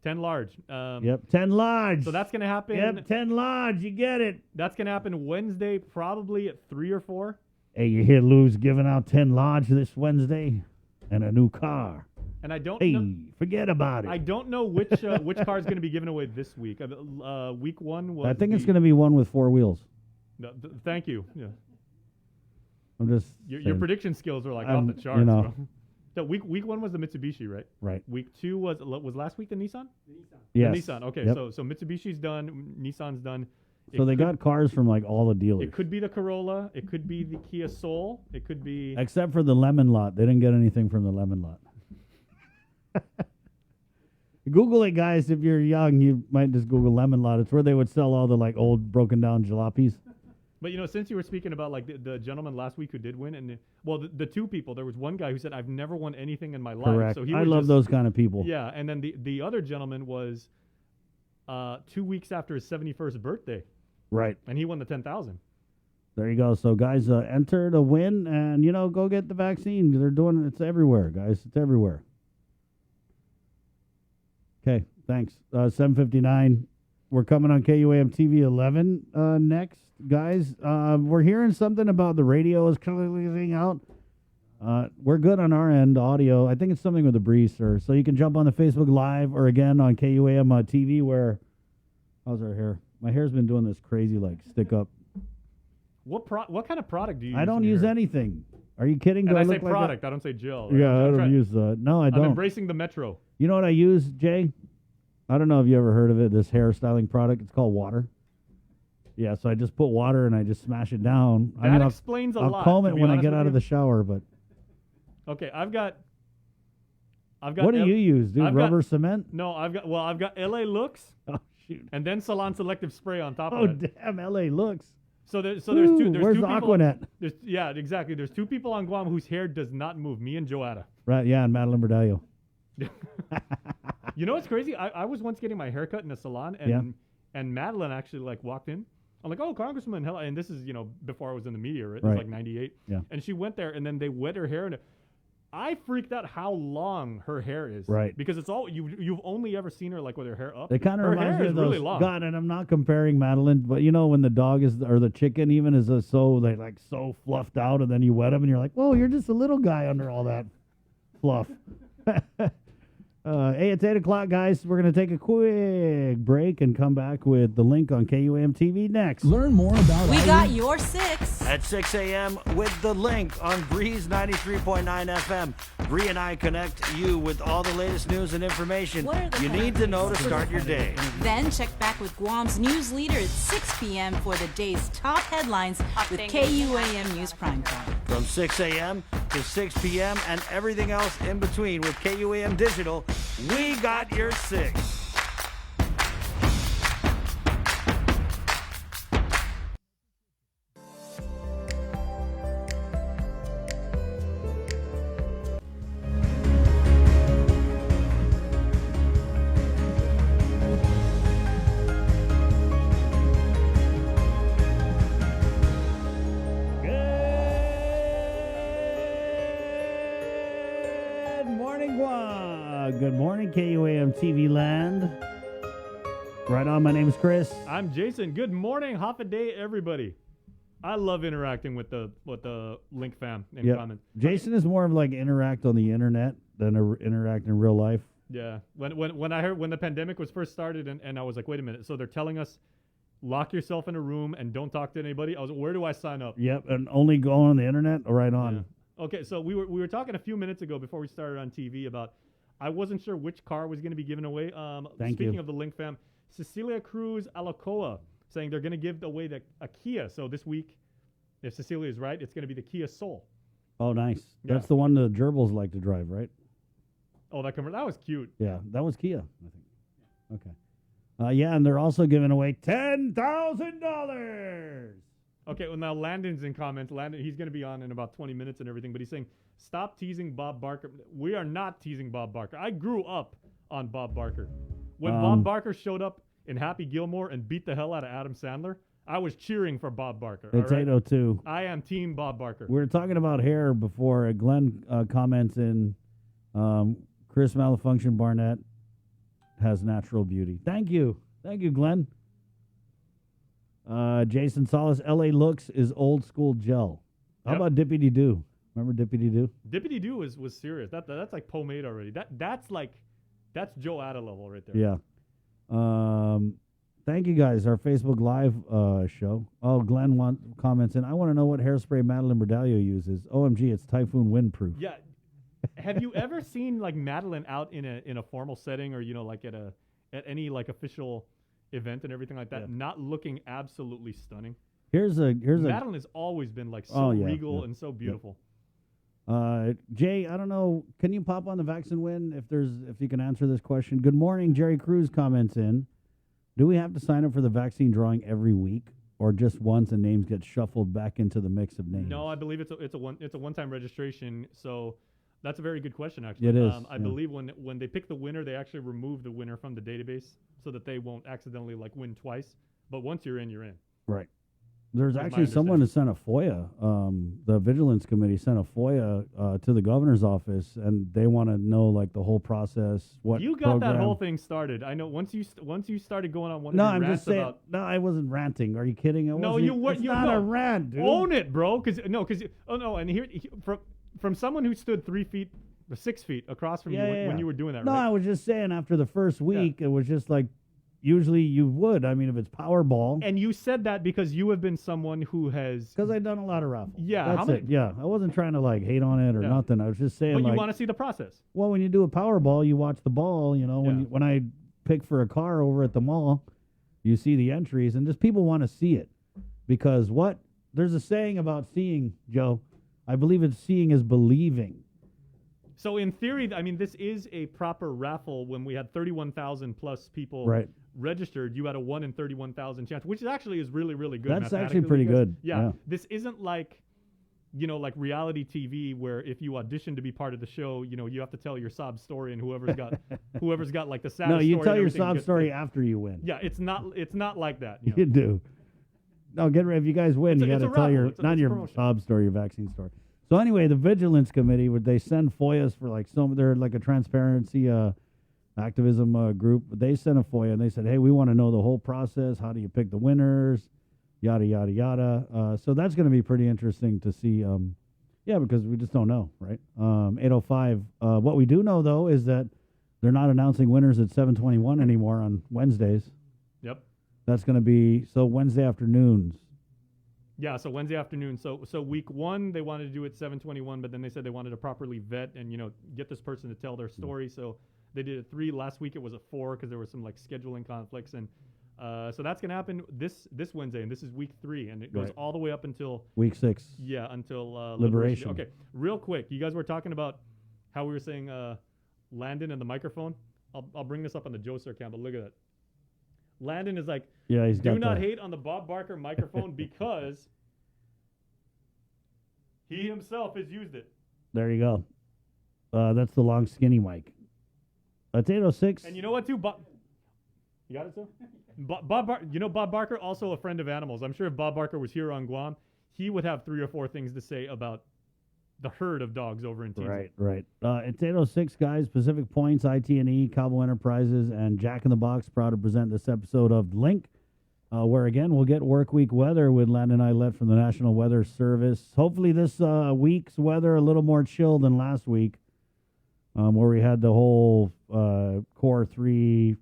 10 large. Yep, 10 large. So that's going to happen. Yep, 10 large. You get it. That's going to happen Wednesday, probably at 3 or 4. Hey, you hear Lou's giving out 10 large this Wednesday and a new car. And I don't know. Forget about it. I don't know which car is going to be given away this week. Week 1 was. I think it's going to be one with 4 wheels. Thank you. Yeah. I'm just your prediction skills are off the charts. You know. So week 1 was the Mitsubishi, right? Right. Week 2 was last week the Nissan? Yes. The Nissan. Okay, yep. So Mitsubishi's done, Nissan's done. So they got cars from all the dealers. It could be the Corolla, it could be the Kia Soul, it could be except for the Lemon Lot. They didn't get anything from the Lemon Lot. Google it, guys. If you're young, you might just Google Lemon Lot. It's where they would sell all the old broken down jalopies. But since you were speaking about the gentleman last week who did win, and the two people, there was one guy who said, "I've never won anything in my life." Correct. So I love those kind of people. Yeah, and then the other gentleman was 2 weeks after his 71st birthday. Right. And he won the 10,000. There you go. So guys, enter to win, and go get the vaccine. They're doing it's everywhere, guys. It's everywhere. Okay, thanks. 7:59. We're coming on KUAM TV 11 next. Guys, we're hearing something about the radio is closing out. We're good on our end, audio. I think it's something with the breeze, sir. So you can jump on the Facebook Live or again on KUAM TV where... How's our hair? My hair's been doing this crazy, stick up. What kind of product do you use? I don't use anything. Are you kidding? And I say product. I don't say gel. Right? Yeah, I don't use... no, I don't. I'm embracing the Metro. You know what I use, Jay? I don't know if you ever heard of it, this hairstyling product. It's called water. Yeah, so I just put water and I just smash it down. That explains a lot. I'll comb it when I get out of the shower, but... Okay, I've got... What do you use, dude? Rubber cement? No, I've got LA Looks. Oh, shoot. And then Salon Selective Spray on top of it. Oh, damn, LA Looks. So there's two. Where's the Aquanet? Yeah, exactly. There's 2 people on Guam whose hair does not move. Me and Joada. Right, yeah, and Madeline Berdallo. You know what's crazy? I was once getting my hair cut in a salon, and Madeline actually walked in. I'm like, "Oh, Congressman, hello!" And this is before I was in the media, right? It was 98. Yeah. And she went there, and then they wet her hair, and I freaked out how long her hair is. Right. Because it's all you've only ever seen her with her hair up. It kind of reminds me of those. Really long. God, and I'm not comparing Madeline, but when the dog is or the chicken even is so fluffed out, and then you wet them, and you're like, "Whoa, you're just a little guy under all that fluff." Hey, it's 8 o'clock, guys. We're going to take a quick break and come back with the link on KUAM TV next. Learn more about We got your 6. At 6 a.m. with the link on Breeze 93.9 FM. Bree and I connect you with all the latest news and information you need to know to start your day. Then check back with Guam's news leader at 6 p.m. for the day's top headlines with KUAM News Primetime. From 6 a.m. to 6 p.m. and everything else in between with KUAM Digital We got your 6. Good morning, KUAM TV land. Right on, my name is Chris. I'm Jason. Good morning, half a day, everybody. I love interacting with the Link fam in comments. Jason is more of like interact on the internet than interact in real life. Yeah. When I heard when the pandemic was first started and I was like, wait a minute, so they're telling us lock yourself in a room and don't talk to anybody. I was like, where do I sign up? Yep, and only go on the internet. Right on. Yeah. Okay, so we were talking a few minutes ago before we started on TV about I wasn't sure which car was going to be given away. Speaking of the Link fam, Cecilia Cruz Alacoa saying they're going to give away a Kia. So this week, if Cecilia is right, it's going to be the Kia Soul. Oh, nice. Yeah. That's the one the gerbils like to drive, right? Oh, that was cute. Yeah, that was Kia, I think. Okay. Yeah, and they're also giving away $10,000. Okay, well, now Landon's in comments. Landon, he's going to be on in about 20 minutes and everything, but he's saying, stop teasing Bob Barker. We are not teasing Bob Barker. I grew up on Bob Barker. When Bob Barker showed up in Happy Gilmore and beat the hell out of Adam Sandler, I was cheering for Bob Barker. It's 8:02. I am team Bob Barker. We were talking about hair before. Glenn comments in, Chris Malfunction Barnett has natural beauty. Thank you. Thank you, Glenn. Jason Solis, LA Looks is old school gel. How about Dippity Doo? Remember Dippity Doo? Dippity Doo was serious. That's like pomade already. That's Joe Ada level right there. Yeah. Thank you guys. Our Facebook Live show. Oh, Glenn comments in. I want to know what hairspray Madeline Bordallo uses. OMG, it's Typhoon Windproof. Yeah. Have you ever seen like Madeline out in a formal setting or like at any like official event and everything like that, not looking absolutely stunning? Here's Madeline has always been like so regal and so beautiful. Jay, I don't know. Can you pop on the vaccine win if you can answer this question? Good morning. Jerry Cruz comments in. Do we have to sign up for the vaccine drawing every week, or just once and names get shuffled back into the mix of names? No, I believe it's a one-time registration. So that's a very good question, actually. It is. I believe when they pick the winner, they actually remove the winner from the database so that they won't accidentally like win twice. But once you're in, you're in. Right. There's actually someone who sent a FOIA. The Vigilance Committee sent a FOIA to the governor's office, and they want to know like the whole process. What you got that whole thing started? I know once you started going on one. No, of your I'm just saying. about, No, I wasn't ranting. Are you kidding? No, you were. It's not a rant, dude. Own it, bro. And here from someone who stood 3 feet, 6 feet across from you when you were doing that. No, right? I was just saying after the first week, it was just like. Usually you would. I mean, if it's Powerball. And you said that because you have been someone who has... Because I've done a lot of raffles. Yeah. That's it. Yeah. I wasn't trying to, like, hate on it or nothing. I was just saying, But you want to see the process. Well, when you do a Powerball, you watch the ball, When I pick for a car over at the mall, you see the entries, and just people want to see it. Because there's a saying about seeing, Joe. I believe it's seeing is believing. So in theory, I mean, this is a proper raffle. When we had 31,000 plus people registered, you had a 1 in 31,000 chance, which actually is really, really good. That's actually pretty good. Yeah. This isn't like, like reality TV where if you audition to be part of the show, you have to tell your sob story and whoever's got like the saddest story. No, you tell your sob story after you win. Yeah, it's not like that. You do. No, get ready. If you guys win, you got to tell your sob story, your vaccine story. So anyway, the Vigilance Committee, they send FOIAs for they're like a transparency activism group. They sent a FOIA and they said, hey, we want to know the whole process. How do you pick the winners? Yada, yada, yada. So that's going to be pretty interesting to see. Because we just don't know, right? 8:05. What we do know, though, is that they're not announcing winners at 7:21 anymore on Wednesdays. Yep. That's going to be Wednesday afternoons. Yeah, so Wednesday afternoon. So week 1, they wanted to do it 7:21, but then they said they wanted to properly vet and, get this person to tell their story. So they did it 3. Last week it was a 4 because there were some, scheduling conflicts. And so that's going to happen this Wednesday, and this is week 3, and it goes all the way up until... Week 6. Yeah, until Liberation. Okay, real quick. You guys were talking about how we were saying Landon and the microphone. I'll bring this up on the Joe Sir account, but look at that. Landon is like, yeah, he's do got not the... hate on the Bob Barker microphone because he himself has used it. There you go. That's the long skinny mic. That's 806. And you know what, too? You got it, sir? Bob Barker, also a friend of animals. I'm sure if Bob Barker was here on Guam, he would have 3 or 4 things to say about the herd of dogs over in Teasdale. Right. It's 806, guys. Pacific Points, IT&E, Cabo Enterprises, and Jack in the Box proud to present this episode of Link, where, again, we'll get work week weather with Landon Eilert from the National Weather Service. Hopefully this week's weather a little more chill than last week, where we had the whole Core 3.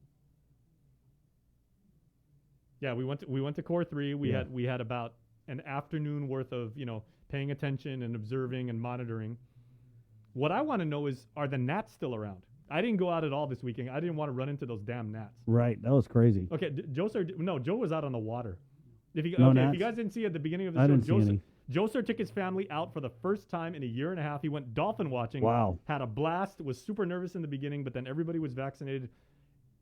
Yeah, we went to Core 3. We had about an afternoon worth of, paying attention and observing and monitoring. What I want to know is, are the gnats still around? I didn't go out at all this weekend. I didn't want to run into those damn gnats. Right, that was crazy. Okay, Joe was out on the water. If you guys didn't see at the beginning of the show, Joe Sir took his family out for the first time in a year and a half. He went dolphin watching. Wow. Had a blast, was super nervous in the beginning, but then everybody was vaccinated.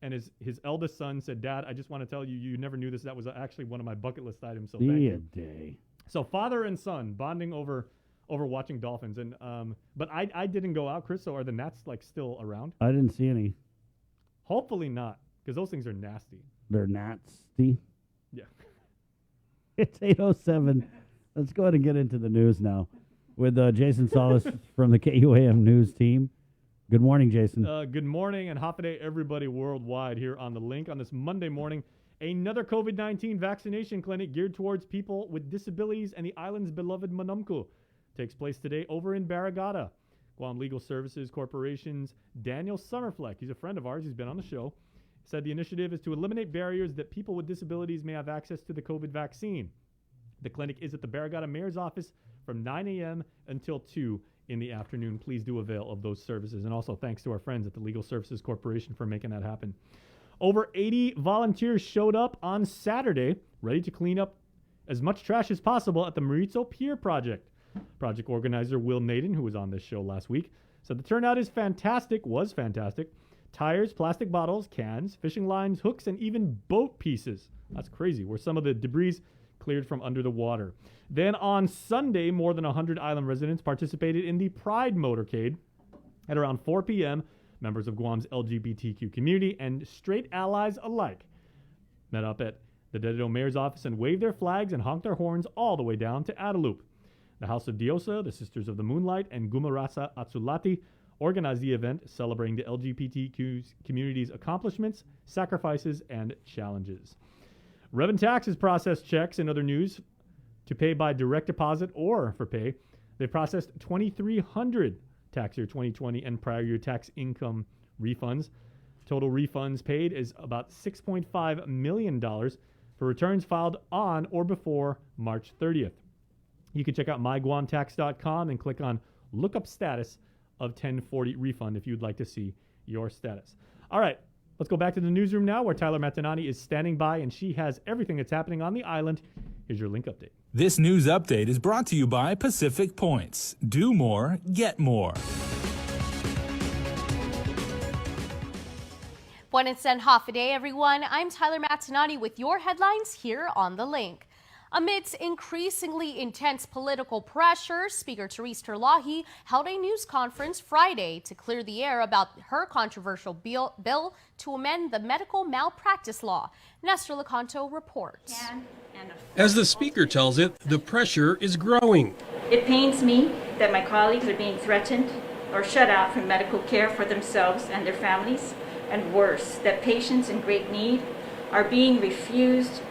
And his eldest son said, Dad, I just want to tell you, you never knew this. That was actually one of my bucket list items. So thank you. Day. So father and son bonding over watching dolphins. And but I didn't go out, Chris. So are the gnats still around? I didn't see any. Hopefully not, because those things are nasty. They're nasty. Yeah. It's 8:07. Let's go ahead and get into the news now with Jason Solis from the KUAM News team. Good morning, Jason. Good morning and Hafa everybody worldwide here on the Link on this Monday morning. Another COVID-19 vaccination clinic geared towards people with disabilities and the island's beloved Manumku takes place today over in Barragata. Guam Legal Services Corporation's Daniel Summerfleck, he's a friend of ours, he's been on the show, said the initiative is to eliminate barriers that people with disabilities may have access to the COVID vaccine. The clinic is at the Barragata Mayor's office from 9 a.m. until 2 in the afternoon. Please do avail of those services. And also thanks to our friends at the Legal Services Corporation for making that happen. Over 80 volunteers showed up on Saturday, ready to clean up as much trash as possible at the Maritzo Pier project. Project organizer Will Naden, who was on this show last week, said the turnout was fantastic. Tires, plastic bottles, cans, fishing lines, hooks, and even boat pieces. That's crazy. Where some of the debris cleared from under the water. Then on Sunday, more than 100 island residents participated in the Pride Motorcade. At around 4 p.m., members of Guam's LGBTQ community and straight allies alike met up at the Dededo Mayor's office and waved their flags and honked their horns all the way down to Adelup. The House of Diosa, the Sisters of the Moonlight, and Gumarasa Atsulati organized the event celebrating the LGBTQ community's accomplishments, sacrifices, and challenges. Revenue Taxes processed checks in other news to pay by direct deposit or for pay. They processed 2,300 tax year 2020 and prior year tax income refunds. Total refunds paid is about $6.5 million for returns filed on or before March 30th. You can check out myguamtax.com and click on Look Up Status of 1040 Refund if you'd like to see your status. All right, let's go back to the newsroom now where Tyler Matanani is standing by and she has everything that's happening on the island. Here's your Link update. This news update is brought to you by Pacific Points. Do more, get more. Buenas and Hafa day, everyone. I'm Tyler Matanani with your headlines here on The Link. Amidst increasingly intense political pressure, Speaker Therese Terlahi held a news conference Friday to clear the air about her controversial bill to amend the medical malpractice law. Nestor Lecanto reports. As the speaker tells it, the pressure is growing. It pains me that my colleagues are being threatened or shut out from medical care for themselves and their families, and worse, that patients in great need are being refused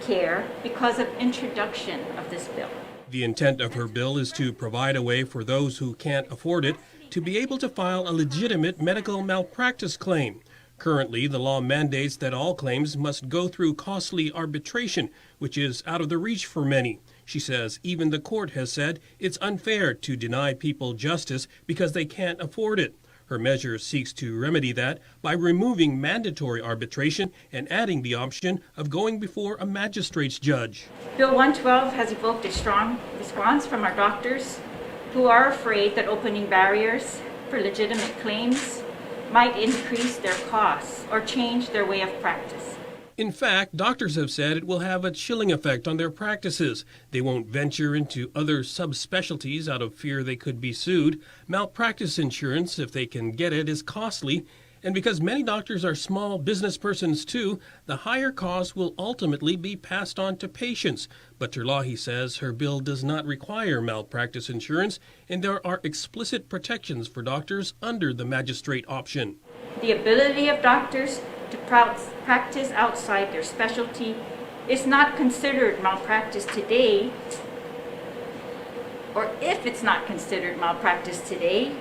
care because of introduction of this bill. The intent of her bill is to provide a way for those who can't afford it to be able to file a legitimate medical malpractice claim. Currently, the law mandates that all claims must go through costly arbitration, which is out of the reach for many. She says even the court has said it's unfair to deny people justice because they can't afford it. Her measure seeks to remedy that by removing mandatory arbitration and adding the option of going before a magistrate's judge. Bill 112 has evoked a strong response from our doctors who are afraid that opening barriers for legitimate claims might increase their costs or change their way of practice. In fact, doctors have said it will have a chilling effect on their practices. They won't venture into other subspecialties out of fear they could be sued. Malpractice insurance, if they can get it, is costly. And because many doctors are small business persons too, the higher costs will ultimately be passed on to patients. But Terlahi says her bill does not require malpractice insurance, and there are explicit protections for doctors under the magistrate option. The ability of doctors to practice outside their specialty is not considered malpractice today, or if it's not considered malpractice today,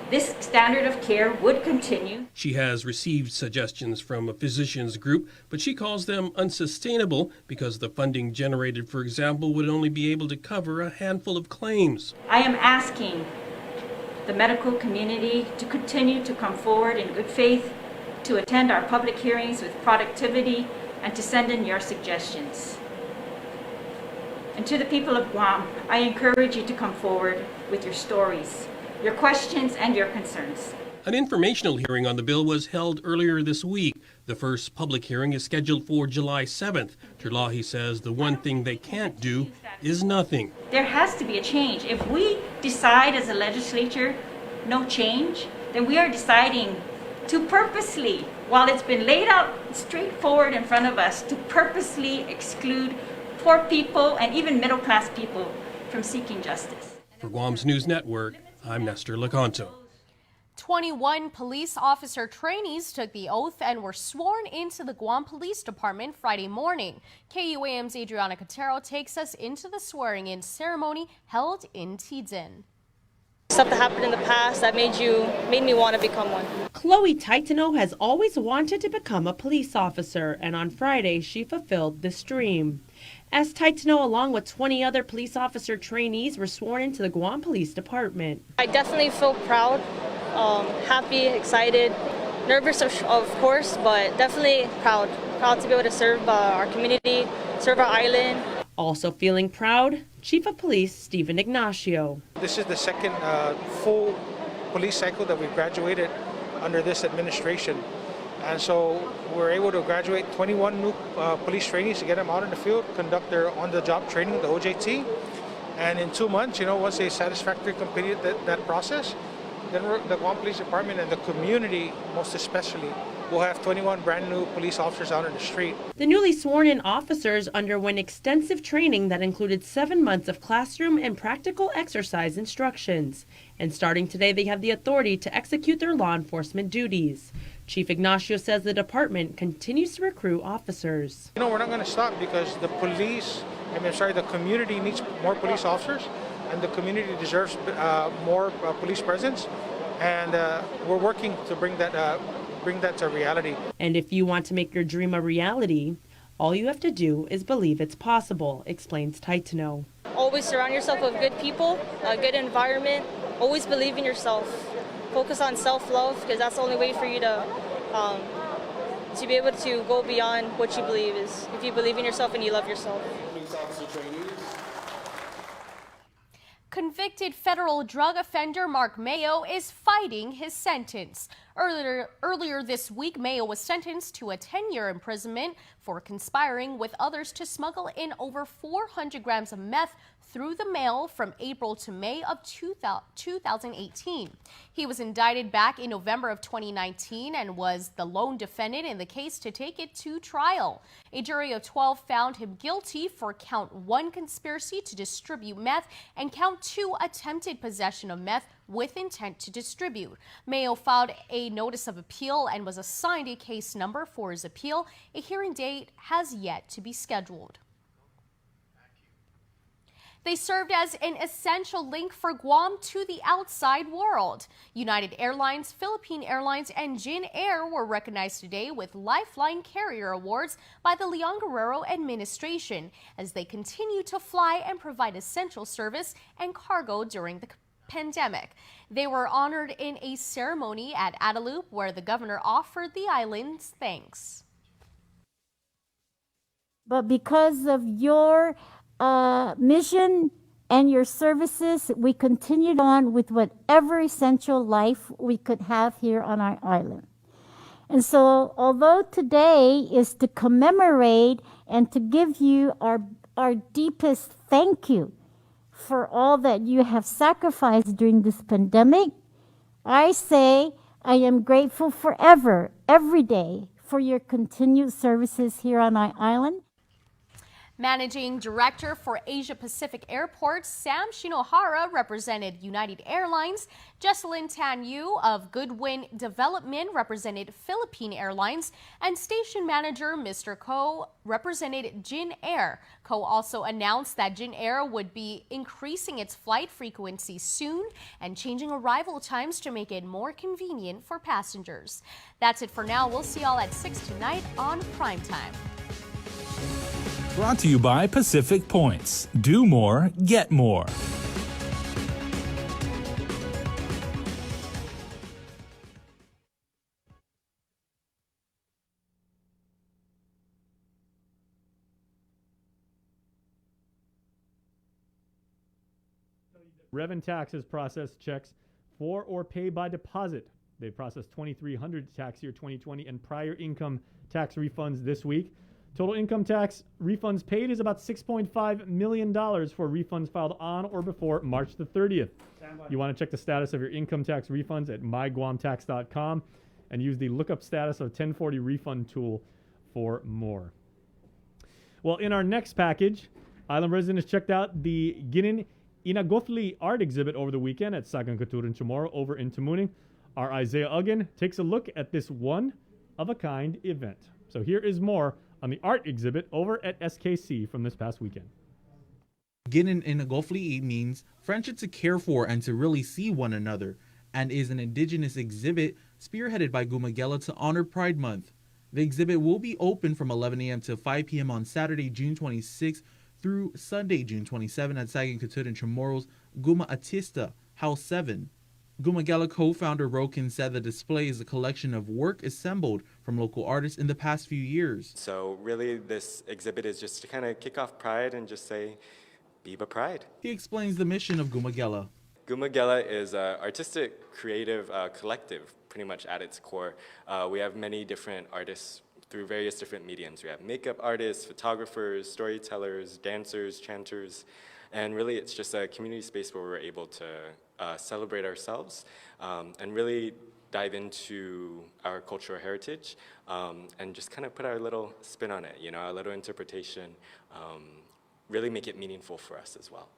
this standard of care would continue. She has received suggestions from a physicians group, but she calls them unsustainable because the funding generated, for example, would only be able to cover a handful of claims. I am asking the medical community to continue to come forward in good faith, to attend our public hearings with productivity, and to send in your suggestions. And to the people of Guam, I encourage you to come forward with your stories, your questions, and your concerns. An informational hearing on the bill was held earlier this week. The first public hearing is scheduled for July 7th. Terlahi says the one thing they can't do is nothing. There has to be a change. If we decide as a legislature no change, then we are deciding to purposely, while it's been laid out straightforward in front of us, to purposely exclude poor people and even middle-class people from seeking justice. For Guam's News Network, I'm Nestor Lecanto. 21 police officer trainees took the oath and were sworn into the Guam Police Department Friday morning. KUAM's Adriana Cotero takes us into the swearing-in ceremony held in Tidsin. Stuff that happened in the past that made me want to become one. Chloe Titano has always wanted to become a police officer, and on Friday she fulfilled this dream. As Titano, along with 20 other police officer trainees, were sworn into the Guam Police Department. I definitely feel proud, happy, excited, nervous of course, but definitely proud. Proud to be able to serve our community, serve our island. Also feeling proud, Chief of Police Stephen Ignacio. This is the second full police cycle that we've graduated under this administration. And so we're able to graduate 21 new police trainees to get them out in the field, conduct their on-the-job training, the OJT. And in 2 months, once they satisfactorily completed that process, then the Guam Police Department and the community, most especially, will have 21 brand new police officers out in the street. The newly sworn-in officers underwent extensive training that included 7 months of classroom and practical exercise instructions. And starting today, they have the authority to execute their law enforcement duties. Chief Ignacio says the department continues to recruit officers. We're not going to stop because the community needs more police officers, and the community deserves more police presence, and we're working to bring that to reality. And if you want to make your dream a reality, all you have to do is believe it's possible, explains Titano. Always surround yourself with good people, a good environment. Always believe in yourself. Focus on self-love, because that's the only way for you to be able to go beyond what you believe is if you believe in yourself and you love yourself. Convicted federal drug offender Mark Mayo is fighting his sentence. Earlier this week, Mayo was sentenced to a 10-year imprisonment for conspiring with others to smuggle in over 400 grams of meth through the mail from April to May of 2018. He was indicted back in November of 2019 and was the lone defendant in the case to take it to trial. A jury of 12 found him guilty for count 1 conspiracy to distribute meth and count 2 attempted possession of meth with intent to distribute. Mayo filed a notice of appeal and was assigned a case number for his appeal. A hearing date has yet to be scheduled. They served as an essential link for Guam to the outside world. United Airlines, Philippine Airlines, and Jin Air were recognized today with Lifeline Carrier Awards by the Leon Guerrero administration as they continue to fly and provide essential service and cargo during the pandemic. They were honored in a ceremony at Adelup where the governor offered the island's thanks. But because of your mission and your services, we continued on with whatever essential life we could have here on our island. And so, although today is to commemorate and to give you our deepest thank you for all that you have sacrificed during this pandemic, I say I am grateful forever, every day, for your continued services here on our island. Managing Director for Asia Pacific Airports, Sam Shinohara represented United Airlines. Jesselyn Tan Yu of Goodwin Development represented Philippine Airlines. And Station Manager Mr. Ko represented Jin Air. Ko also announced that Jin Air would be increasing its flight frequency soon and changing arrival times to make it more convenient for passengers. That's it for now. We'll see y'all at 6 tonight on Primetime. Brought to you by Pacific Points. Do more, get more. Revan Tax has processed checks for or pay by deposit. They processed 2,300 tax year 2020 and prior income tax refunds this week. Total income tax refunds paid is about $6.5 million for refunds filed on or before March the 30th. You want to check the status of your income tax refunds at myguamtax.com and use the lookup status of 1040 refund tool for more. Well, in our next package, Island residents checked out the Ginin Inagofli art exhibit over the weekend at Sagang Katuran Chamorro over in Tamuning. Our Isaiah Uggan takes a look at this one-of-a-kind event. So here is more on the art exhibit over at SKC from this past weekend. Ginin Inagofli means friendship to care for and to really see one another, and is an indigenous exhibit spearheaded by Gumagela to honor Pride Month. The exhibit will be open from 11 a.m. to 5 p.m. on Saturday, June 26 through Sunday, June 27 at Sagang Katuran Chamorro's Guma Artista, House 7. Gumagela co-founder Rokin said the display is a collection of work assembled from local artists in the past few years. So really this exhibit is just to kind of kick off Pride and just say, Biba Pride. He explains the mission of Gumagela. Gumagela is an artistic, creative collective, pretty much at its core. We have many different artists through various different mediums. We have makeup artists, photographers, storytellers, dancers, chanters, and really it's just a community space where we're able to celebrate ourselves and really dive into our cultural heritage and just kind of put our little spin on it, our little interpretation, really make it meaningful for us as well.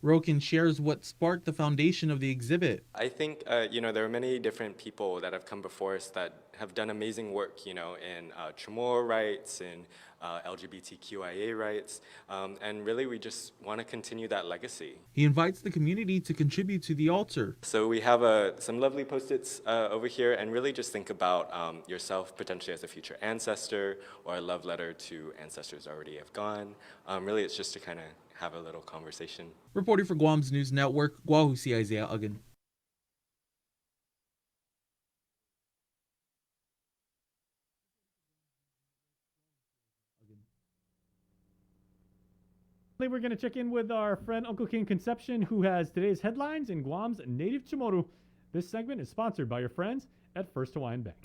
Rokin shares what sparked the foundation of the exhibit. I think, there are many different people that have come before us that have done amazing work, in Chamorro rights, in LGBTQIA rights, and really we just want to continue that legacy. He invites the community to contribute to the altar. So we have some lovely Post-its over here, and really just think about yourself potentially as a future ancestor or a love letter to ancestors already have gone. Really it's just to kind of have a little conversation. Reporting for Guam's News Network, Guahusi Isaiah Uggan. We're going to check in with our friend Uncle King Concepcion, who has today's headlines in Guam's native Chamorro. This segment is sponsored by your friends at First Hawaiian Bank.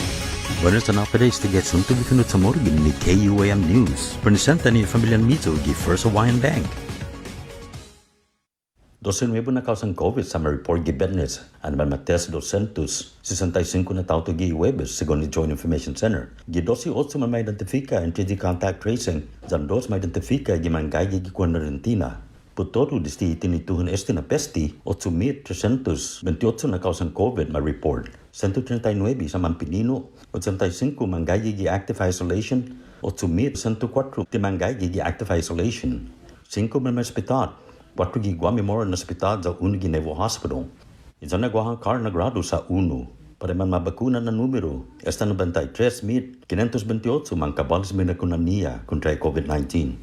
Buenos tardes to get some to be Chamorro ni KUAM News. Presentan ni Familia Mito gi First Hawaiian Bank. 12 na causang COVID sa report gi Bednes, and man mates 265 na tao to gi Webes, según ni Joint Information Center. Gi 18 man ma-identifika and 3D contact tracing, zan 2 ma-identifika gi manggay gi quarantina. Putoto disti itinituhan na pesti, 8,328 na causang COVID ma-report. 139 sa Mampinino, 85 manggay gi active isolation, 8,104 ti manggay gi active isolation. 5 man ma-hospital, 4 gi Guam Memorial Hospital sa Uno gi Nevo Hospital. Isa na guahang car na grado sa Uno. Para man mabakuna na numero, esta 93,528 mang kabalis minakunania kontra COVID-19.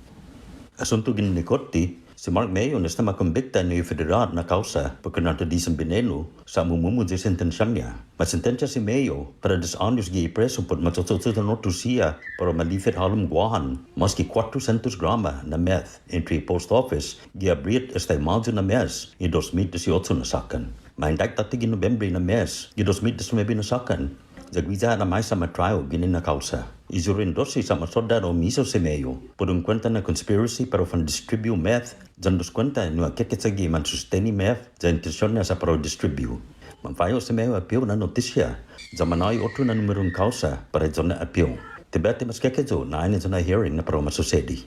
Asunto gin Nicotti, Si Mark Mayo na makumbikta ni federal na kausa pagkanata di Veneno sa mumumu di sentensya. Masentensya si Mayo para 10 anos gi preso por matututut na notusia para malifit halum guahan maski 400 grama na meth entry post office gi abrit este majo na mes i 2018 na sakan. Maindak tatigi November na mes gi 2019 na sakan. Jagwiza na mais sa matrial gini na kausa. Izurin dosi sa masodaro miso si Mayo por un cuenta na conspiracy para fan distribute meth jan dos cuenta no akeketsagi man susteni meth jan intensyon na sa para distribute. Manfayo si Mayo apio na notisya zamanay otro na numerong kausa para jan na apio. Tibete mas kekezo na aina jan na hearing na para masusedi.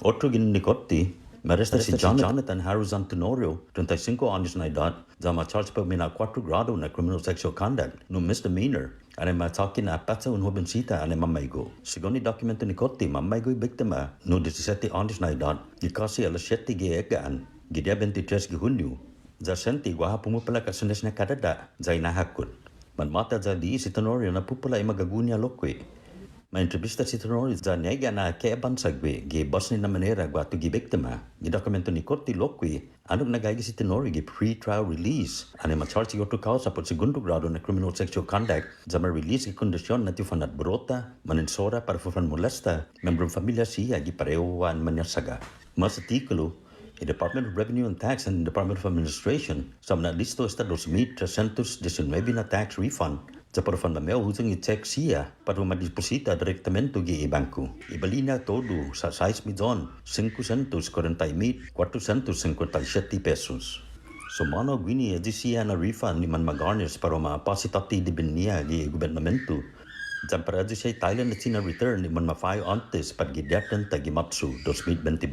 Otro gini nikoti Maresta si Jonathan Harrison Tenorio, 35 anos na edad, zama charge pa mina 4 grado na criminal sexual conduct, no misdemeanor, ane mataki na apatsa un hobensita ane mamaygo. Según dokumento ni Koti, mamaygo biktima, no 17 anos na edad, gikasi alas 7 egaan, gidia 23 Junyo. Za senti guaha pumupala kasunes na kadada, za inahakun. Manmata za di si Tenorio na pupala imagagunya lokwe. Ma-entrevista si Tenorio za nega na keban sagwe gi bosni na manera guatu gi biktima. Gi dokumento ni Korti Lokwi, anong nagagi si Tenorio gi pre-trial release. Ane ma-charge gi otro kausa por segundo grado na criminal sexual conduct za ma-release gi kondisyon na tifanat brota, manensora para fufan molesta, membrong familia siya gi parewan manyasaga. Mas artikulo, the Department of Revenue and Tax and the Department of Administration sa mga listo esta 2,319 na tax refund sa parufan mameo husang i-check siya para madisposita direktamento gi banko. Ibalina todo sa 6,540,457 pesos. So mano gwini edi siya na refund ni man magarners para mapasitati di biniya gi gobernamento. Diyan para edi siya Thailand na sina return ni man mafayo antes pag gidatan tagimatsu 2021.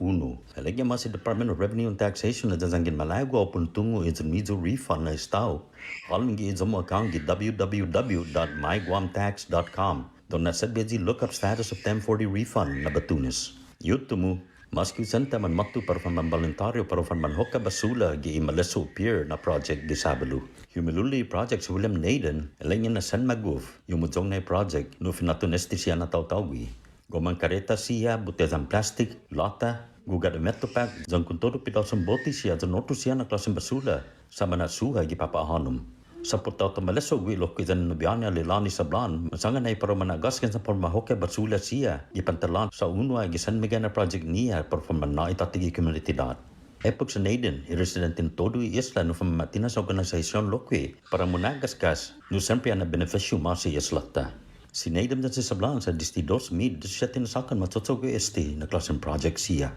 Alagya mas si Department of Revenue and Taxation na dyan malago o puntungo edi medyo refund na istao. Alam gi edi mo account gi www.myguamtax.com. Doon na sabi edi look up status of 1040 refund na batunis. Yuto mo, maski senta man matu para fan man voluntaryo para fan man hoka basula gi imaleso pier na project di Sabalu. Humiluli project si William Naden, elengin na San Maguf, yung mujong na project no finatunesti siya na taw-tawi. Gomang kareta siya, butezang plastic, lata, gugad metopak, zang kuntodo pitawsang boti siya, zang noto siya na klaseng basula, sama na suha gi papahanum. Sa portaw tamaleso gwilo ko izan nubianya lilani sablan, masanga na iparo managaskan sa porma hoke basula siya, gipantalan sa unwa gisan megana project niya por forman na itatigi komunidad. Epok sa Naden, i-residentin todo isla no famatinas organisasyon lokwe para munagaskas no siyempre na beneficio mas sa islata. Si Naden dyan sa sablan sa 22,017 nasakan matutog este na klaseng project siya.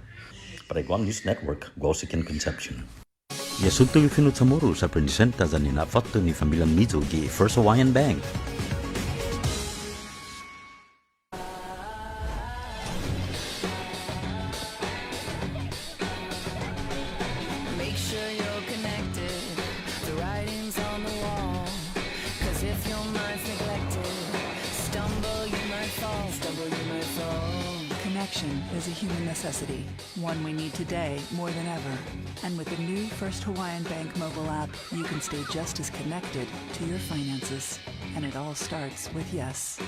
Para Guam News Network, Guasikin Conception. Yasunto yung finut sa moro sa presenta sa ninafato ni Familia Mizo gi First Hawaiian Bank. Make sure you're connected. The writing's on the wall. 'Cause if your mind's neglected, stumble you might fall. Connection is a human necessity, one we need today more than ever. And with the new First Hawaiian Bank mobile app, you can stay just as connected to your finances. And it all starts with yes.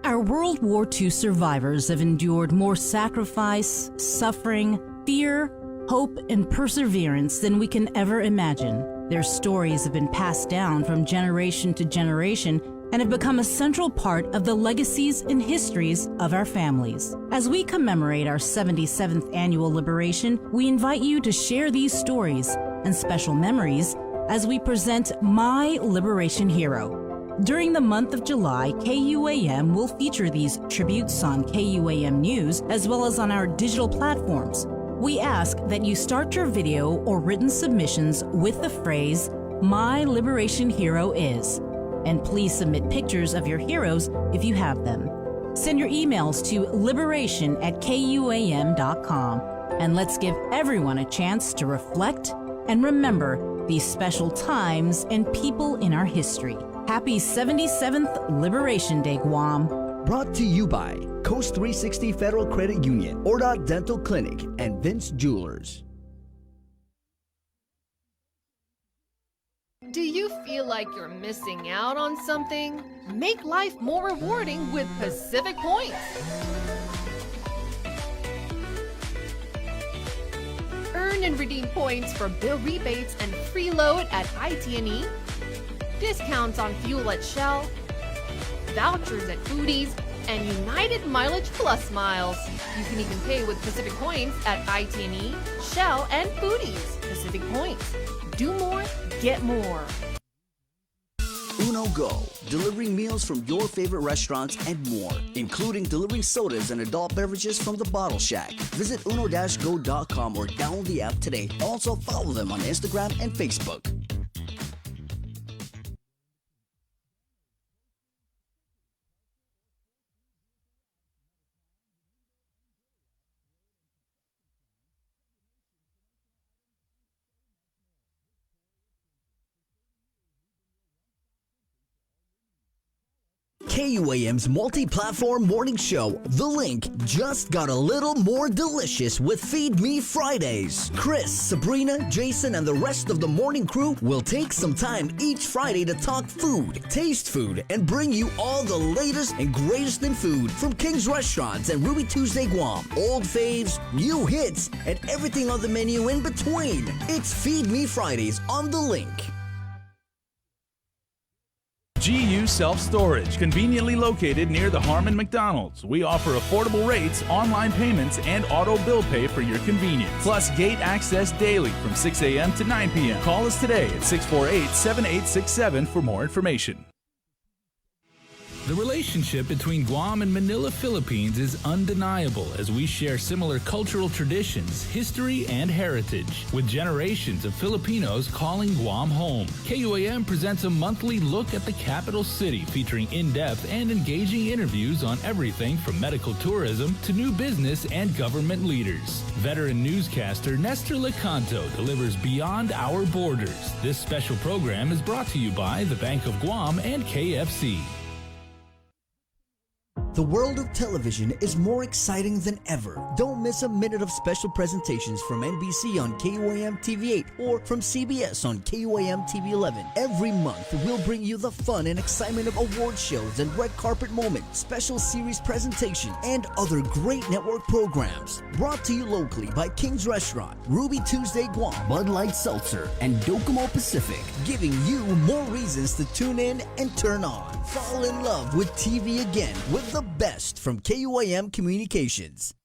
Our World War II survivors have endured more sacrifice, suffering, fear, hope, and perseverance than we can ever imagine. Their stories have been passed down from generation to generation and have become a central part of the legacies and histories of our families. As we commemorate our 77th annual liberation, we invite you to share these stories and special memories as we present My Liberation Hero. During the month of July, KUAM will feature these tributes on KUAM News as well as on our digital platforms. We ask that you start your video or written submissions with the phrase, My Liberation Hero is. And please submit pictures of your heroes if you have them. Send your emails to liberation@kuam.com. And let's give everyone a chance to reflect and remember these special times and people in our history. Happy 77th Liberation Day, Guam. Brought to you by Coast 360 Federal Credit Union, Ordot Dental Clinic, and Vince Jewelers. Do you feel like you're missing out on something? Make life more rewarding with Pacific Points. Earn and redeem points for bill rebates and free load at IT&E, discounts on fuel at Shell, vouchers at Foodies, and United Mileage Plus miles. You can even pay with Pacific Points at IT&E, Shell, and Foodies. Pacific Points. Do more, get more. Uno Go, delivering meals from your favorite restaurants and more, including delivering sodas and adult beverages from the Bottle Shack. Visit uno-go.com or download the app today. Also follow them on Instagram and Facebook. KUAM's multi-platform morning show, The Link, just got a little more delicious with Feed Me Fridays. Chris, Sabrina, Jason, and the rest of the morning crew will take some time each Friday to talk food, taste food, and bring you all the latest and greatest in food from King's Restaurants and Ruby Tuesday Guam, old faves, new hits, and everything on the menu in between. It's Feed Me Fridays on The Link. GU Self-Storage, conveniently located near the Harmon McDonald's. We offer affordable rates, online payments, and auto bill pay for your convenience. Plus gate access daily from 6 a.m. to 9 p.m. Call us today at 648-7867 for more information. The relationship between Guam and Manila, Philippines is undeniable as we share similar cultural traditions, history, and heritage, with generations of Filipinos calling Guam home. KUAM presents a monthly look at the capital city featuring in-depth and engaging interviews on everything from medical tourism to new business and government leaders. Veteran newscaster Nestor Lecanto delivers Beyond Our Borders. This special program is brought to you by the Bank of Guam and KFC. The world of television is more exciting than ever. Don't miss a minute of special presentations from NBC on KUAM TV 8 or from CBS on KUAM TV 11. Every month, we'll bring you the fun and excitement of award shows and red carpet moments, special series presentations, and other great network programs. Brought to you locally by King's Restaurant, Ruby Tuesday Guam, Bud Light Seltzer, and Docomo Pacific, giving you more reasons to tune in and turn on. Fall in love with TV again with the best from KUAM Communications.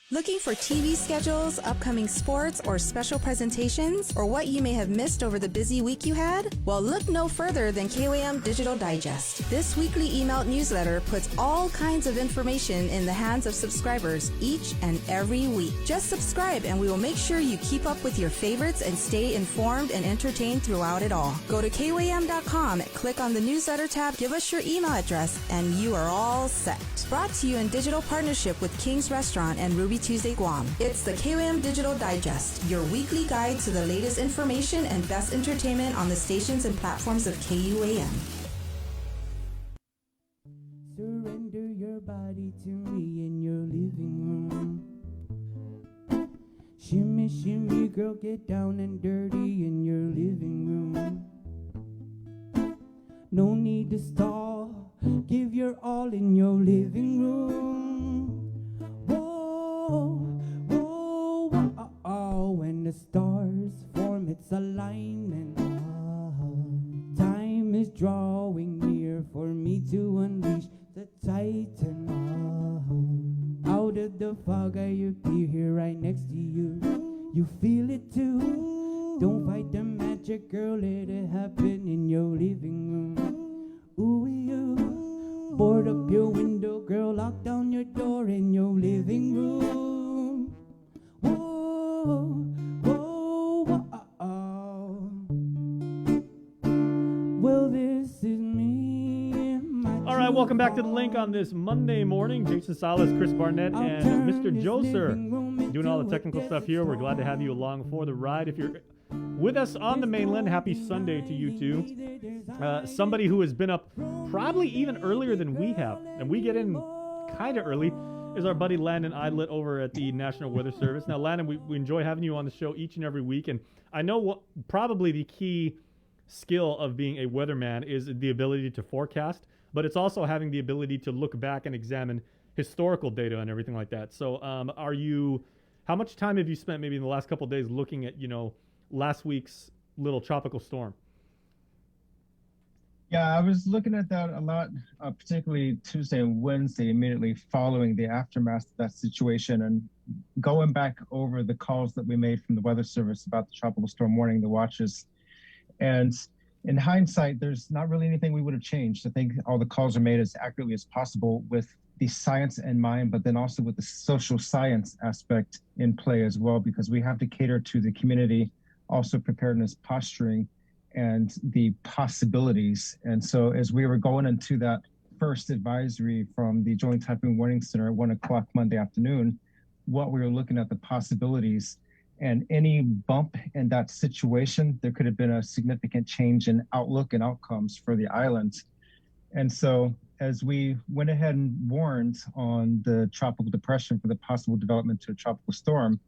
Looking for TV schedules, upcoming sports, or special presentations, or what you may have missed over the busy week you had? Well, look no further than KUAM Digital Digest. This weekly emailed newsletter puts all kinds of information in the hands of subscribers each and every week. Just subscribe and we will make sure you keep up with your favorites and stay informed and entertained throughout it all. Go to KUAM.com, click on the newsletter tab, give us your email address, and you are all set. Brought to you in digital partnership with King's Restaurant and Ruby Tuesday Guam. It's the KUAM Digital Digest, your weekly guide to the latest information and best entertainment on the stations and platforms of KUAM. Surrender your body to me in your living room. Shimmy, shimmy, girl, get down and dirty in your living room. No need to stall, give your all in your living room. Whoa, whoa, whoa, oh, when the stars form its alignment, time is drawing near for me to unleash the Titan. Out of the fog I appear here right next to you. You feel it too. Don't fight the magic, girl, let it happen in your living room. Ooh, you. Board up your window, girl, lock down your door in your living room. Whoa, whoa, whoa, oh. Well, this is me. All right, welcome back to The Link on this Monday morning. Jason Salas, Chris Barnett, and Mr. Joser doing all the technical stuff here. We're glad to have you along for the ride. If you're with us on the mainland, happy Sunday to you too. Somebody who has been up probably even earlier than we have, and we get in kind of early, is our buddy Landon Idlet over at the National Weather Service. Now, Landon, we enjoy having you on the show each and every week, and I know what probably the key skill of being a weatherman is the ability to forecast, but it's also having the ability to look back and examine historical data and everything like that. So How much time have you spent maybe in the last couple of days looking at, last week's little tropical storm? Yeah, I was looking at that a lot, particularly Tuesday and Wednesday, immediately following the aftermath of that situation, and going back over the calls that we made from the Weather Service about the tropical storm warning, the watches. And in hindsight, there's not really anything we would have changed. I think all the calls are made as accurately as possible with the science in mind, but then also with the social science aspect in play as well, because we have to cater to the community, also preparedness, posturing, and the possibilities. And so as we were going into that first advisory from the Joint Typhoon Warning Center at 1 o'clock Monday afternoon, what we were looking at the possibilities, and any bump in that situation, there could have been a significant change in outlook and outcomes for the island. And so as we went ahead and warned on the tropical depression for the possible development to a tropical storm,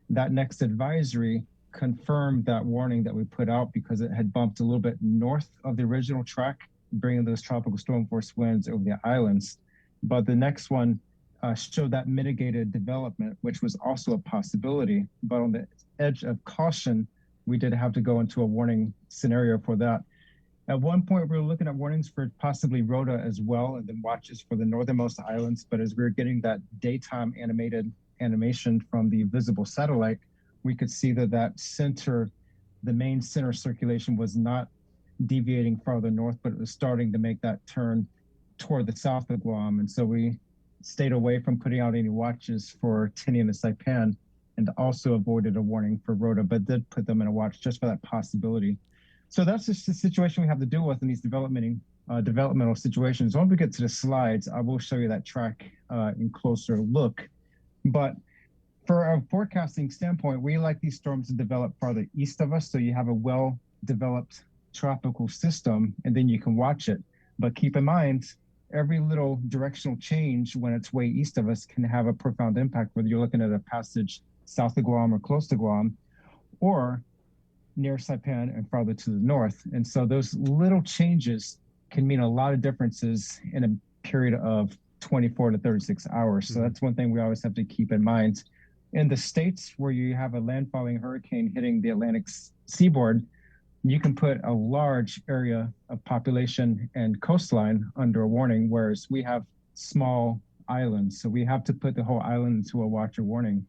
that next advisory confirmed that warning that we put out because it had bumped a little bit north of the original track, bringing those tropical storm force winds over the islands. But the next one showed that mitigated development, which was also a possibility. But on the edge of caution, we did have to go into a warning scenario for that. At one point, we were looking at warnings for possibly Rhoda as well, and then watches for the northernmost islands. But as we were getting that daytime animation from the visible satellite, we could see that center, the main center circulation was not deviating farther north, but it was starting to make that turn toward the south of Guam. And so we stayed away from putting out any watches for Tinian and Saipan, and also avoided a warning for Rhoda, but did put them in a watch just for that possibility. So that's just the situation we have to deal with in these developmental situations. When we get to the slides, I will show you that track in closer look. But for a forecasting standpoint, we like these storms to develop farther east of us, so you have a well-developed tropical system, and then you can watch it. But keep in mind, every little directional change when it's way east of us can have a profound impact, whether you're looking at a passage south of Guam or close to Guam, or near Saipan and farther to the north. And so those little changes can mean a lot of differences in a period of 24 to 36 hours. So that's one thing we always have to keep in mind. In the states where you have a landfalling hurricane hitting the Atlantic seaboard, you can put a large area of population and coastline under a warning, whereas we have small islands. So we have to put the whole island into a watch or warning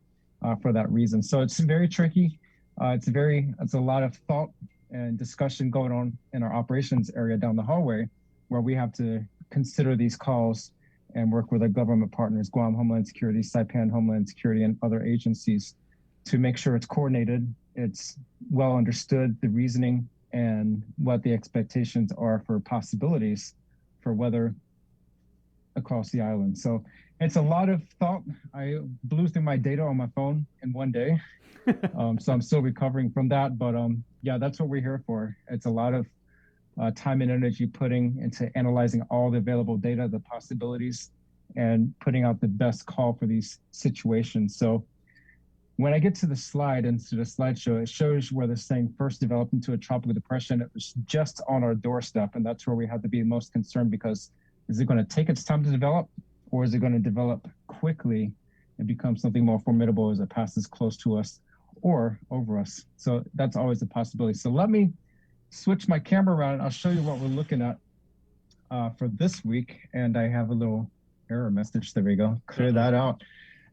for that reason. So it's very tricky. It's a lot of thought and discussion going on in our operations area down the hallway, where we have to consider these calls and work with our government partners, Guam Homeland Security, Saipan Homeland Security, and other agencies to make sure it's coordinated, it's well understood, the reasoning, and what the expectations are for possibilities for weather across the island. So it's a lot of thought. I blew through my data on my phone in one day. So I'm still recovering from that. But yeah, that's what we're here for. It's a lot of time and energy putting into analyzing all the available data, the possibilities, and putting out the best call for these situations. So when I get to the slide and to the slideshow, it shows where this thing first developed into a tropical depression. It was just on our doorstep, and that's where we have to be most concerned, because is it going to take its time to develop, or is it going to develop quickly and become something more formidable as it passes close to us or over us? So that's always a possibility. So let me switch my camera around and I'll show you what we're looking at for this week. And I have a little error message. There we go. Clear that out.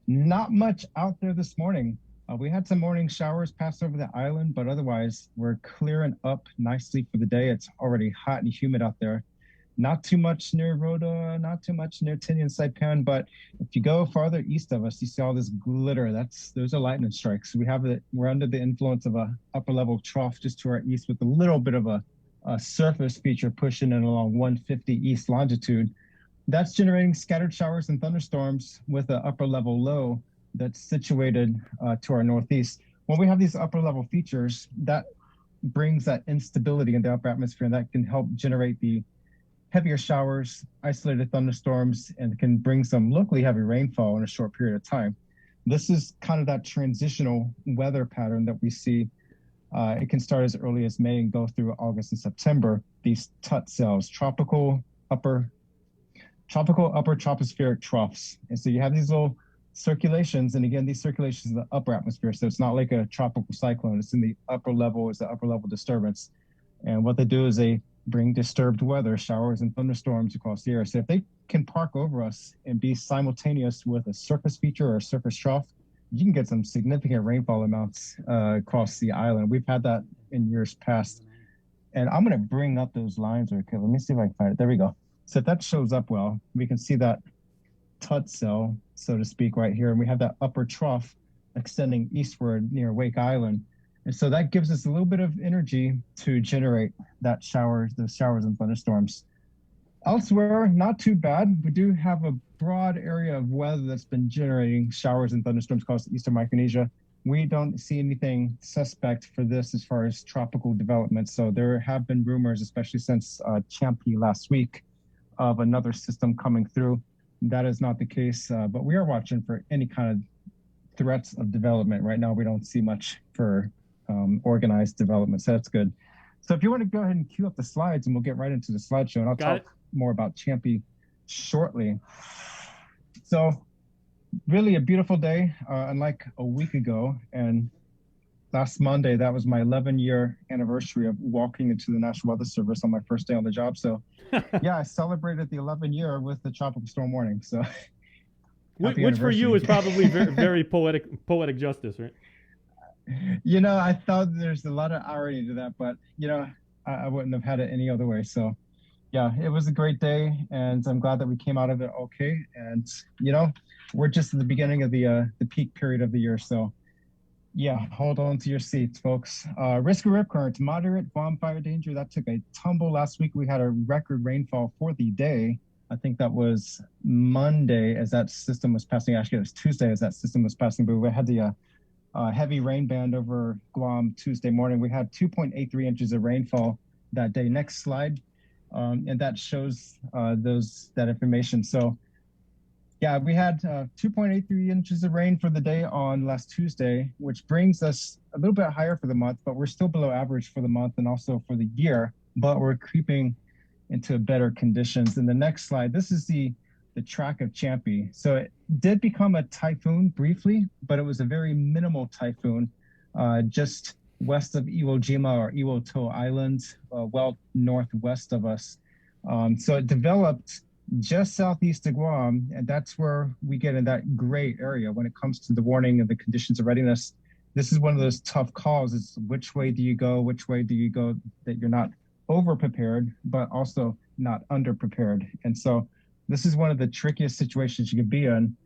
Not much out there this morning. We had some morning showers pass over the island, but otherwise we're clearing up nicely for the day. It's already hot and humid out there. Not too much near Rhoda, not too much near Tinian and Saipan, but if you go farther east of us, you see all this glitter. Those are lightning strikes. We're under the influence of a upper level trough just to our east with a little bit of a surface feature pushing in along 150 east longitude. That's generating scattered showers and thunderstorms with an upper level low that's situated to our northeast. When we have these upper level features, that brings that instability in the upper atmosphere, and that can help generate the heavier showers, isolated thunderstorms, and can bring some locally heavy rainfall in a short period of time. This is kind of that transitional weather pattern that we see. It can start as early as May and go through August and September. These TUT cells, tropical upper tropospheric troughs. And so you have these little circulations, and again, these circulations in the upper atmosphere, so it's not like a tropical cyclone. It's in the upper level. It's the upper level disturbance, and what they do is they bring disturbed weather, showers and thunderstorms across the air. So if they can park over us and be simultaneous with a surface feature or a surface trough, you can get some significant rainfall amounts across the island. We've had that in years past. And I'm going to bring up those lines. Okay, let me see if I can find it. There we go. So if that shows up well, we can see that tut cell, so to speak, right here. And we have that upper trough extending eastward near Wake Island. And so that gives us a little bit of energy to generate those showers and thunderstorms. Elsewhere, not too bad. We do have a broad area of weather that's been generating showers and thunderstorms across eastern Micronesia. We don't see anything suspect for this as far as tropical development. So there have been rumors, especially since Champi last week, of another system coming through. That is not the case, but we are watching for any kind of threats of development. Right now, we don't see much for organized development, so that's good. So if you want to go ahead and cue up the slides, and we'll get right into the slideshow, and I'll talk more about Champi shortly. So really a beautiful day, unlike a week ago. And last Monday, that was my 11-year anniversary of walking into the National Weather Service on my first day on the job. So yeah, I celebrated the 11th year with the tropical storm warning. So which for you is probably very, very poetic justice, right? You know, I thought there's a lot of irony to that, but you know, I wouldn't have had it any other way. So yeah, it was a great day, and I'm glad that we came out of it okay. And you know, we're just at the beginning of the peak period of the year. So yeah, hold on to your seats, folks. Risk of rip currents, moderate bomb fire danger. That took a tumble last week. We had a record rainfall for the day. I think that was Monday as that system was passing. Actually, it was Tuesday as that system was passing. But we had the heavy rain band over Guam Tuesday morning. We had 2.83 inches of rainfall that day. Next slide. And that shows that information. So yeah, we had 2.83 inches of rain for the day on last Tuesday, which brings us a little bit higher for the month, but we're still below average for the month and also for the year, but we're creeping into better conditions. In the next slide, this is the track of Champi. So it did become a typhoon briefly, but it was a very minimal typhoon just west of Iwo Jima or Iwo To Island, well northwest of us. So it developed just southeast of Guam, and that's where we get in that gray area when it comes to the warning and the conditions of readiness. This is one of those tough calls. It's which way do you go? Which way do you go that you're not over prepared, but also not under prepared? And so this is one of the trickiest situations you could be in.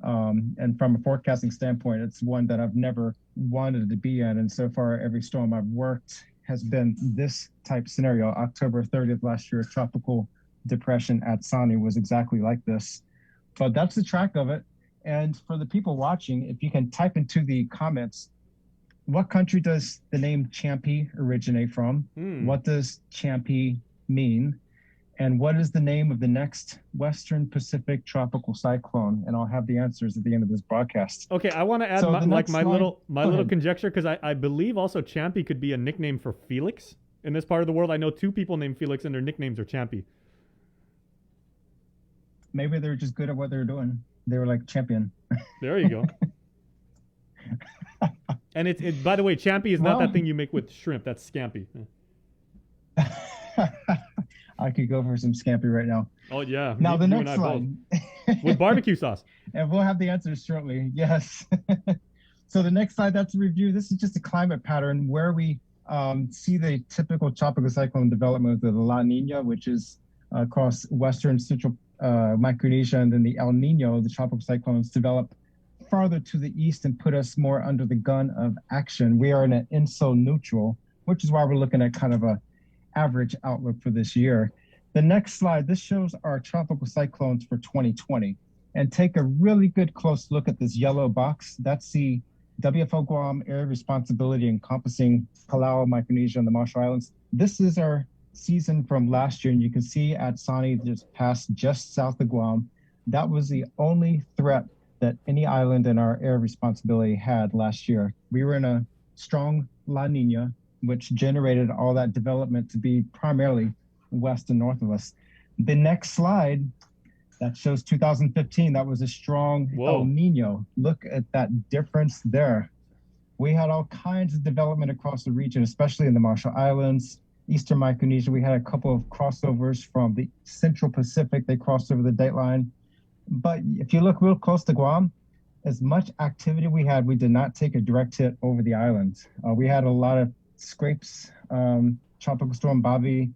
And from a forecasting standpoint, it's one that I've never wanted to be in. And so far, every storm I've worked has been this type scenario. October 30th last year, tropical depression at Sani was exactly like this. But that's the track of it. And for the people watching, if you can type into the comments, what country does the name Champi originate from? What does Champi mean? And what is the name of the next Western Pacific tropical cyclone? And I'll have the answers at the end of this broadcast. Okay, I want to add my little conjecture, because I believe also Champi could be a nickname for Felix in this part of the world. I know 2 people named Felix, and their nicknames are Champi. Maybe they're just good at what they're doing. They were like champion. There you go. And by the way, Champi is not that thing you make with shrimp. That's scampi. I could go for some scampi right now. Oh yeah. Now the next slide. With barbecue sauce. And we'll have the answers shortly. Yes. So the next slide, that's a review. This is just a climate pattern where we see the typical tropical cyclone development of the La Nina, which is across western central Micronesia, and then the El Nino, the tropical cyclones, develop farther to the east and put us more under the gun of action. We are in an INSO neutral, which is why we're looking at kind of a average outlook for this year. The next slide, this shows our tropical cyclones for 2020. And take a really good close look at this yellow box. That's the WFO Guam area responsibility encompassing Palau, Micronesia, and the Marshall Islands. This is our season from last year, and you can see at Sani just passed just south of Guam. That was the only threat that any island in our air responsibility had last year. We were in a strong La Nina, which generated all that development to be primarily west and north of us. The next slide That shows 2015. That was a strong El Nino. Look at that difference there. We had all kinds of development across the region, especially in the Marshall Islands, Eastern Micronesia. We had a couple of crossovers from the Central Pacific. They crossed over the date line. But if you look real close to Guam, as much activity we had, we did not take a direct hit over the island. We had a lot of scrapes, Tropical Storm Bobby,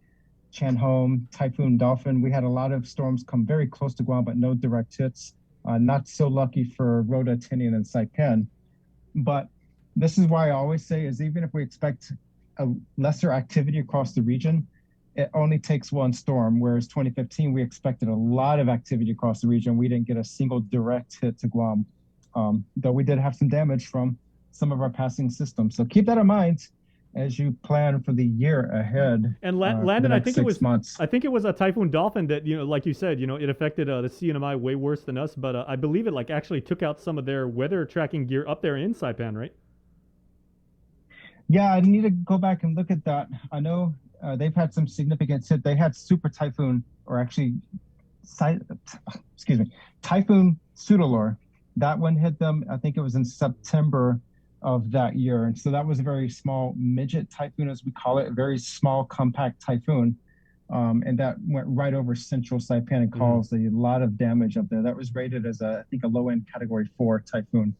Chanhome, Typhoon Dolphin. We had a lot of storms come very close to Guam, but no direct hits. Not so lucky for Rota, Tinian, and Saipan. But this is why I always say is even if we expect a lesser activity across the region, it only takes one storm, whereas 2015, we expected a lot of activity across the region. We didn't get a single direct hit to Guam, though we did have some damage from some of our passing systems. So keep that in mind as you plan for the year ahead. And Landon, I think months. I think it was a Typhoon Dolphin that, like you said, it affected the CNMI way worse than us, but I believe it actually took out some of their weather tracking gear up there in Saipan, right? Yeah, I need to go back and look at that. I know they've had some significant hit. They had Super Typhoon, or actually, Typhoon Pseudolore. That one hit them, I think it was in September of that year. And so that was a very small midget typhoon, as we call it, a very small, compact typhoon. And that went right over central Saipan and caused a lot of damage up there. That was rated as I think a low-end Category 4 typhoon.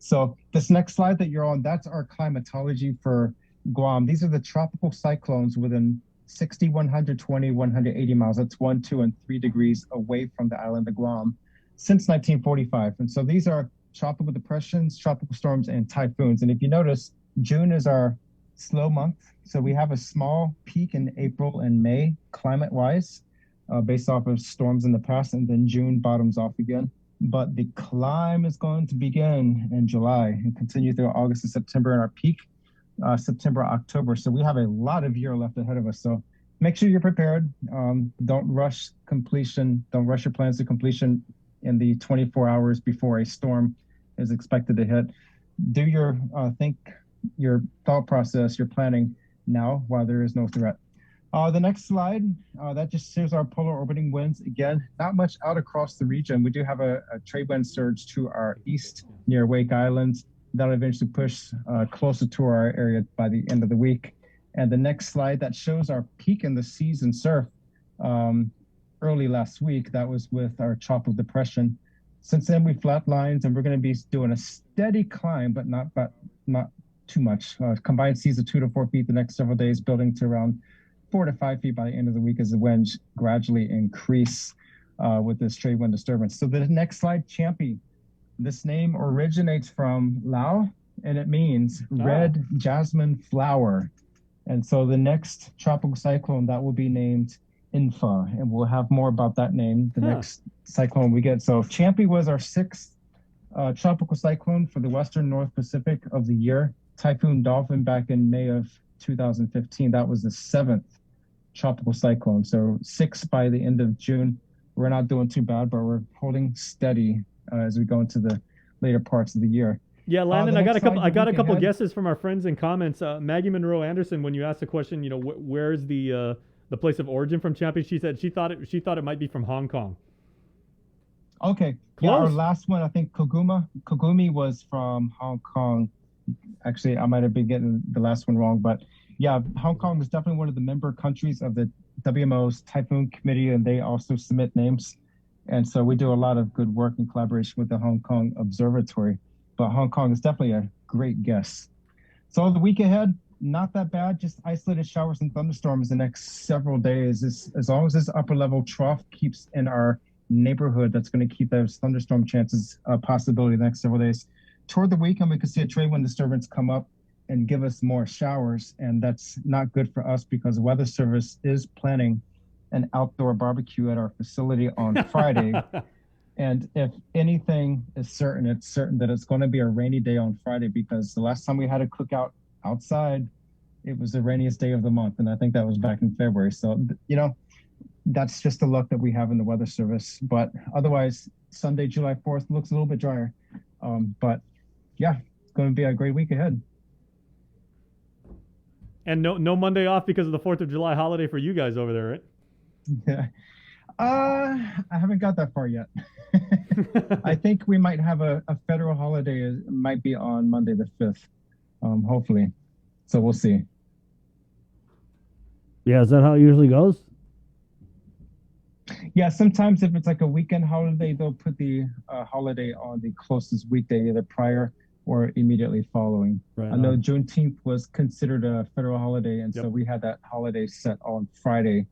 So this next slide that you're on, that's our climatology for Guam. These are the tropical cyclones within 60, 120, 180 miles. That's 1, 2, and 3 degrees away from the island of Guam since 1945. And so these are tropical depressions, tropical storms, and typhoons. And if you notice, June is our slow month. So we have a small peak in April and May climate-wise based off of storms in the past, and then June bottoms off again. But the climb is going to begin in July and continue through August and September, and our peak September, October. So we have a lot of year left ahead of us. So make sure you're prepared. Don't rush completion. Don't rush your plans to completion in the 24 hours before a storm is expected to hit. Do your your thought process, your planning now while there is no threat. The next slide, that just shows our polar orbiting winds. Again, not much out across the region. We do have a trade wind surge to our east near Wake Island. That'll eventually push closer to our area by the end of the week. And the next slide, that shows our peak in the seas and surf early last week. That was with our tropical depression. Since then, we flatlined, and we're going to be doing a steady climb, but not too much. Combined seas of 2 to 4 feet the next several days, building to around 4 to 5 feet by the end of the week as the winds gradually increase with this trade wind disturbance. So the next slide, Champi. This name originates from Lao, and it means red jasmine flower. And so the next tropical cyclone, that will be named Infa, and we'll have more about that name the next cyclone we get. So Champi was our 6th tropical cyclone for the Western North Pacific of the year. Typhoon Dolphin back in May of 2015, that was the 7th tropical cyclone. So 6 by the end of June. We're not doing too bad, but we're holding steady as we go into the later parts of the year. Yeah, Landon, I got a couple guesses from our friends in comments. Maggie Monroe Anderson, when you asked the question, where's the place of origin from Champi, she said she thought it might be from Hong Kong. Okay. Close. Yeah, our last one, I think Kogumi was from Hong Kong. Actually, I might have been getting the last one wrong, but yeah, Hong Kong is definitely one of the member countries of the WMO's Typhoon Committee, and they also submit names. And so we do a lot of good work in collaboration with the Hong Kong Observatory. But Hong Kong is definitely a great guess. So the week ahead, not that bad, just isolated showers and thunderstorms the next several days. As long as this upper level trough keeps in our neighborhood, that's going to keep those thunderstorm chances a possibility the next several days. Toward the weekend, we could see a trade wind disturbance come up and give us more showers, and that's not good for us because the Weather Service is planning an outdoor barbecue at our facility on Friday. And if anything is certain, it's certain that it's going to be a rainy day on Friday, because the last time we had a cookout outside, it was the rainiest day of the month, and I think that was back in February. So, that's just the luck that we have in the Weather Service. But otherwise, Sunday, July 4th looks a little bit drier. But yeah, it's going to be a great week ahead. And no Monday off because of the 4th of July holiday for you guys over there, right? Yeah. I haven't got that far yet. I think we might have a federal holiday. It might be on Monday the 5th, hopefully. So we'll see. Yeah, is that how it usually goes? Yeah, sometimes if it's like a weekend holiday, they'll put the holiday on the closest weekday, either prior or immediately following. Right I know on. Juneteenth was considered a federal holiday, and so we had that holiday set on Friday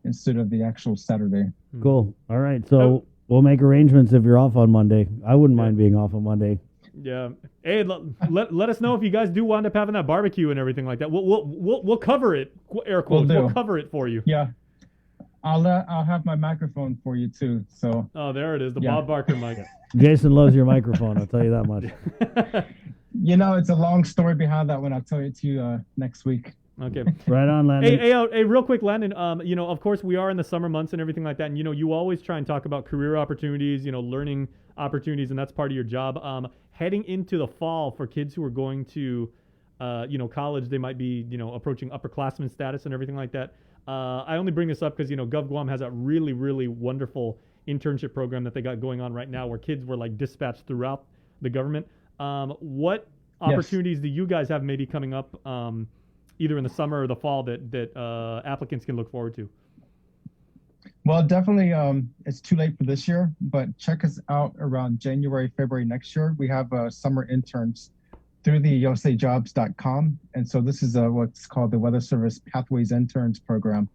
instead of the actual Saturday. Cool. All right, so we'll make arrangements if you're off on Monday. I wouldn't mind being off on Monday. Yeah. Hey, let us know if you guys do wind up having that barbecue and everything like that. We'll cover it. Air quotes. We'll cover it for you. Yeah. I'll have my microphone for you too. So. Oh, there it is. The Bob Barker mic. Jason loves your microphone. I'll tell you that much. You know, it's a long story behind that one. I'll tell it to you next week. Okay. Right on, Landon. Hey, real quick, Landon. You know, of course, we are in the summer months and everything like that. And, you know, you always try and talk about career opportunities, you know, learning opportunities, and that's part of your job. Heading into the fall for kids who are going to, you know, college, they might be, you know, approaching upperclassmen status and everything like that. I only bring this up because, you know, Gov Guam has that really, really wonderful internship program that they got going on right now where kids were like dispatched throughout the government. What opportunities do you guys have maybe coming up either in the summer or the fall that applicants can look forward to? Well, definitely it's too late for this year, but check us out around January, February next year. We have summer interns through the yosejobs.com. And so this is what's called the Weather Service Pathways Interns Program.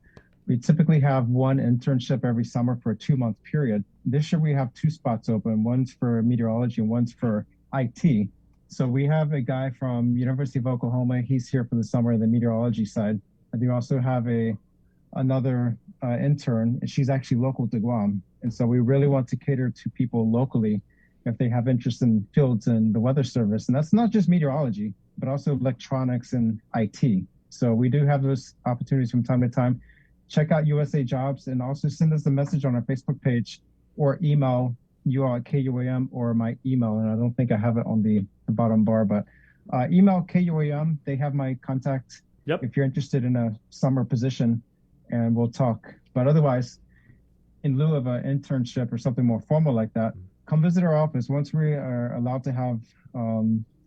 We typically have one internship every summer for a 2-month period. This year we have 2 spots open. One's for meteorology and one's for IT. So we have a guy from University of Oklahoma. He's here for the summer on the meteorology side. And we also have another intern, and she's actually local to Guam. And so we really want to cater to people locally if they have interest in fields in the weather service. And that's not just meteorology, but also electronics and IT. So we do have those opportunities from time to time. Check out USA Jobs and also send us a message on our Facebook page or email you all at KUAM or my email. And I don't think I have it on the bottom bar, but email KUAM. They have my contact if you're interested in a summer position, and we'll talk. But otherwise, in lieu of an internship or something more formal like that, come visit our office. Once we are allowed to have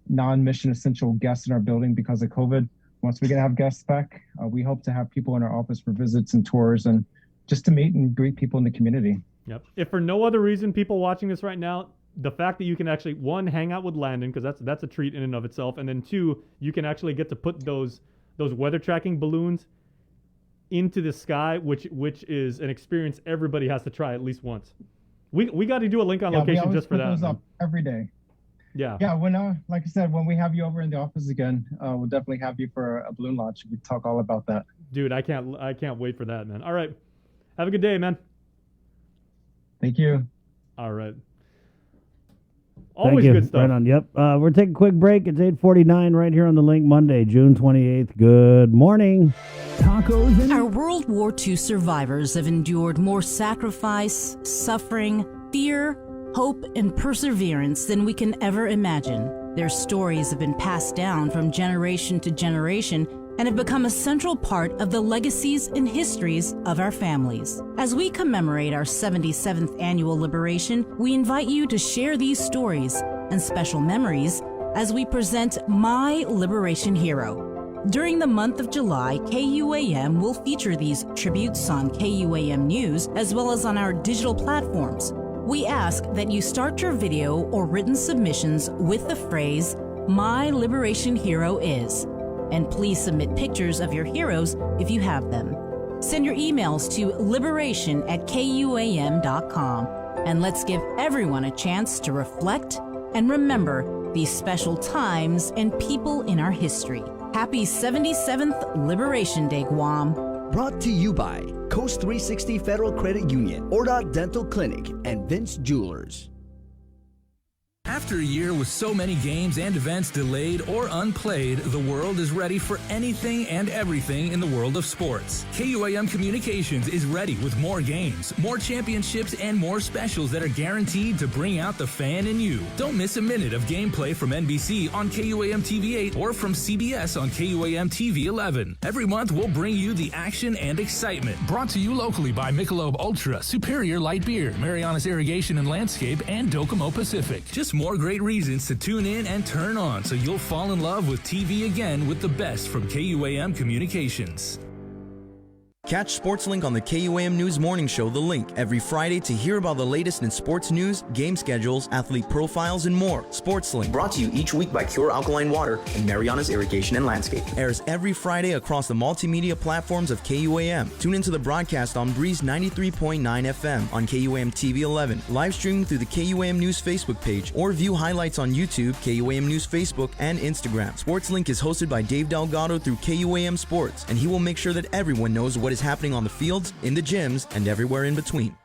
non-mission essential guests in our building because of COVID, once we can have guests back, we hope to have people in our office for visits and tours and just to meet and greet people in the community. Yep. If for no other reason, people watching this right now, the fact that you can actually, 1, hang out with Landon, because that's a treat in and of itself, and then 2, you can actually get to put those weather tracking balloons into the sky, which is an experience everybody has to try at least once. We got to do a link on location just for that. Those up every day. Yeah. Yeah. When like I said, when we have you over in the office again, we'll definitely have you for a balloon launch. We talk all about that. Dude, I can't wait for that, man. All right. Have a good day, man. Thank you. All right. Always good stuff. Right on. Yep. We're taking a quick break. It's 8:49 right here on the link, Monday, June 28th. Good morning. Tacos and our World War II survivors have endured more sacrifice, suffering, fear, hope, and perseverance than we can ever imagine. Their stories have been passed down from generation to generation and have become a central part of the legacies and histories of our families. As we commemorate our 77th annual liberation, we invite you to share these stories and special memories as we present My Liberation Hero. During the month of July, KUAM will feature these tributes on KUAM News as well as on our digital platforms. We ask that you start your video or written submissions with the phrase, My Liberation Hero is. And please submit pictures of your heroes if you have them. Send your emails to liberation@kuam.com. And let's give everyone a chance to reflect and remember these special times and people in our history. Happy 77th Liberation Day, Guam. Brought to you by Coast 360 Federal Credit Union, Ordot Dental Clinic, and Vince Jewelers. After a year with so many games and events delayed or unplayed, the world is ready for anything and everything in the world of sports. KUAM Communications is ready with more games, more championships, and more specials that are guaranteed to bring out the fan in you. Don't miss a minute of gameplay from NBC on KUAM TV 8 or from CBS on KUAM TV 11. Every month, we'll bring you the action and excitement. Brought to you locally by Michelob Ultra, Superior Light Beer, Marianas Irrigation and Landscape, and Docomo Pacific. Just more great reasons to tune in and turn on so you'll fall in love with TV again with the best from KUAM Communications. Catch SportsLink on the KUAM News Morning Show, The Link, every Friday to hear about the latest in sports news, game schedules, athlete profiles, and more. SportsLink, brought to you each week by Cure Alkaline Water and Marianas Irrigation and Landscape, airs every Friday across the multimedia platforms of KUAM. Tune into the broadcast on Breeze 93.9 FM on KUAM TV 11, live streaming through the KUAM News Facebook page, or view highlights on YouTube, KUAM News Facebook, and Instagram. SportsLink is hosted by Dave Delgado through KUAM Sports, and he will make sure that everyone knows what is happening on the fields, in the gyms, and everywhere in between.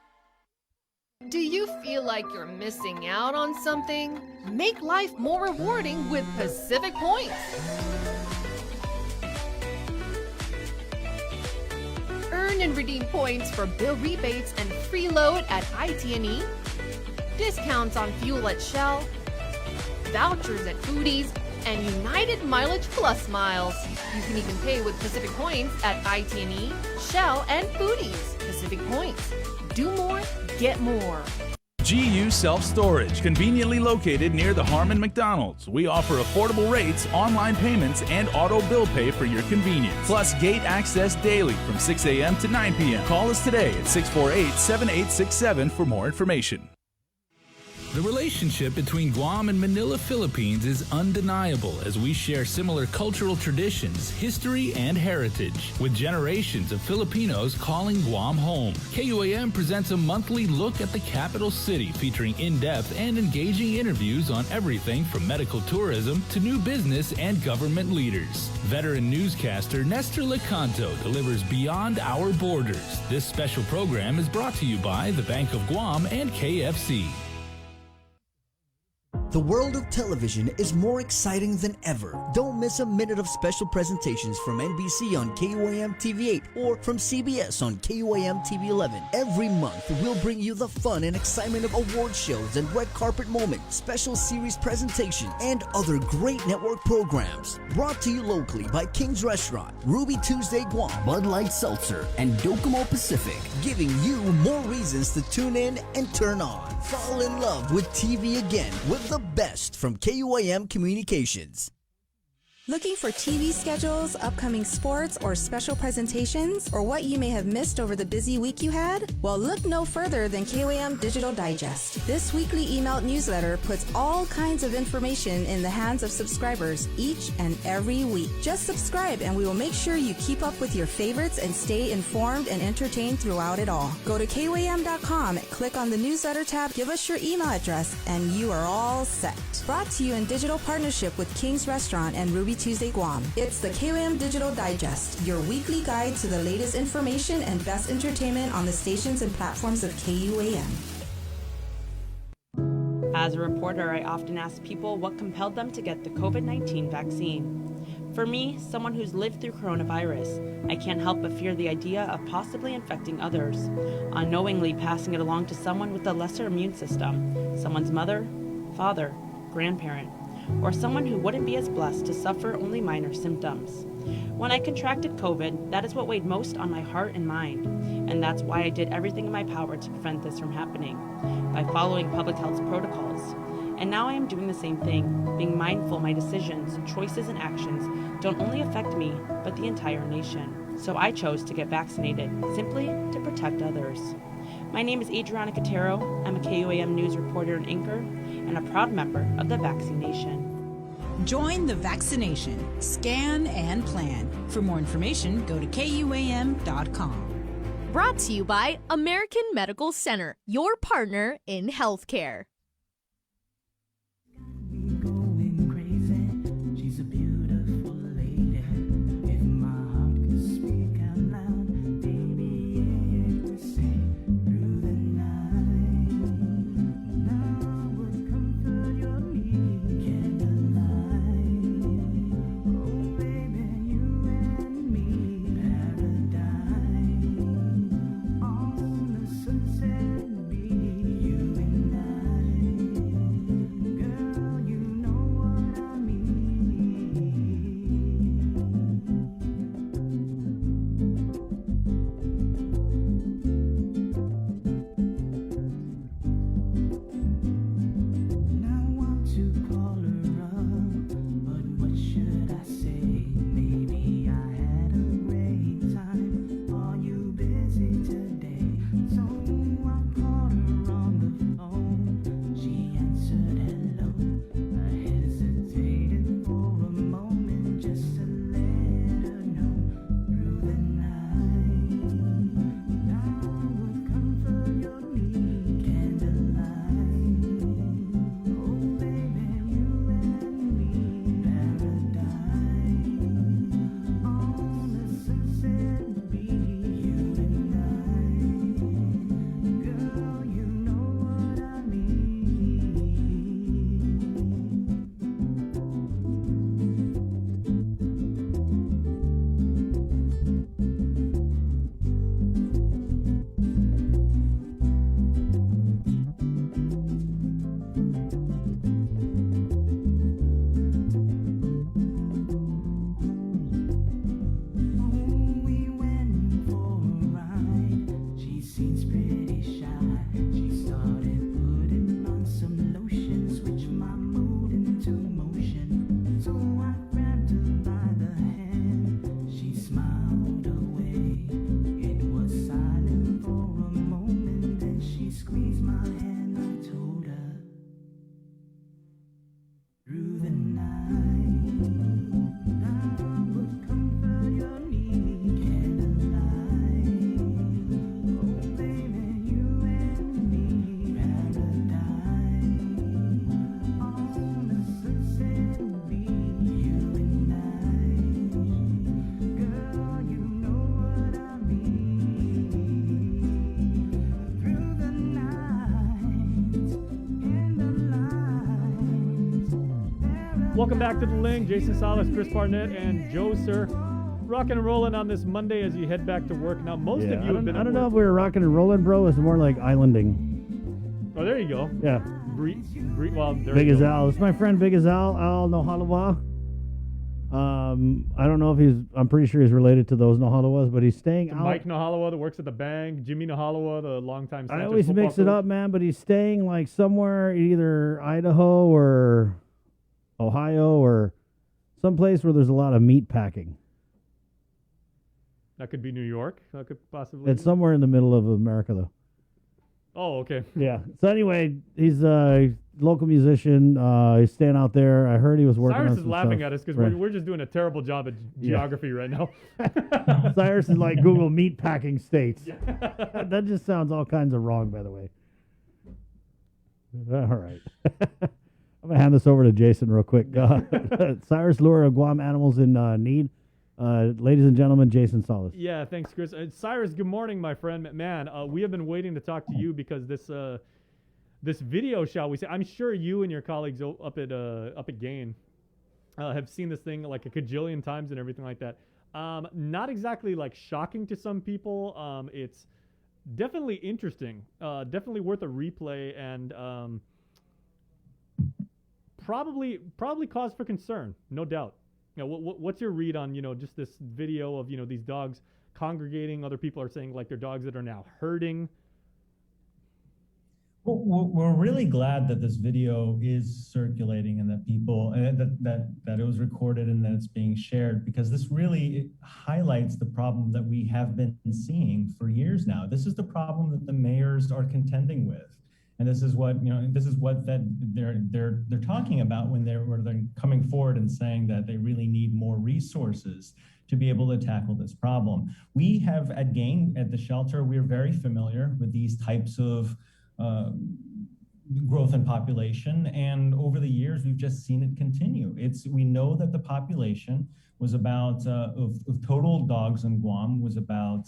Do you feel like you're missing out on something? Make life more rewarding with Pacific Points. Earn and redeem points for bill rebates and free load at IT&E, discounts on fuel at Shell, vouchers at Foodies, and United Mileage Plus miles. You can even pay with Pacific Points at IT&E, Shell, and Foodies. Pacific Points. Do more, get more. GU Self-Storage, conveniently located near the Harmon McDonald's. We offer affordable rates, online payments, and auto bill pay for your convenience. Plus gate access daily from 6 a.m. to 9 p.m. Call us today at 648-7867 for more information. The relationship between Guam and Manila, Philippines is undeniable as we share similar cultural traditions, history, and heritage, with generations of Filipinos calling Guam home. KUAM presents a monthly look at the capital city featuring in-depth and engaging interviews on everything from medical tourism to new business and government leaders. Veteran newscaster Nestor Lecanto delivers Beyond Our Borders. This special program is brought to you by the Bank of Guam and KFC. The world of television is more exciting than ever. Don't miss a minute of special presentations from NBC on KUAM TV 8 or from CBS on KUAM TV 11. Every month, we'll bring you the fun and excitement of award shows and red carpet moments, special series presentation, and other great network programs. Brought to you locally by King's Restaurant, Ruby Tuesday Guam, Bud Light Seltzer, and Docomo Pacific, giving you more reasons to tune in and turn on. Fall in love with TV again with the best from KUAM Communications. Looking for TV schedules, upcoming sports, or special presentations, or what you may have missed over the busy week you had? Well, look no further than KUAM Digital Digest. This weekly emailed newsletter puts all kinds of information in the hands of subscribers each and every week. Just subscribe and we will make sure you keep up with your favorites and stay informed and entertained throughout it all. Go to KUAM.com, click on the newsletter tab, give us your email address, and you are all set. Brought to you in digital partnership with King's Restaurant and Ruby Tuesday Guam. It's the KUAM Digital Digest, your weekly guide to the latest information and best entertainment on the stations and platforms of KUAM. As a reporter, I often ask people what compelled them to get the COVID-19 vaccine. For me, someone who's lived through coronavirus, I can't help but fear the idea of possibly infecting others, unknowingly passing it along to someone with a lesser immune system, someone's mother, father, grandparent, or someone who wouldn't be as blessed to suffer only minor symptoms. When I contracted COVID, that is what weighed most on my heart and mind, and that's why I did everything in my power to prevent this from happening, by following public health protocols. And now I am doing the same thing, being mindful my decisions, choices, and actions don't only affect me, but the entire nation. So I chose to get vaccinated, simply to protect others. My name is Adriana Catero. I'm a KUAM News reporter and anchor, and a proud member of the Vaccination. Join the vaccination. Scan and plan. For more information, go to KUAM.com. Brought to you by American Medical Center, your partner in healthcare. Your Welcome back to The Link. Jason Salas, Chris Barnett, and Joe Sir. Rocking and rolling on this Monday as you head back to work. Now, most of you have been I don't know if we were rocking and rolling, bro. It's more like islanding. Oh, there you go. Yeah. Well, there Big you as go. Al. This is my friend Big as Al Nohalawa. I don't know if I'm pretty sure he's related to those Nohalawas, but he's staying out. Mike Nahalawa that works at the bank, Jimmy Nahalawa, the longtime I Santos always football mix it coach. up, man, but he's staying like somewhere either Idaho or Ohio or someplace where there's a lot of meat packing. That could be New York. That could possibly It's somewhere in the middle of America, though. Oh, okay. Yeah. So anyway, he's a local musician. He's staying out there. I heard he was working on Cyrus is some laughing stuff. at us because Right. we're just doing a terrible job at geography right now. Cyrus is like Google meat packing states. That just sounds all kinds of wrong, by the way. All right. I'm going to hand this over to Jason real quick. Cyrus Lure of Guam Animals in Need. Ladies and gentlemen, Jason Salas. Yeah, thanks, Chris. Cyrus, good morning, my friend. Man, we have been waiting to talk to you because this video, shall we say, I'm sure you and your colleagues up at Gain have seen this thing like a cajillion times and everything like that. Not exactly like shocking to some people. It's definitely interesting. Definitely worth a replay and probably cause for concern, no doubt. You know, what's your read on, just this video of, these dogs congregating? Other people are saying like they're dogs that are now herding. Well, we're really glad that this video is circulating and that people that it was recorded and that it's being shared, because this really highlights the problem that we have been seeing for years now. This is the problem that the mayors are contending with. And this is what that they're talking about when they're coming forward and saying that they really need more resources to be able to tackle this problem. We have at Gain, at the shelter, we're very familiar with these types of growth in population, and over the years we've just seen it continue. We know that the population was about of total dogs in Guam was about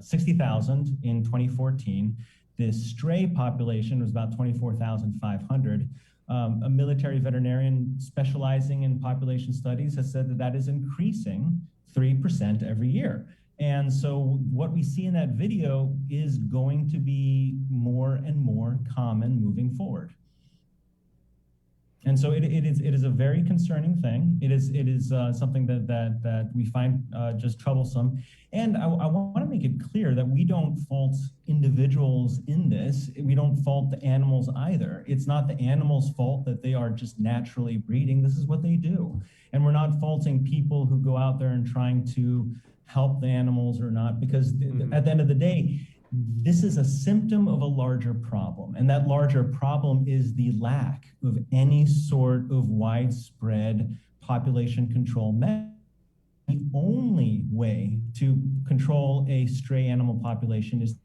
60,000 in 2014. The stray population was about 24,500. A military veterinarian specializing in population studies has said that is increasing 3% every year. And so what we see in that video is going to be more and more common moving forward. And so it is a very concerning thing. It is something that we find just troublesome. And I want to make it clear that we don't fault individuals in this. We don't fault the animals either. It's not the animals' fault that they are just naturally breeding. This is what they do. And we're not faulting people who go out there and trying to help the animals or not, because at the end of the day, this is a symptom of a larger problem. And that larger problem is the lack of any sort of widespread population control measure. The only way to control a stray animal population is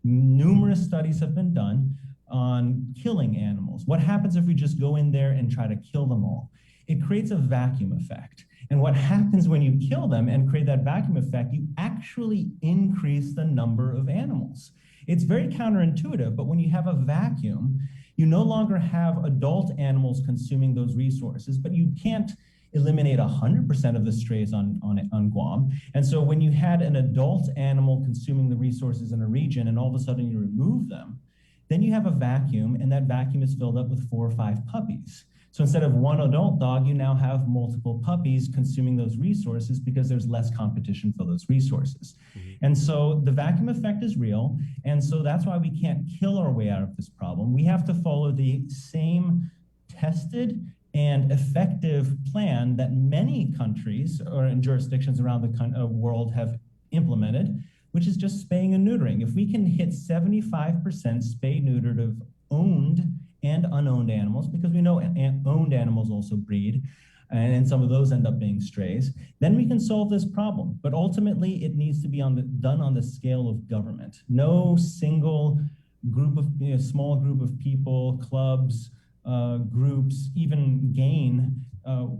numerous studies have been done on killing animals. What happens if we just go in there and try to kill them all? It creates a vacuum effect. And what happens when you kill them and create that vacuum effect, you actually increase the number of animals. It's very counterintuitive, but when you have a vacuum, you no longer have adult animals consuming those resources, but you can't eliminate 100% of the strays on Guam. And so when you had an adult animal consuming the resources in a region and all of a sudden you remove them, then you have a vacuum, and that vacuum is filled up with 4 or 5 puppies. So instead of one adult dog, you now have multiple puppies consuming those resources because there's less competition for those resources. And so the vacuum effect is real. And so that's why we can't kill our way out of this problem. We have to follow the same tested and effective plan that many countries or jurisdictions around the world have implemented, which is just spaying and neutering. If we can hit 75% spay-neutered of owned and unowned animals, because we know owned animals also breed, and some of those end up being strays, then we can solve this problem. But ultimately, it needs to be done on the scale of government. No single group of, small group of people, clubs, groups, even Gain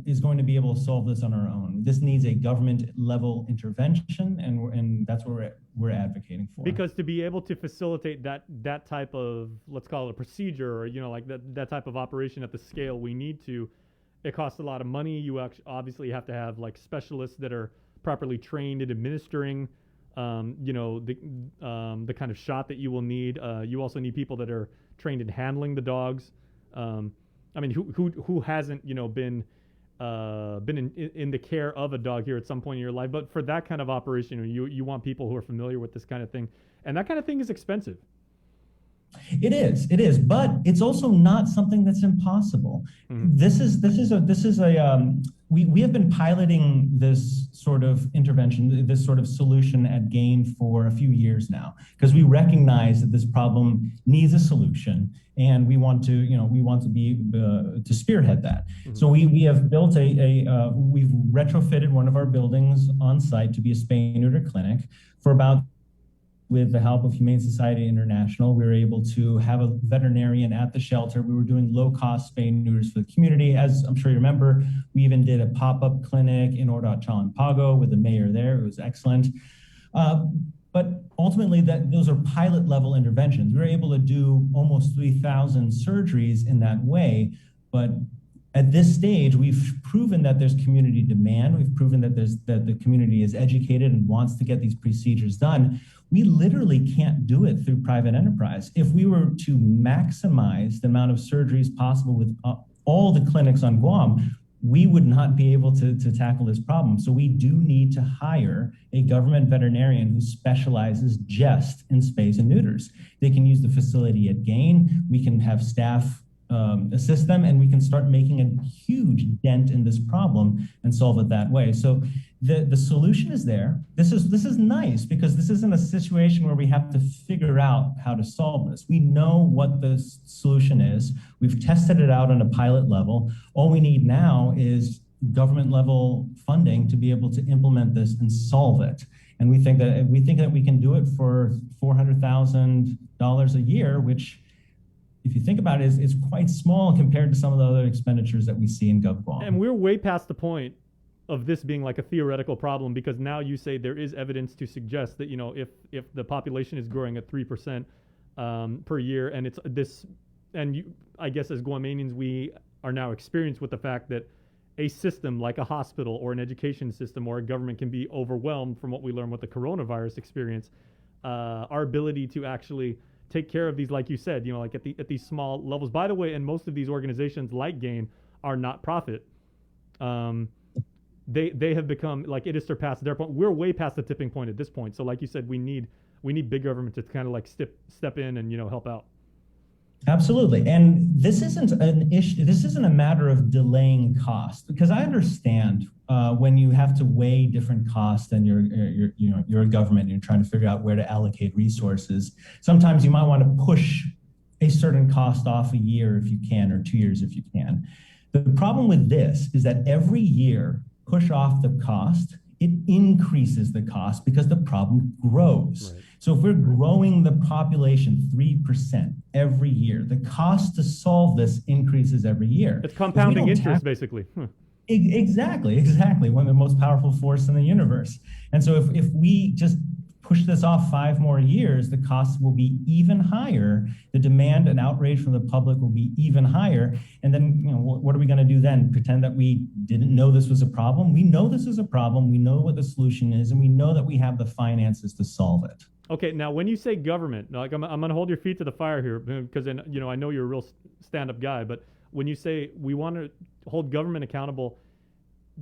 is going to be able to solve this on our own. This needs a government level intervention, and that's what we're advocating for. Because to be able to facilitate that type of, let's call it a procedure, or like that type of operation at the scale we need to, it costs a lot of money. You obviously have to have like specialists that are properly trained in administering the kind of shot that you will need. You also need people that are trained in handling the dogs. I mean, who hasn't been in the care of a dog here at some point in your life? But for that kind of operation, you want people who are familiar with this kind of thing, and that kind of thing is expensive. It is, but it's also not something that's impossible. Mm-hmm. We have been piloting this sort of intervention, this sort of solution at GAIN for a few years now, because we recognize that this problem needs a solution, and we want to be to spearhead that. Mm-hmm. So we have built we've retrofitted one of our buildings on site to be a spay-neuter clinic for about. With the help of Humane Society International, we were able to have a veterinarian at the shelter. We were doing low-cost spay and neuters for the community. As I'm sure you remember, we even did a pop-up clinic in Ordot Chalampago with the mayor there. It was excellent. But ultimately, those are pilot-level interventions. We were able to do almost 3,000 surgeries in that way, but at this stage, we've proven that there's community demand. We've proven that the community is educated and wants to get these procedures done. We literally can't do it through private enterprise. If we were to maximize the amount of surgeries possible with all the clinics on Guam, we would not be able to tackle this problem. So we do need to hire a government veterinarian who specializes just in spays and neuters. They can use the facility at GAIN. We can have staff assist them, and we can start making a huge dent in this problem and solve it that way. So the solution is there. This is nice, because this isn't a situation where we have to figure out how to solve this. We know what the solution is. We've tested it out on a pilot level. All we need now is government level funding to be able to implement this and solve it. And we think that we can do it for $400,000 a year, which, if you think about it, is quite small compared to some of the other expenditures that we see in GovGuam. And we're way past the point of this being like a theoretical problem, because now you say there is evidence to suggest that if the population is growing at 3% per year, and it's this, and I guess as Guamanians we are now experienced with the fact that a system like a hospital or an education system or a government can be overwhelmed from what we learned with the coronavirus experience. Our ability to actually take care of these, like you said, like at these small levels. By the way, and most of these organizations like GAIN are not profit. They have become, like, it has surpassed their point. We're way past the tipping point at this point. So like you said, we need big government to kind of like step in and help out. Absolutely. And this isn't an issue. This isn't a matter of delaying cost, because I understand when you have to weigh different costs and you're a government and you're trying to figure out where to allocate resources. Sometimes you might want to push a certain cost off a year if you can, or 2 years if you can. The problem with this is that every year, push off the cost, it increases the cost because the problem grows. Right. So if we're growing the population 3% every year, the cost to solve this increases every year. It's compounding interest, basically. Exactly. One of the most powerful forces in the universe. And so if we just push this off 5 more years, the costs will be even higher. The demand and outrage from the public will be even higher. And then, what are we going to do then? Pretend that we didn't know this was a problem? We know this is a problem. We know what the solution is, and we know that we have the finances to solve it. Okay, now when you say government, like I'm going to hold your feet to the fire here, because I know you're a real stand-up guy, but when you say we want to hold government accountable,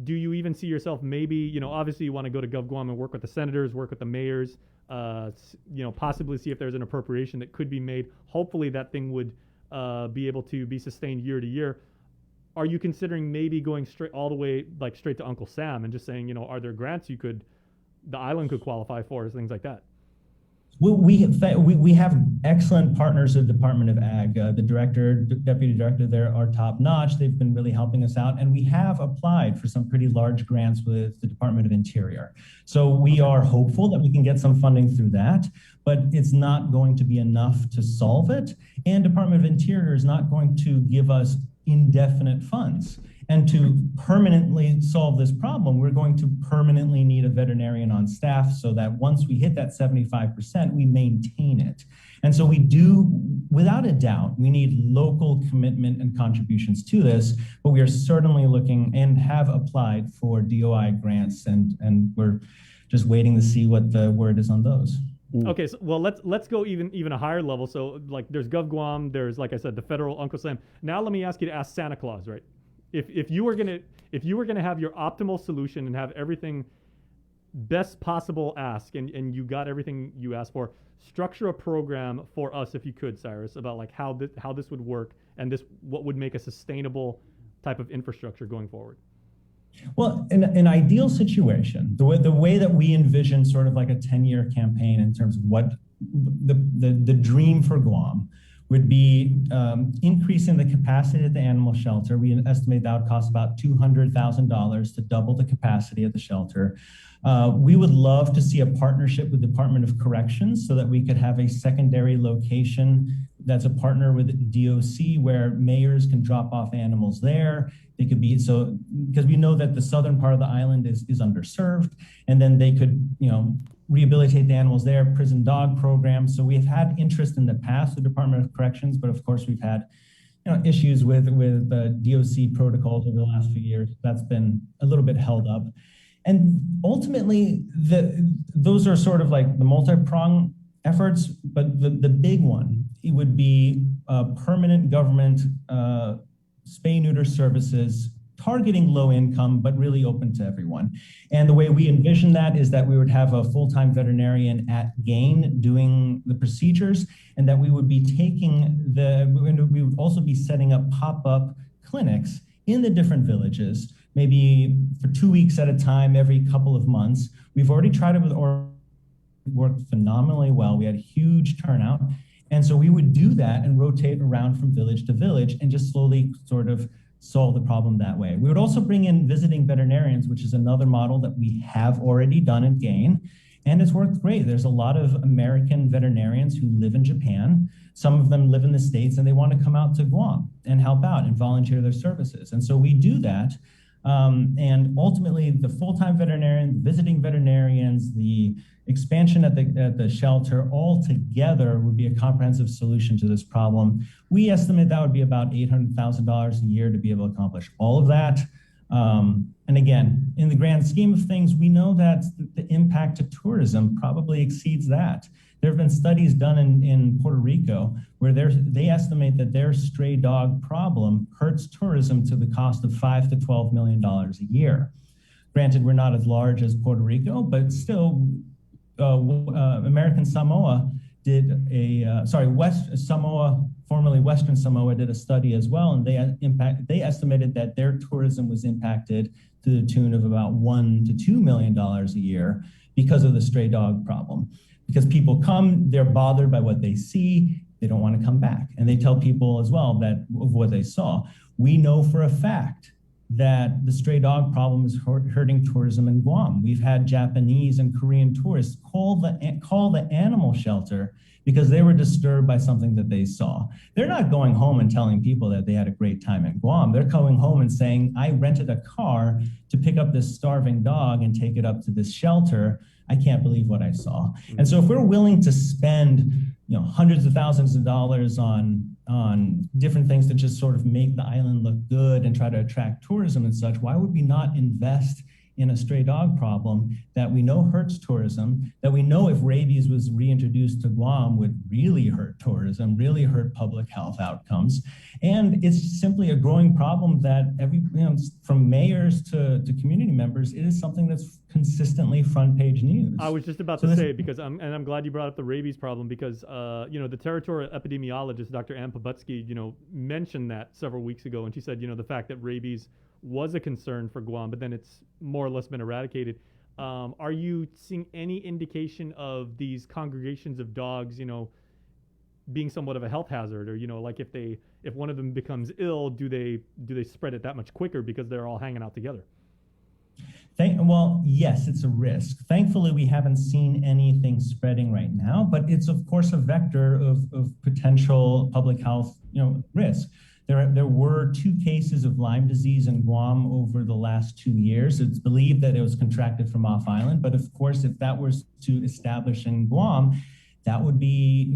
do you even see yourself maybe, obviously you want to go to GovGuam and work with the senators, work with the mayors, possibly see if there's an appropriation that could be made. Hopefully that thing would be able to be sustained year to year. Are you considering maybe going straight to Uncle Sam and just saying, are there grants the island could qualify for, things like that? We have excellent partners at the Department of Ag. The deputy director there are top notch. They've been really helping us out. And we have applied for some pretty large grants with the Department of Interior. So we are hopeful that we can get some funding through that, but it's not going to be enough to solve it. And Department of Interior is not going to give us indefinite funds. And to permanently solve this problem, we're going to permanently need a veterinarian on staff so that once we hit that 75%, we maintain it. And so we do, without a doubt, we need local commitment and contributions to this, but we are certainly looking and have applied for DOI grants, and we're just waiting to see what the word is on those. Okay, so well, let's go even a higher level. So like there's GovGuam, there's, like I said, the federal Uncle Sam. Now let me ask you to ask Santa Claus, right? If you were gonna have your optimal solution and have everything best possible ask, and you got everything you asked for, structure a program for us, if you could, Cyrus, about like how this would work and what would make a sustainable type of infrastructure going forward. Well, in an ideal situation, the way that we envision sort of like a 10-year campaign in terms of what the dream for Guam would be, increasing the capacity at the animal shelter. We estimate that would cost about $200,000 to double the capacity of the shelter. We would love to see a partnership with the Department of Corrections so that we could have a secondary location that's a partner with DOC where mayors can drop off animals there. They could be, so, because we know that the southern part of the island is underserved, and then they could, rehabilitate the animals there, prison dog programs. So we've had interest in the past, the Department of Corrections, but of course we've had issues with DOC protocols over the last few years. That's been a little bit held up. And ultimately, those are sort of like the multi-pronged efforts, but the big one, it would be permanent government spay-neuter services targeting low income, but really open to everyone. And the way we envision that is that we would have a full-time veterinarian at GAIN doing the procedures, and that we would be we would also be setting up pop-up clinics in the different villages, maybe for 2 weeks at a time, every couple of months. We've already tried it with it worked phenomenally well. We had a huge turnout. And so we would do that and rotate around from village to village and just slowly sort of solve the problem that way. We would also bring in visiting veterinarians, which is another model that we have already done at GAIN, and it's worked great. There's a lot of American veterinarians who live in Japan. Some of them live in the States, and they want to come out to Guam and help out and volunteer their services. And so we do that. And ultimately, the full-time veterinarian, visiting veterinarians, the expansion at the shelter, all together would be a comprehensive solution to this problem. We estimate that would be about $800,000 a year to be able to accomplish all of that. And again, in the grand scheme of things, we know that the impact to tourism probably exceeds that. There have been studies done in Puerto Rico where they estimate that their stray dog problem hurts tourism to the cost of $5 to $12 million a year. Granted, we're not as large as Puerto Rico, but still, American Samoa did West Samoa, formerly Western Samoa, did a study as well, and they estimated that their tourism was impacted to the tune of about $1 to $2 million a year because of the stray dog problem. Because people come, they're bothered by what they see, they don't want to come back. And they tell people as well that of what they saw. We know for a fact that the stray dog problem is hurting tourism in Guam. We've had Japanese and Korean tourists call the animal shelter because they were disturbed by something that they saw. They're not going home and telling people that they had a great time in Guam. They're going home and saying, I rented a car to pick up this starving dog and take it up to this shelter. I can't believe what I saw. And so if we're willing to spend hundreds of thousands of dollars on different things to just sort of make the island look good and try to attract tourism and such, why would we not invest in a stray dog problem that we know hurts tourism, that we know if rabies was reintroduced to Guam would really hurt tourism, really hurt public health outcomes. And it's simply a growing problem that from mayors to community members, it is something that's consistently front page news. I was just about to say, because I'm glad you brought up the rabies problem, because the territorial epidemiologist, Dr. Ann Pobutsky, mentioned that several weeks ago, and she said, the fact that rabies was a concern for Guam, but then it's more or less been eradicated. Are you seeing any indication of these congregations of dogs, being somewhat of a health hazard, or like if one of them becomes ill, do they spread it that much quicker because they're all hanging out together? Well, yes, it's a risk. Thankfully, we haven't seen anything spreading right now, but it's of course a vector of potential public health risk. There were 2 cases of Lyme disease in Guam over the last 2 years. It's believed that it was contracted from off island, but of course, if that was to establish in Guam, that would be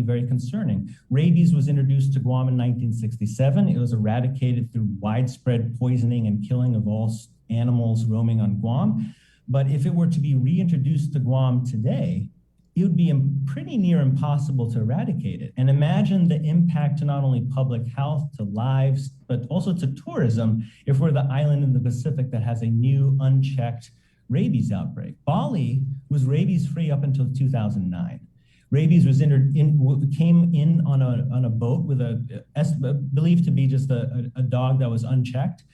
very concerning. Rabies was introduced to Guam in 1967. It was eradicated through widespread poisoning and killing of all animals roaming on Guam. But if it were to be reintroduced to Guam today, it would be pretty near impossible to eradicate it. And imagine the impact to not only public health, to lives, but also to tourism if we're the island in the Pacific that has a new unchecked rabies outbreak. Bali was rabies free up until 2009. Rabies was came in on a boat with believed to be just a dog that was unchecked,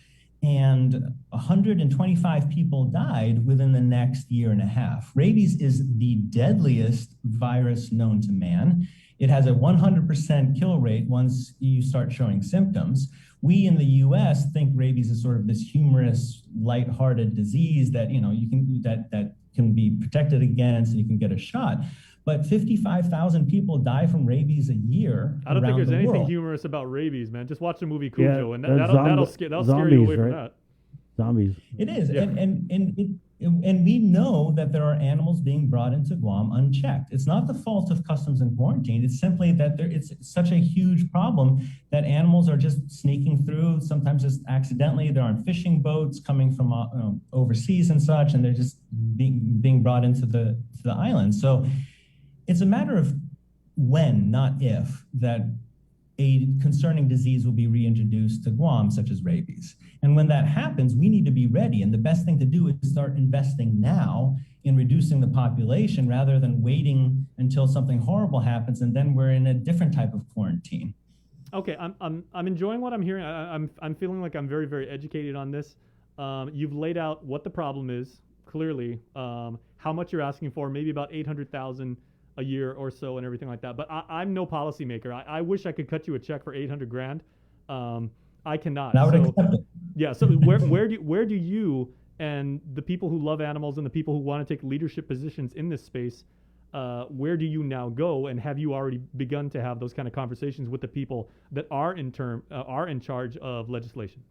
and 125 people died within the next year and a half. Rabies is the deadliest virus known to man. It has a 100% kill rate once you start showing symptoms. We in the U.S. think rabies is sort of this humorous, lighthearted disease that that can be protected against, and you can get a shot. But 55,000 people die from rabies a year. I don't think there's anything world. humorous about rabies, man. Just watch the movie Cujo, and that'll scare you zombies, away from right? that. Zombies. It is, Yeah. and we know that there are animals being brought into Guam unchecked. It's not the fault of customs and quarantine. It's simply that it's such a huge problem that animals are just sneaking through, sometimes just accidentally. They're on fishing boats coming from overseas and such, and they're just being brought into the island. So it's a matter of when, not if, that a concerning disease will be reintroduced to Guam, such as rabies. And when that happens, we need to be ready. And the best thing to do is start investing now in reducing the population rather than waiting until something horrible happens and then we're in a different type of quarantine. Okay, I'm enjoying what I'm hearing. I'm feeling like I'm very, very educated on this. You've laid out what the problem is clearly, how much you're asking for, maybe about 800,000 a year or so and everything like that. But I'm no policymaker. I wish I could cut you a check for 800 grand. I cannot. I would accept it. Yeah. So where do you and the people who love animals and the people who want to take leadership positions in this space, where do you now go? And have you already begun to have those kind of conversations with the people that are in charge of legislation?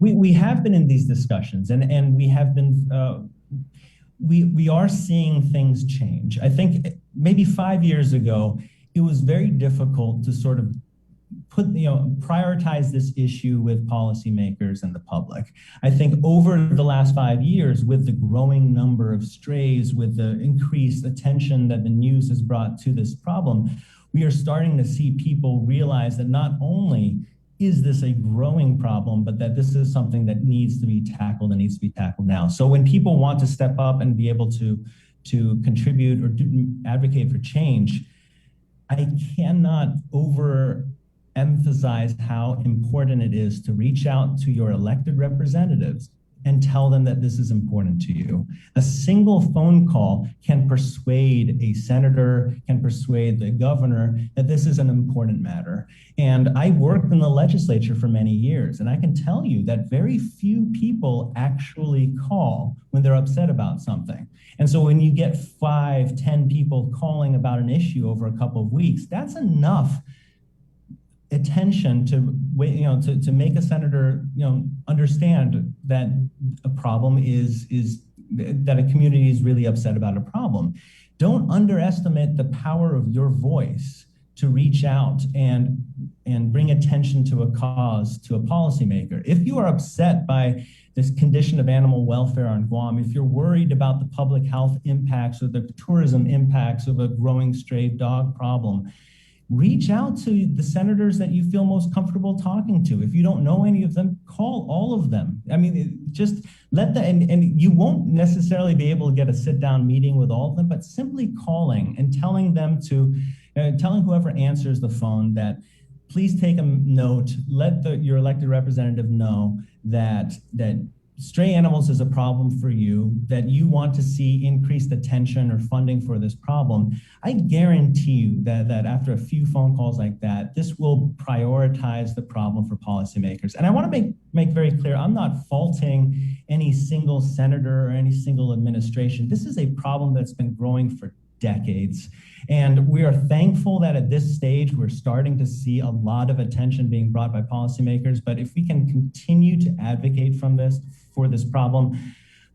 We have been in these discussions, and we have been. We are seeing things change. I think maybe 5 years ago, it was very difficult to sort of prioritize this issue with policymakers and the public. I think over the last 5 years, with the growing number of strays, with the increased attention that the news has brought to this problem, we are starting to see people realize that not only is this a growing problem, but that this is something that needs to be tackled and needs to be tackled now. So when people want to step up and be able to contribute or advocate for change, I cannot overemphasize how important it is to reach out to your elected representatives and tell them that this is important to you. A single phone call can persuade a senator, can persuade the governor that this is an important matter. And I worked in the legislature for many years, and I can tell you that very few people actually call when they're upset about something. And so when you get 5, 10 people calling about an issue over a couple of weeks, that's enough attention to make a senator understand that a problem is that a community is really upset about a problem. Don't underestimate the power of your voice to reach out and bring attention to a cause, to a policymaker. If you are upset by this condition of animal welfare on Guam, if you're worried about the public health impacts or the tourism impacts of a growing stray dog problem, reach out to the senators that you feel most comfortable talking to. If you don't know any of them, call all of them. I mean, just let them, and you won't necessarily be able to get a sit-down meeting with all of them, but simply calling and telling them telling whoever answers the phone that please take a note, let your elected representative know that stray animals is a problem for you, that you want to see increased attention or funding for this problem. I guarantee you that after a few phone calls like that, this will prioritize the problem for policymakers. And I want to make very clear, I'm not faulting any single senator or any single administration. This is a problem that's been growing for decades. And we are thankful that at this stage, we're starting to see a lot of attention being brought by policymakers. But if we can continue to advocate for this problem,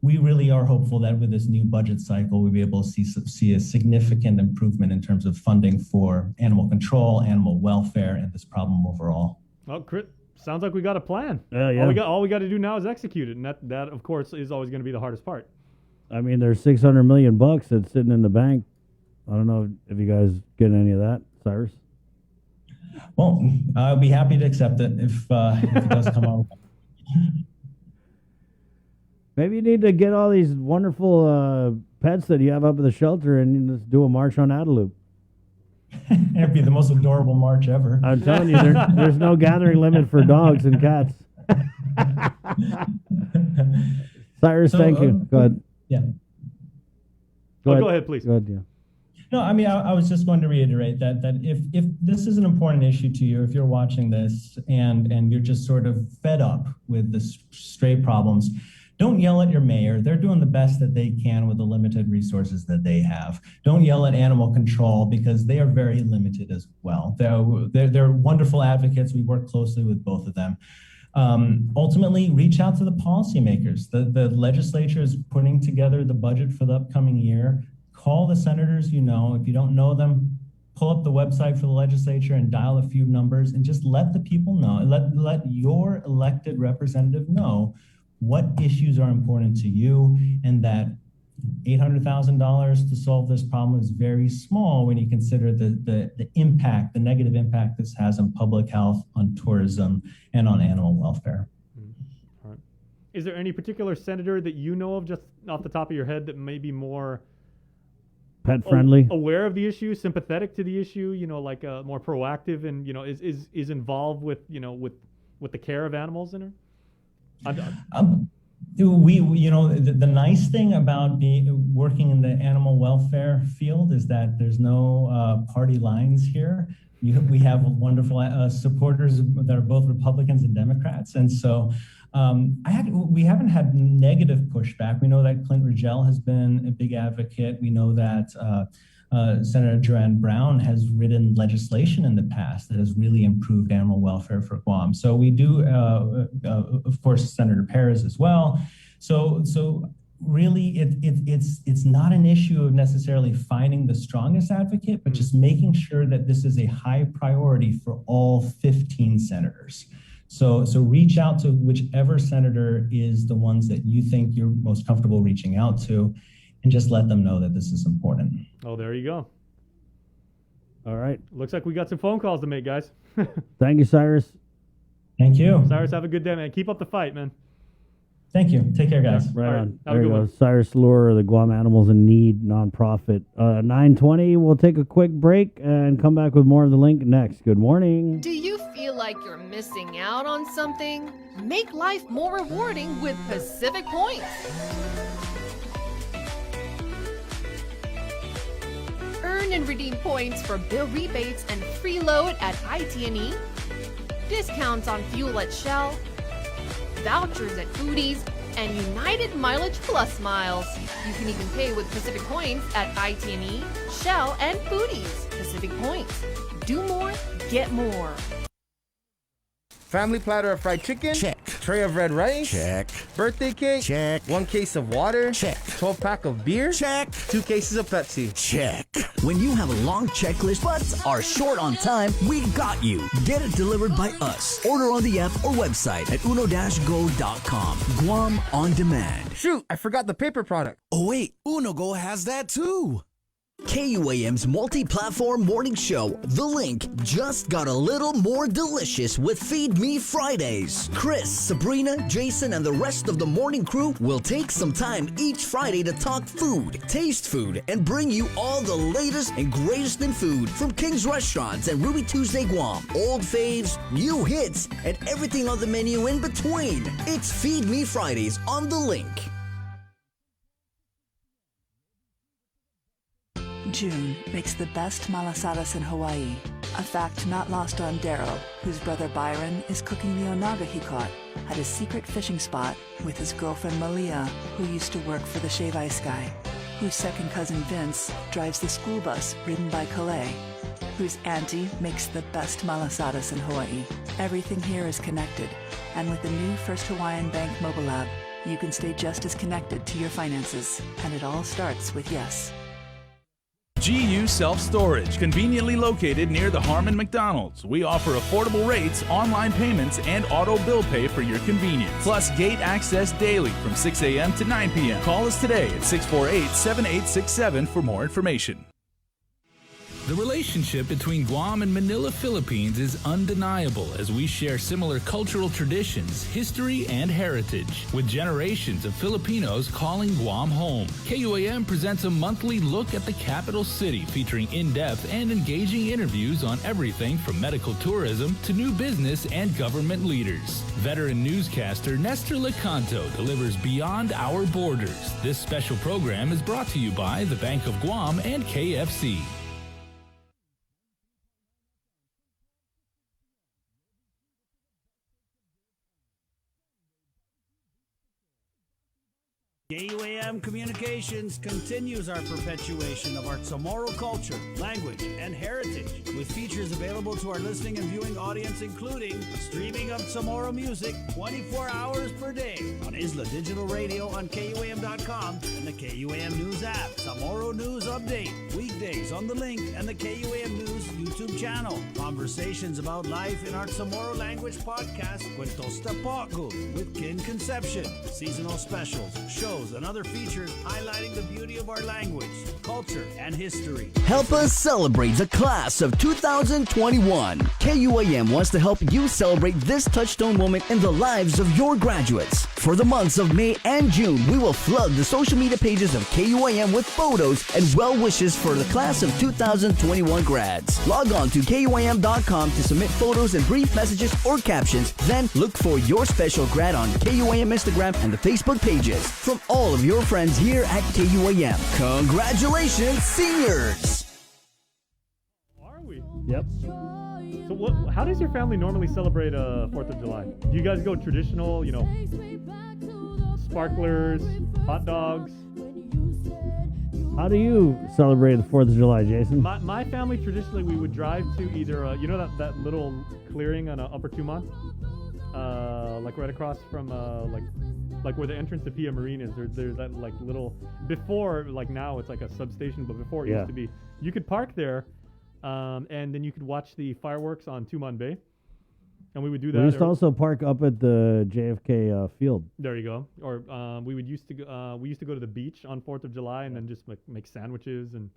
we really are hopeful that with this new budget cycle, we'll be able to see a significant improvement in terms of funding for animal control, animal welfare, and this problem overall. Well, Chris, sounds like we got a plan. Yeah. All we got to do now is execute it, and that of course is always going to be the hardest part. I mean, there's $600 million that's sitting in the bank. I don't know if you guys get any of that, Cyrus. Well, I'll be happy to accept it if it does come out. Maybe you need to get all these wonderful pets that you have up at the shelter and you just do a march on Adelup. It'd be the most adorable march ever. I'm telling you, there's no gathering limit for dogs and cats. Cyrus, thank you. Go ahead. Yeah. Go ahead, please. Go ahead, yeah. No, I mean, I was just going to reiterate that if this is an important issue to you, if you're watching this and you're just sort of fed up with the stray problems, don't yell at your mayor. They're doing the best that they can with the limited resources that they have. Don't yell at animal control because they are very limited as well. They're wonderful advocates. We work closely with both of them. Ultimately, reach out to the policymakers. The legislature is putting together the budget for the upcoming year. Call the senators you know. If you don't know them, pull up the website for the legislature and dial a few numbers and just let the people know. Let your elected representative know what issues are important to you, and that $800,000 to solve this problem is very small when you consider the impact, the negative impact this has on public health, on tourism, and on animal welfare. All right. Is there any particular senator that you know of, just off the top of your head, that may be more pet friendly, aware of the issue, sympathetic to the issue, like more proactive, and is involved with with the care of animals in her? The nice thing about working in the animal welfare field is that there's no party lines here. We have wonderful supporters that are both Republicans and Democrats, and so we haven't had negative pushback. We know that Clint Rigel has been a big advocate. We know that Senator Joanne Brown has written legislation in the past that has really improved animal welfare for Guam. So we do, of course, Senator Perez as well. So really, it's not an issue of necessarily finding the strongest advocate, but just making sure that this is a high priority for all 15 senators. So reach out to whichever senator is the ones that you think you're most comfortable reaching out to, and just let them know that this is important. Oh, there you go. All right. Looks like we got some phone calls to make, guys. Thank you, Cyrus. Thank you. Cyrus, have a good day, man. Keep up the fight, man. Thank you. Take care, guys. Right on. Have a good one. Cyrus Lure, the Guam Animals in Need nonprofit. 9:20. We'll take a quick break and come back with more of the link next. Good morning. Do you feel like you're missing out on something? Make life more rewarding with Pacific Points. Earn and redeem points for bill rebates and free load at IT&E, discounts on fuel at Shell, vouchers at Foodies, and United Mileage Plus miles. You can even pay with Pacific Points at IT&E, Shell, and Foodies. Pacific Points. Do more, get more. Family platter of fried chicken? Check. Tray of red rice? Check. Birthday cake? Check. 1 case of water? Check. 12-pack of beer? Check. 2 cases of Pepsi? Check. When you have a long checklist but are short on time, we got you. Get it delivered by us. Order on the app or website at uno-go.com. Guam On Demand. Shoot, I forgot the paper product. Oh wait, UnoGo has that too. KUAM's multi-platform morning show, The Link, just got a little more delicious with Feed Me Fridays. Chris, Sabrina, Jason, and the rest of the morning crew will take some time each Friday to talk food, taste food, and bring you all the latest and greatest in food from King's Restaurants and Ruby Tuesday Guam, old faves, new hits, and everything on the menu in between. It's Feed Me Fridays on The Link. June makes the best malasadas in Hawaii, a fact not lost on Daryl, whose brother Byron is cooking the onaga he caught at his secret fishing spot with his girlfriend Malia, who used to work for the Shave Ice Guy. whose second cousin Vince drives the school bus ridden by Calais, whose auntie makes the best malasadas in Hawaii. Everything here is connected, and with the new First Hawaiian Bank mobile app, you can stay just as connected to your finances, and it all starts with yes. GU Self-Storage, conveniently located near the Harmon McDonald's. We offer affordable rates, online payments, and auto bill pay for your convenience. Plus gate access daily from 6 a.m. to 9 p.m. Call us today at 648-7867 for more information. The relationship between Guam and Manila, Philippines is undeniable as we share similar cultural traditions, history, and heritage, with generations of Filipinos calling Guam home. KUAM presents a monthly look at the capital city featuring in-depth and engaging interviews on everything from medical tourism to new business and government leaders. Veteran newscaster Nestor Lecanto delivers Beyond Our Borders. This special program is brought to you by the Bank of Guam and KFC. KUAM Communications continues our perpetuation of our Chamorro culture, language, and heritage with features available to our listening and viewing audience, including streaming of Chamorro music 24 hours per day on Isla Digital Radio on KUAM.com and the KUAM News app. Chamorro News Update, weekdays on The Link and the KUAM News YouTube channel. Conversations about life in our Chamorro language podcast, Cuentos Tapaco, with Kin Conception. Seasonal specials, shows, and other features highlighting the beauty of our language, culture, and history. Help us celebrate the class of 2021. KUAM wants to help you celebrate this touchstone moment in the lives of your graduates. For the months of May and June, we will flood the social media pages of KUAM with photos and well wishes for the class of 2021 grads. Log on to KUAM.com to submit photos and brief messages or captions. Then look for your special grad on KUAM Instagram and the Facebook pages. From all of your friends here at KUAM. Congratulations, seniors! Are we? Yep. So how does your family normally celebrate 4th of July? Do you guys go traditional, sparklers, hot dogs? How do you celebrate the 4th of July, Jason? My family, traditionally, we would drive to either, that little clearing on Upper Tumon? Like right across from, like where the entrance to Pia Marine is. There's that like little, before, like now it's like a substation, but before it used to be, you could park there, and then you could watch the fireworks on Tumon Bay. And we would do that. We used to also park up at the JFK field. There you go. Or we used to go to the beach on 4th of July and then just make sandwiches and.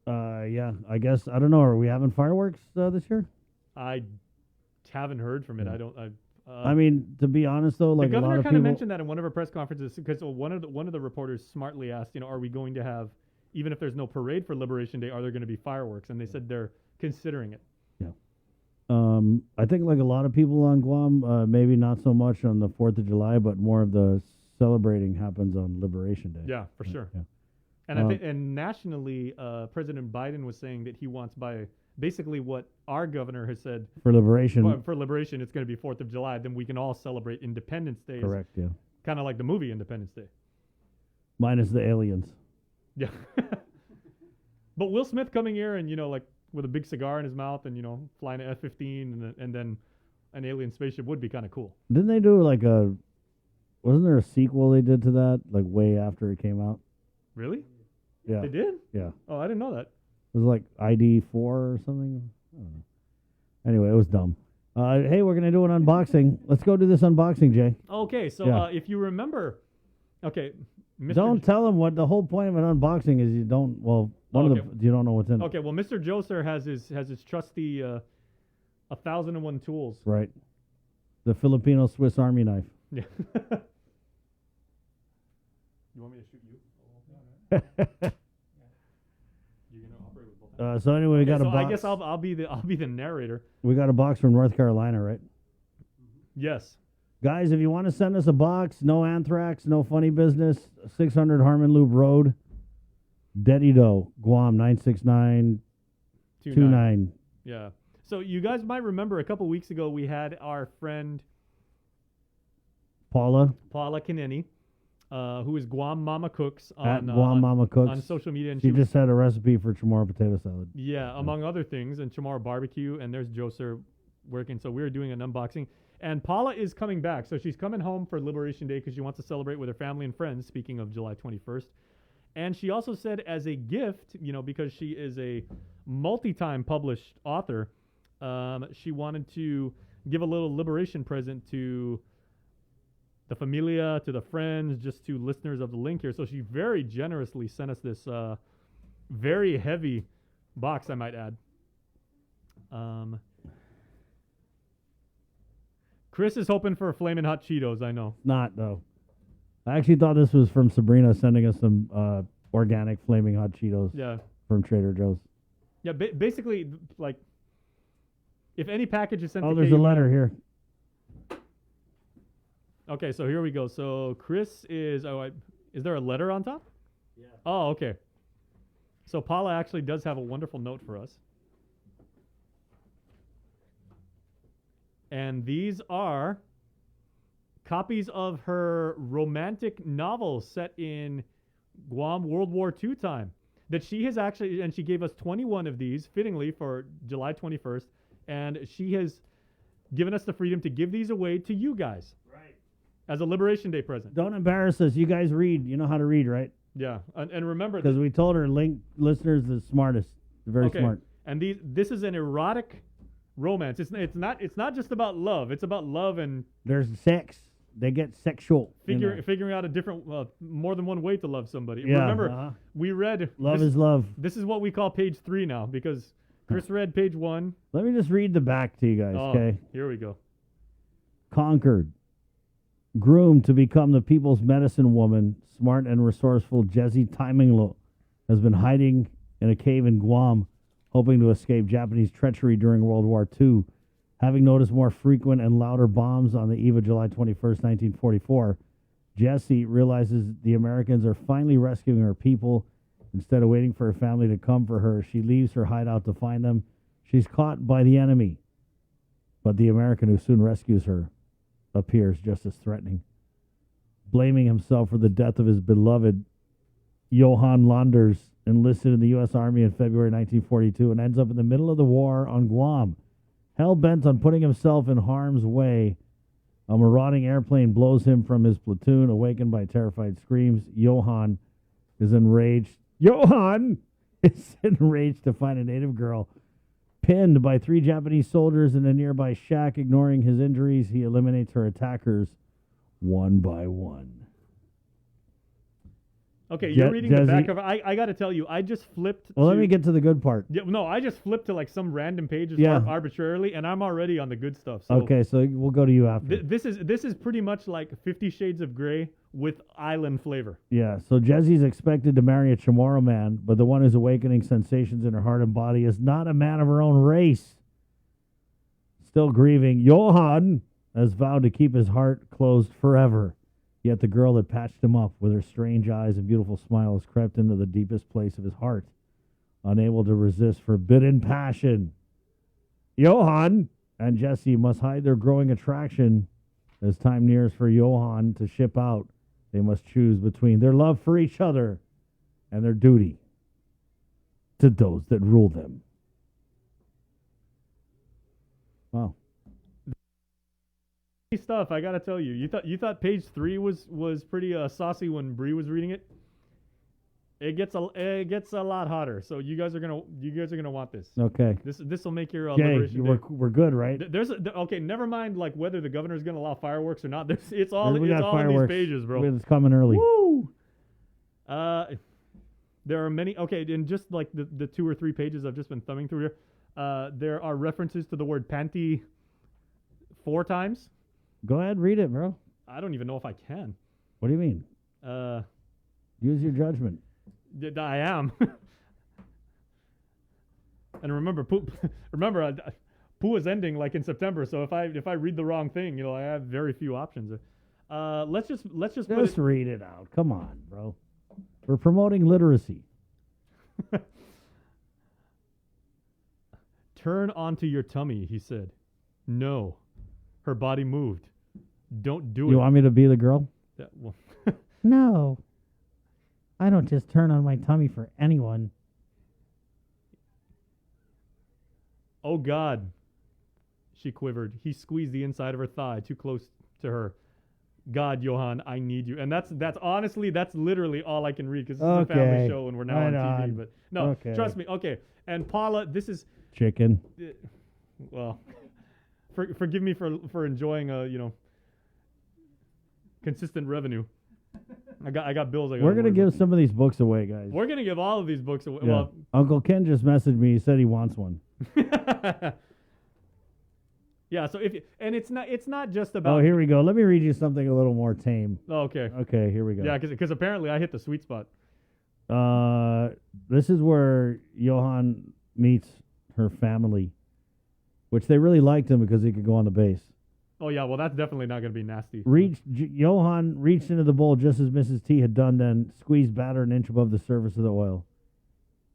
Yeah, I guess, I don't know. Are we having fireworks this year? I haven't heard from it. I mean, to be honest though, like the a lot governor of kind of people mentioned that in one of her press conferences, because one of the reporters smartly asked, are we going to have, even if there's no parade for Liberation Day, are there going to be fireworks? And they said they're considering it. Yeah. I think like a lot of people on Guam, maybe not so much on the 4th of July, but more of the celebrating happens on Liberation Day. Yeah, for sure. Yeah. And I think, and nationally, President Biden was saying that he wants by basically what our governor has said For Liberation. For Liberation, it's going to be 4th of July. Then we can all celebrate Independence Day. Correct, yeah. Kind of like the movie Independence Day. Minus the aliens. Yeah. But Will Smith coming here and, like with a big cigar in his mouth and, flying an F-15 and then an alien spaceship would be kind of cool. Didn't they do like wasn't there a sequel they did to that, like way after it came out? Really? Yeah. They did? Yeah. Oh, I didn't know that. It was like ID4 or something. I don't know. Anyway, it was dumb. Hey, we're going to do an unboxing. Let's go do this unboxing, Jay. Okay, so if you remember, okay. Don't tell them what the whole point of an unboxing is. You don't, you don't know what's in it. Okay, well, Mr. Joser has his trusty 1,001 tools. Right. The Filipino Swiss Army knife. Yeah. You want me to shoot you? You're gonna operate with both. So anyway, we got a box. I guess I'll be the narrator. We got a box from North Carolina, right? Yes. Guys, if you want to send us a box, no anthrax, no funny business, 600 Harmon Loop Road, Dedido, Guam, 96929. Yeah. So you guys might remember a couple weeks ago we had our friend Paula Kaneni who is Guam Mama Cooks At Guam Mama Cooks on social media. And she just had a recipe for chamorro potato salad. Yeah, among other things, and chamorro barbecue. And there's Joser working. So we're doing an unboxing. And Paula is coming back. So she's coming home for Liberation Day because she wants to celebrate with her family and friends, speaking of July 21st. And she also said as a gift, because she is a multi-time published author, she wanted to give a little liberation present to the familia, to the friends, just to listeners of the link here. So she very generously sent us this very heavy box, I might add. Chris is hoping for Flamin' Hot Cheetos, I know. Not, though. I actually thought this was from Sabrina sending us some organic Flaming Hot Cheetos from Trader Joe's. Yeah, basically, like, if any package is sent to there's a letter here. Okay, so here we go. So Chris is... is there a letter on top? Yeah. Oh, okay. So Paula actually does have a wonderful note for us. And these are copies of her romantic novel set in Guam World War II time that she has actually... And she gave us 21 of these, fittingly, for July 21st. And she has given us the freedom to give these away to you guys. As a Liberation Day present. Don't embarrass us. You guys read. You know how to read, right? Yeah. And remember... Because we told her link listeners the smartest. They're very smart. And this is an erotic romance. It's not just about love. It's about love and... There's sex. They get sexual. Figuring out a different... more than one way to love somebody. Yeah, Remember, we read... Love is love. This is what we call page 3 now, because Chris read page 1. Let me just read the back to you guys, okay? Here we go. Conquered. Groomed to become the people's medicine woman, smart and resourceful Jesse Timinglo has been hiding in a cave in Guam, hoping to escape Japanese treachery during World War II. Having noticed more frequent and louder bombs on the eve of July 21st, 1944, Jessie realizes the Americans are finally rescuing her people. Instead of waiting for her family to come for her, she leaves her hideout to find them. She's caught by the enemy, but the American who soon rescues her appears just as threatening. Blaming himself for the death of his beloved, Johann Landers enlisted in the U.S. Army in February 1942 and ends up in the middle of the war on Guam. Hell-bent on putting himself in harm's way, a marauding airplane blows him from his platoon. Awakened by terrified screams, Johann is enraged to find a native girl pinned by 3 Japanese soldiers in a nearby shack. Ignoring his injuries, he eliminates her attackers one by one. Okay, you're reading the back of... I got to tell you, I just flipped... Well, let me get to the good part. Yeah, no, I just flipped to like some random pages arbitrarily, and I'm already on the good stuff. So okay, so we'll go to you after. This is pretty much like 50 Shades of Grey with island flavor. Yeah, so Jessie's expected to marry a Chamorro man, but the one who's awakening sensations in her heart and body is not a man of her own race. Still grieving, Johann has vowed to keep his heart closed forever. Yet the girl that patched him up with her strange eyes and beautiful smile has crept into the deepest place of his heart, unable to resist forbidden passion. Johann and Jessie must hide their growing attraction. As time nears for Johann to ship out, they must choose between their love for each other and their duty to those that rule them. Wow. Stuff, I gotta tell you. You thought page 3 was pretty saucy when Bree was reading it. It gets a lot hotter. So you guys are gonna want this. Okay. This will make your Jay, Liberation Day. we're good, right? Okay. Never mind like whether the governor's gonna allow fireworks or not. It's all We got in these pages, bro. It's coming early. Woo! There are many. Okay, in just like the 2 or 3 pages I've just been thumbing through here, there are references to the word panty 4 times. Go ahead, read it, bro. I don't even know if I can. What do you mean? Use your judgment. I am. And remember, Poo is ending like in September. So if I read the wrong thing, I have very few options. Let's just read it out. Come on, bro. We're promoting literacy. Turn onto your tummy, he said. No. Her body moved. Don't do it. You want me to be the girl? No. I don't just turn on my tummy for anyone. Oh, God. She quivered. He squeezed the inside of her thigh too close to her. God, Johan, I need you. And that's honestly, that's literally all I can read because this is a family show and we're now on TV. But no, trust me. Okay. And Paula, this is... Chicken. Well, forgive me for enjoying consistent revenue. I got bills. We're going to give some of these books away, guys. We're going to give all of these books away. Yeah. Well, Uncle Ken just messaged me. He said he wants one. yeah. So it's not just about. Oh, here we go. Let me read you something a little more tame. Oh, okay. Okay, here we go. Yeah, because apparently I hit the sweet spot. This is where Johan meets her family, which they really liked him because he could go on the base. Oh yeah, well that's definitely not going to be nasty. Johan reached into the bowl just as Mrs. T had done, then squeezed batter an inch above the surface of the oil.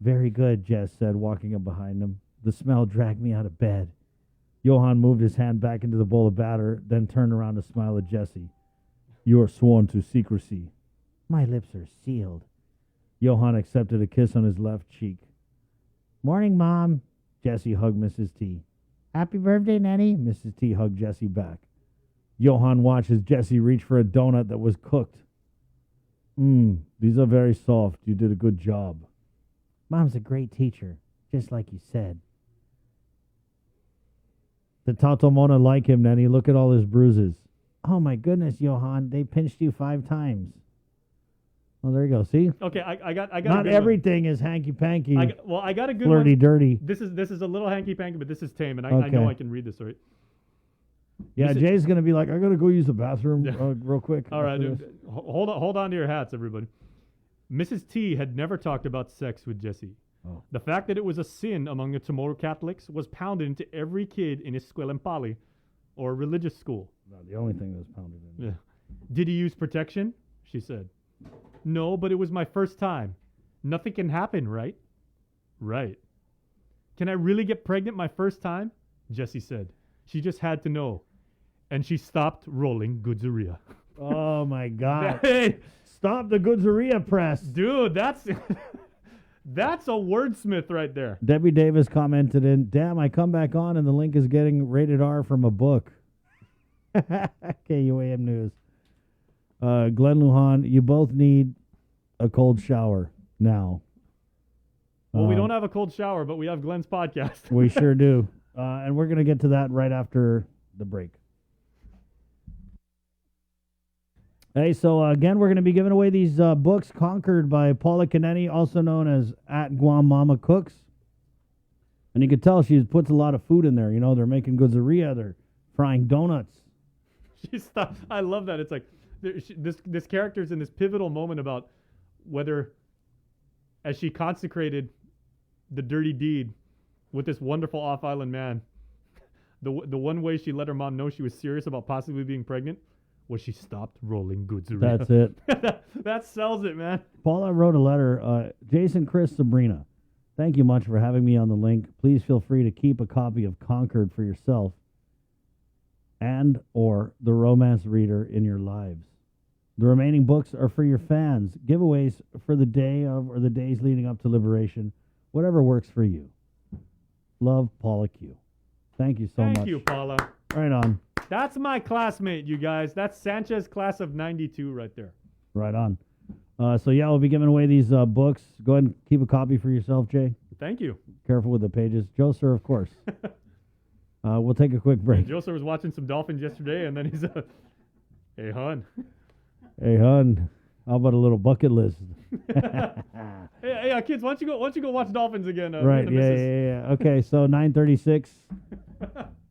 Very good, Jess said, walking up behind him. The smell dragged me out of bed. Johan moved his hand back into the bowl of batter, then turned around to smile at Jessie. You are sworn to secrecy. My lips are sealed. Johan accepted a kiss on his left cheek. Morning, Mom. Jessie hugged Mrs. T. Happy birthday, Nanny. Mrs. T hugged Jessie back. Johan watched as Jessie reached for a donut that was cooked. These are very soft. You did a good job. Mom's a great teacher, just like you said. The Tatomona like him, Nanny. Look at all his bruises. Oh, my goodness, Johan. They pinched you 5 times. Well, there you go. See? Okay, I got. Not everything is hanky-panky. I got a good flirty one. dirty. This is a little hanky-panky, but this is tame, and I know I can read this, right? Yeah, Jay's going to be like, I got to go use the bathroom real quick. All right, dude. Hold on to your hats, everybody. Mrs. T had never talked about sex with Jessie. Oh. The fact that it was a sin among the Chamorro Catholics was pounded into every kid in Escuela Pali, or religious school. No, the only thing that was pounded in. Yeah. Did he use protection? She said. No, but it was my first time. Nothing can happen, right? Right. Can I really get pregnant my first time? Jessie said. She just had to know. And she stopped rolling Goodzeria. Oh, my God. Hey, stop the Goodzeria press. Dude, that's a wordsmith right there. Debbie Davis commented in, damn, I come back on and the link is getting rated R from a book. KUAM News. Glenn Lujan, you both need a cold shower now. Well, we don't have a cold shower, but we have Glenn's podcast. We sure do. And we're going to get to that right after the break. Hey, so again, we're going to be giving away these books, Conquered by Paula Caneni, also known as at Guam Mama Cooks. And you can tell she puts a lot of food in there. You know, they're making Goodzeria, they're frying donuts. I love that. It's like, this character's in this pivotal moment about whether, as she consecrated the dirty deed with this wonderful off-island man, the one way she let her mom know she was serious about possibly being pregnant was she stopped rolling Goodzeria. That's it. That sells it, man. Paula wrote a letter. Jason, Chris, Sabrina, thank you much for having me on the link. Please feel free to keep a copy of Conquered for yourself and or the romance reader in your lives. The remaining books are for your fans. Giveaways for the day of or the days leading up to Liberation. Whatever works for you. Love, Paula Q. Thank you so much. Thank you, Paula. Right on. That's my classmate, you guys. That's Sanchez class of 92 right there. Right on. So, yeah, we'll be giving away these books. Go ahead and keep a copy for yourself, Jay. Thank you. Careful with the pages. Joe, sir, of course. We'll take a quick break. Joe, sir, was watching some dolphins yesterday, and then he's hey, hon. Hey, hon, how about a little bucket list? hey, kids, why don't you go watch dolphins again? Right, yeah. Okay, so 9:36.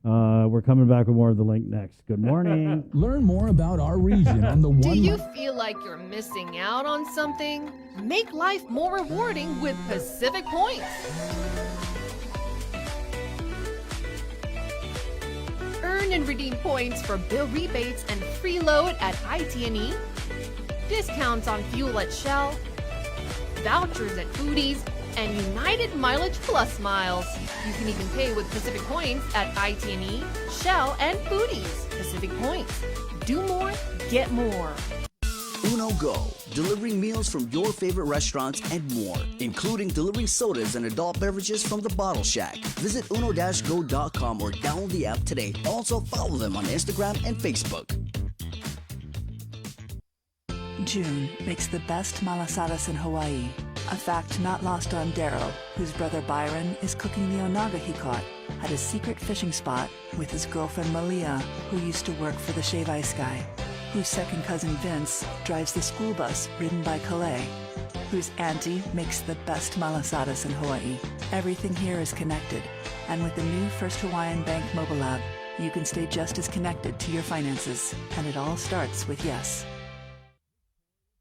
We're coming back with more of the link next. Good morning. Learn more about our region on the one. Do you feel like you're missing out on something? Make life more rewarding with Pacific Points. Earn and redeem points for bill rebates and free load at IT&E, discounts on fuel at Shell, vouchers at Foodies, and United Mileage Plus miles. You can even pay with Pacific Points at IT&E, Shell, and Foodies. Pacific Points. Do more, get more. Uno Go, delivering meals from your favorite restaurants and more, including delivering sodas and adult beverages from the Bottle Shack. Visit uno-go.com or download the app today. Also follow them on Instagram and Facebook. June makes the best malasadas in Hawaii, a fact not lost on Darrow, whose brother Byron is cooking the onaga he caught at a secret fishing spot with his girlfriend Malia, who used to work for the Shave Ice Guy, whose second cousin Vince drives the school bus ridden by Calais, whose auntie makes the best malasadas in Hawaii. Everything here is connected, and with the new First Hawaiian Bank mobile app, you can stay just as connected to your finances, and it all starts with yes.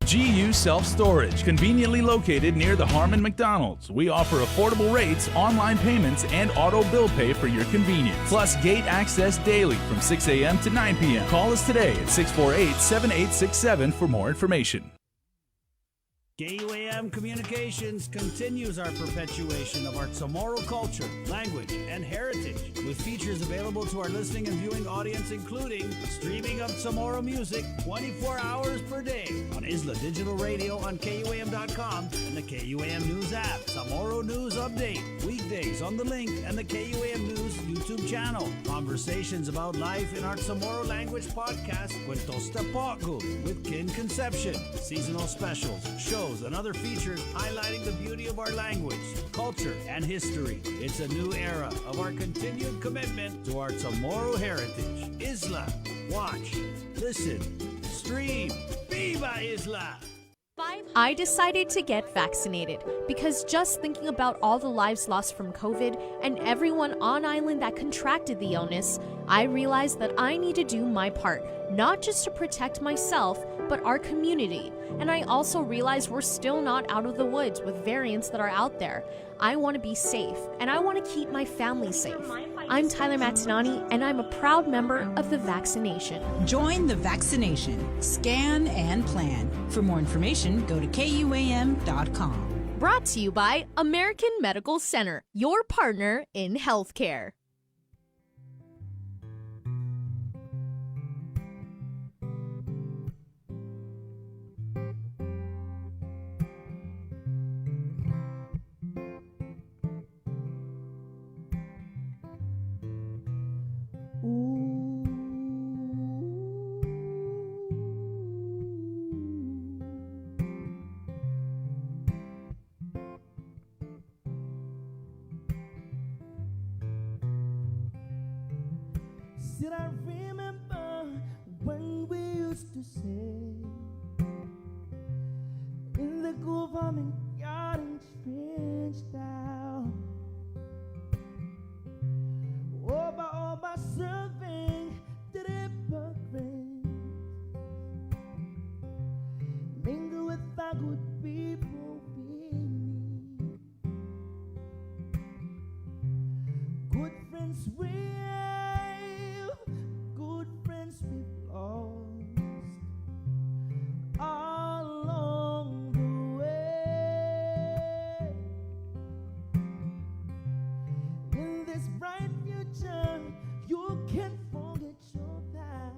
GU Self Storage, conveniently located near the Harmon McDonald's. We offer affordable rates, online payments, and auto bill pay for your convenience. Plus gate access daily from 6 a.m. to 9 p.m. Call us today at 648-7867 for more information. KUAM Communications continues our perpetuation of our Chamorro culture, language, and heritage, with features available to our listening and viewing audience, including streaming of Chamorro music 24 hours per day on Isla Digital Radio on KUAM.com and the KUAM News app. Chamorro News Update, weekdays on The Link and the KUAM News YouTube channel. Conversations about life in our Chamorro language podcast, Cuentos Tapaco, with Kin Conception. Seasonal specials, shows, and other features highlighting the beauty of our language, culture, and history. It's a new era of our continued commitment to our Chamorro heritage. Isla, watch, listen, stream. Viva Isla! I decided to get vaccinated because just thinking about all the lives lost from COVID and everyone on island that contracted the illness, I realized that I need to do my part, not just to protect myself, but our community. And I also realized we're still not out of the woods with variants that are out there. I want to be safe, and I want to keep my family safe. I'm Tyler Matinani, and I'm a proud member of the vaccination. Join the vaccination. Scan and plan. For more information, go to KUAM.com. Brought to you by American Medical Center, your partner in healthcare. Did I remember when we used to say in the government garden strange style over serving the hypocrites, mingle with our good people beneath, good friends we have, good friends we've lost along the way. In this bright future, you can't forget your past.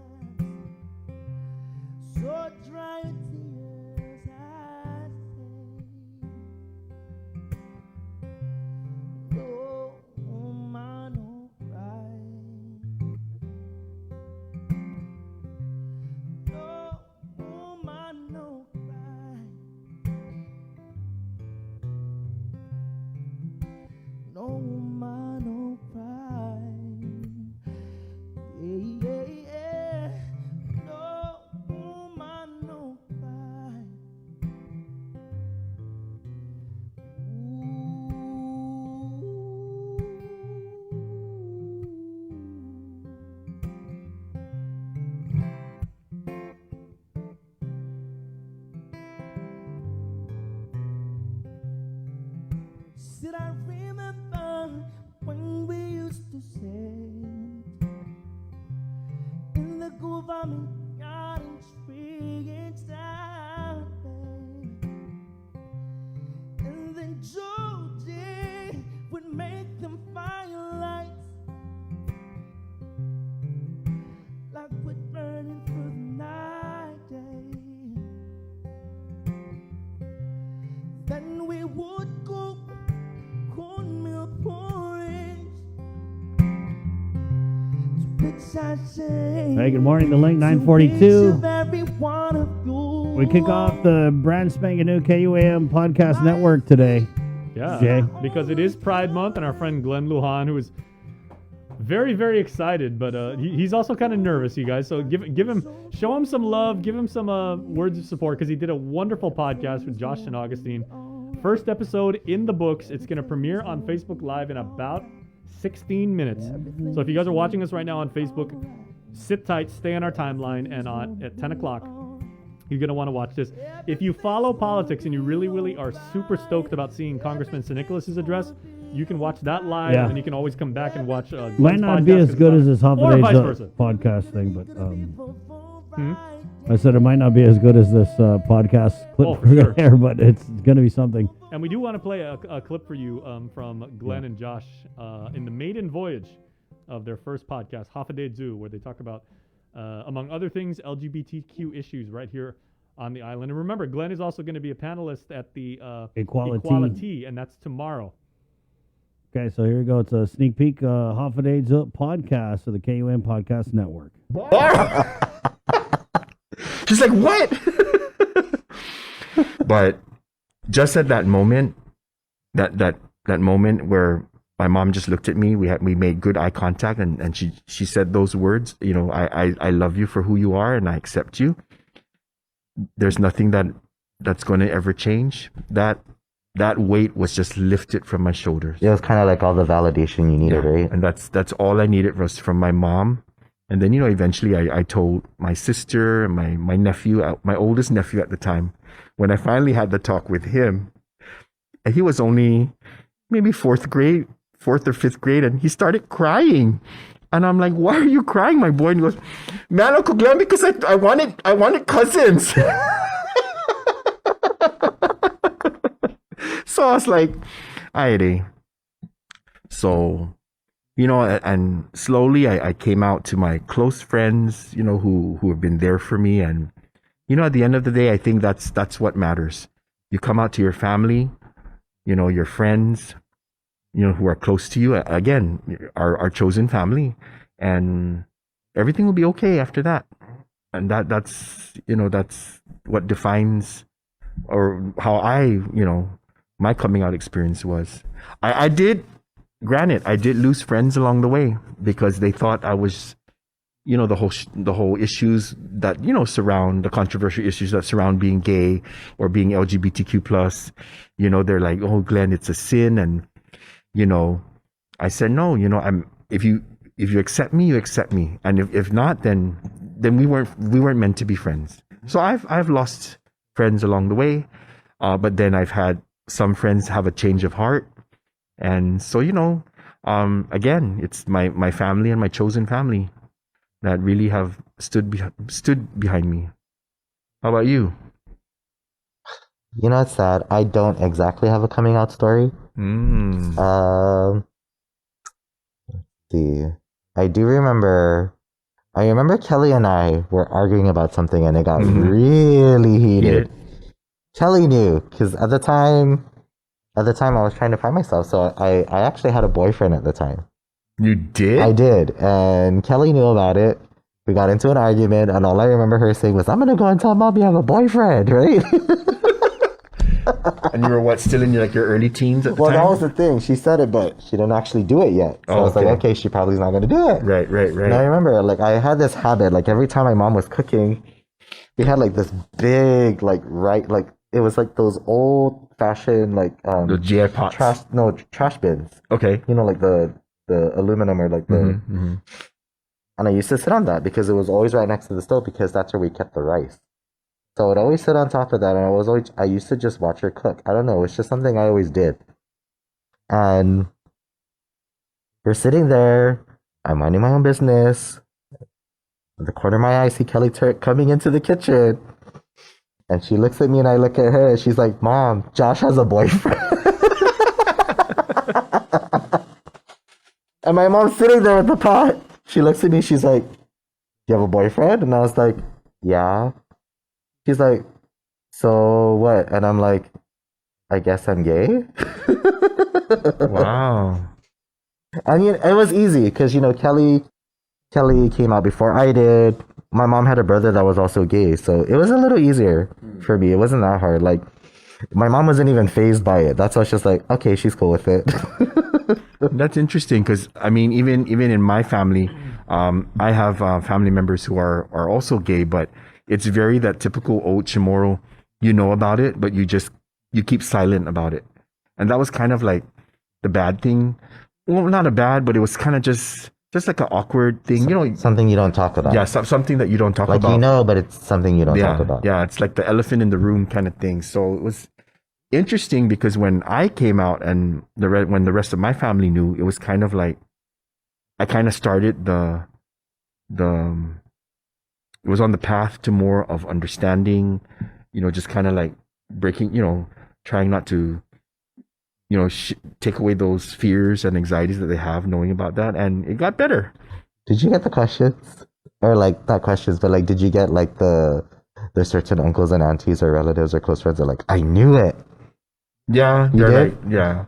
So dry your tears, I say. No, man, no cry. No, man, no cry. No, man, no cry. Yeah, yeah, yeah. No, man, no cry. Did I remember when we used to say in the government garden spring down there, and then Jody would make them firelights like wood burning through the night day. Hey, good morning. The Link 942. We kick off the brand spanking new KUAM podcast network today. Yeah, Jay. because it is Pride Month, and our friend Glenn Lujan, who is very, very excited, but he's also kind of nervous, you guys. So show him some love, give him some words of support, because he did a wonderful podcast with Josh and Augustine. First episode in the books. It's going to premiere on Facebook Live in about 16 minutes. So if you guys are watching us right now on Facebook, sit tight, stay on our timeline, and at 10 o'clock, you're going to want to watch this. If you follow politics and you really, really are super stoked about seeing Congressman St. Nicholas's address, you can watch that live, and you can always come back and watch Glenn's Might not podcast be as good as this or vice Holidays versa. podcast thing, but I said it might not be as good as this podcast clip for sure. there, but it's going to be something. And we do want to play a clip for you from Glenn and Josh in the maiden voyage of their first podcast, Hafade Zoo, where they talk about, among other things, LGBTQ issues right here on the island. And remember, Glenn is also going to be a panelist at the Equality, and that's tomorrow. Okay, so here we go. It's a sneak peek Hafade Zoo podcast of the KUM Podcast Network. She's like, what? But just at that moment, that moment where my mom just looked at me, we made good eye contact, and she said those words, you know, I love you for who you are, and I accept you. There's nothing that's going to ever change. That weight was just lifted from my shoulders. Yeah, it was kind of like all the validation you needed, right? And that's all I needed was from my mom. And then, you know, eventually I told my sister and my nephew, my oldest nephew at the time, when I finally had the talk with him, and he was only maybe fourth or fifth grade, and he started crying. And I'm like, why are you crying, my boy? And he goes, man, Uncle Glenn, because I wanted cousins. So I was like, alrighty. So, you know, and slowly I came out to my close friends, you know, who have been there for me. And, you know, at the end of the day, I think that's what matters. You come out to your family, you know, your friends, you know, who are close to you. Again, our chosen family, and everything will be okay after that. And that's what defines, or how my coming out experience was. I did lose friends along the way because they thought I was, you know, the whole issues that, you know, surround the controversial issues that surround being gay or being LGBTQ+. You know, they're like, oh, Glenn, it's a sin. And, you know, I said, no, you know, if you accept me, you accept me. And if not, then we weren't meant to be friends. So I've lost friends along the way. But then I've had some friends have a change of heart. And so, you know, again, it's my family and my chosen family that really have stood behind me. How about you? You know, it's sad. I don't exactly have a coming out story. Let's see. I remember Kelly and I were arguing about something, and it got really heated. Kelly knew, because at the time I was trying to find myself, so I actually had a boyfriend at the time. You did? I did, and Kelly knew about it. We got into an argument, and all I remember her saying was, I'm going to go and tell Mom you have a boyfriend, right? And you were still in your early teens at the time? Well, that was the thing. She said it, but she didn't actually do it yet. So I was like, okay, she probably is not going to do it. Right. And I remember, I had this habit, every time my mom was cooking, we had, this big, it was those old-fashioned, the GI pots. Trash bins. Okay. You know, the aluminum or the... And I used to sit on that because it was always right next to the stove, because that's where we kept the rice. So I would always sit on top of that, and I used to just watch her cook. I don't know, it's just something I always did. And we're sitting there, I'm minding my own business. In the corner of my eye, I see Kelly coming into the kitchen. And she looks at me, and I look at her, and she's like, Mom, Josh has a boyfriend. And my mom's sitting there with the pot. She looks at me, she's like, you have a boyfriend? And I was like, yeah. She's like, so what? And I'm like, I guess I'm gay. Wow. I mean, it was easy because, Kelly Kelly came out before I did. My mom had a brother that was also gay, so it was a little easier for me. It wasn't that hard. Like, my mom wasn't even fazed by it. That's why I was just like, okay, she's cool with it. That's interesting because I mean, even in my family, I have family members who are also gay, but it's very that typical old Chamorro. You know about it, but you keep silent about it, and that was kind of like the bad thing. Well, not a bad, but it was kind of just like an awkward thing, you know. Something you don't talk about. Yeah, something that you don't talk like about. You know, but it's something you don't talk about. Yeah, it's like the elephant in the room kind of thing. So it was interesting because when I came out and when the rest of my family knew, it was kind of like I kind of started it was on the path to more of understanding, you know, just kind of like breaking, you know, trying not to, you know, take away those fears and anxieties that they have knowing about that. And it got better. Did you get the questions? Or like, not questions, but like, did you get like there's certain uncles and aunties or relatives or close friends that are like, I knew it. Yeah. You did? Like, yeah.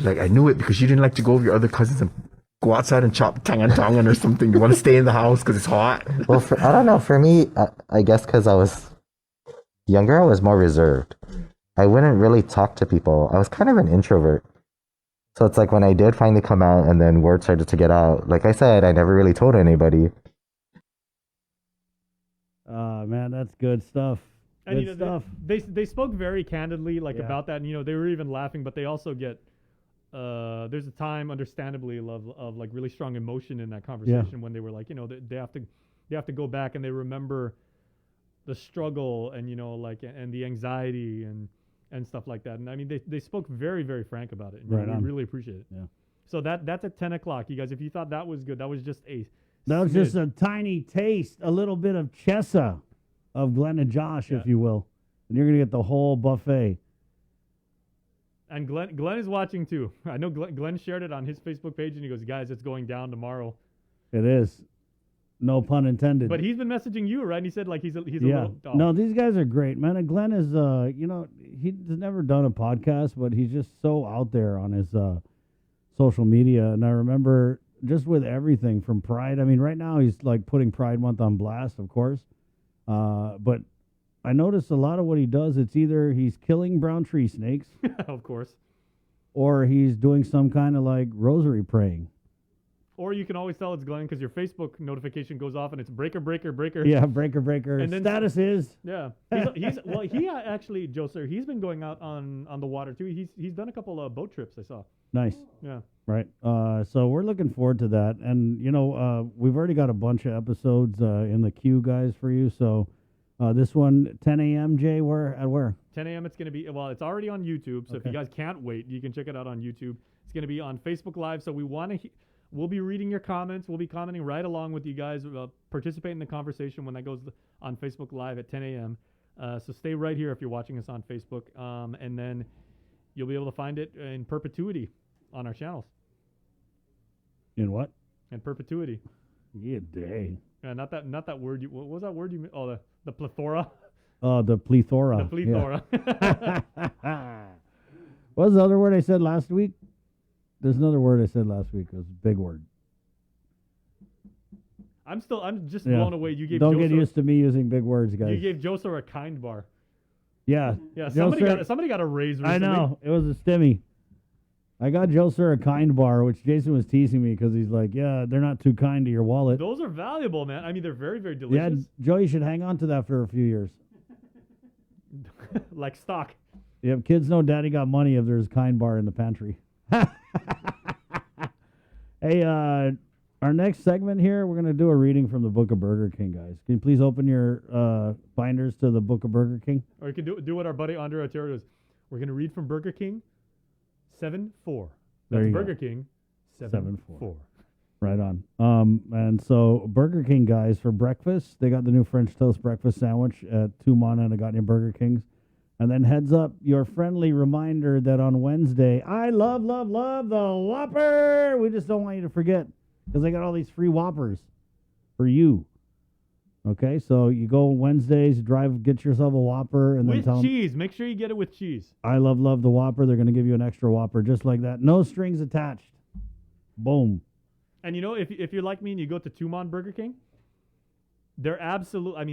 Like, I knew it because you didn't like to go with your other cousins and go outside and chop tangan or something. You want to stay in the house because it's hot. Well, I don't know. For me, I guess because I was younger, I was more reserved. I wouldn't really talk to people. I was kind of an introvert. So it's like when I did finally come out and then word started to get out, like I said, I never really told anybody. Man, that's good stuff. And Good stuff. they spoke very candidly Yeah. about that, and you know they were even laughing, but they also get there's a time, understandably, of like really strong emotion in that conversation when they were like, you know, they have to go back and they remember the struggle and, you know, like, and the anxiety and stuff like that. And I mean, they spoke very, very frank about it. And Right we on. really appreciate it. Yeah. So that's at 10 o'clock. You guys, if you thought that was good, that was just That was smidge. just a tiny taste, a little bit of Chessa of Glenn and Josh, if you will. And you're going to get the whole buffet. And Glenn is watching too. I know Glenn shared it on his Facebook page, and he goes, guys, it's going down tomorrow. It is. No pun intended. But he's been messaging you, right? And he said like he's a little... Oh. No, these guys are great, man. And Glenn is, you know, he's never done a podcast, but he's just so out there on his social media. And I remember just with everything from Pride. I mean, right now he's like putting Pride Month on blast, of course. But I noticed a lot of what he does, it's either he's killing brown tree snakes. Of course. Or he's doing some kind of like rosary praying. Or you can always tell it's Glenn because your Facebook notification goes off and it's breaker. Yeah, breaker. And then status is. Yeah. He actually, Joe, sir, he's been going out on the water too. He's done a couple of boat trips I saw. Nice. Yeah. Right. So we're looking forward to that. And, you know, we've already got a bunch of episodes in the queue, guys, for you. So this one, 10 a.m., Jay, where? 10 a.m. It's going to be, well, it's already on YouTube. So if you guys can't wait, you can check it out on YouTube. It's going to be on Facebook Live. So we want to... We'll be reading your comments. We'll be commenting right along with you guys. Participate in the conversation when that goes on Facebook Live at 10 a.m. So stay right here if you're watching us on Facebook. And then you'll be able to find it in perpetuity on our channels. In what? In perpetuity. Yeah, dang. Not that word. What was that word you? Oh, the plethora. The plethora. The plethora. Yeah. What was the other word I said last week? There's another word I said last week. It was a big word. I'm just blown away. You gave Don't Joe get used to me using big words, guys. You gave Josor a kind bar. Yeah. Yeah. Joe Somebody got a raise recently. I know. It was a stimmy. I got Joe Sir a kind bar, which Jason was teasing me because he's like, yeah, they're not too kind to your wallet. Those are valuable, man. I mean, they're very, very Yeah, delicious. Joe, you should hang on to that for a few years. Like stock. Yeah, kids know daddy got money if there's kind bar in the pantry. Hey, our next segment here, we're going to do a reading from the Book of Burger King, guys. Can you please open your binders to the Book of Burger King? Or you can do what our buddy Andre Otero does. We're going to read from Burger King 7-4. There That's you Burger go. King 7-4. Right on. And so Burger King, guys, for breakfast, they got the new French toast breakfast sandwich at Tumon and Agate Burger Kings. And then heads up, your friendly reminder that on Wednesday, I love the Whopper. We just don't want you to forget because they got all these free Whoppers for you. Okay, so you go Wednesdays, get yourself a Whopper. And then With tell cheese. Make sure you get it with cheese. them, I love the Whopper. They're going to give you an extra Whopper just like that. No strings attached. Boom. And if you're like me and you go to Tumon Burger King, they're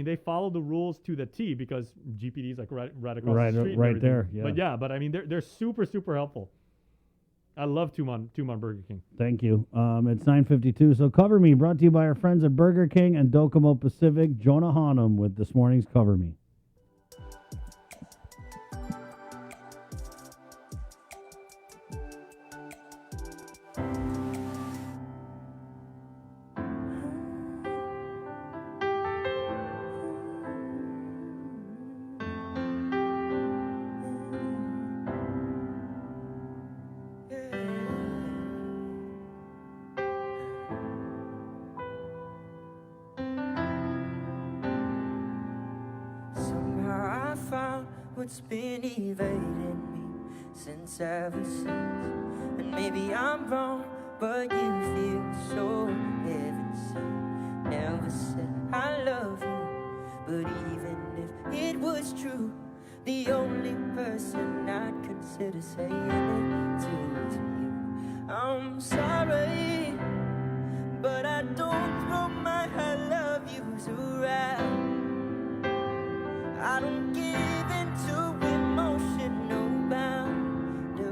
they follow the rules to the T because GPD is like right across the street. Right there. Yeah. But they're super, super helpful. I love Tumon Burger King. Thank you. It's 9:52. So Cover Me, brought to you by our friends at Burger King and Docomo Pacific. Jonah Hanum with this morning's Cover Me. Somehow I found what's been evading me since ever since. And maybe I'm wrong, but you feel so heaven sent. Never said I love you, but even if it was true, the only person I'd consider saying it to is you. I'm sorry, but I don't throw my I love yous around. I don't give into emotional boundaries.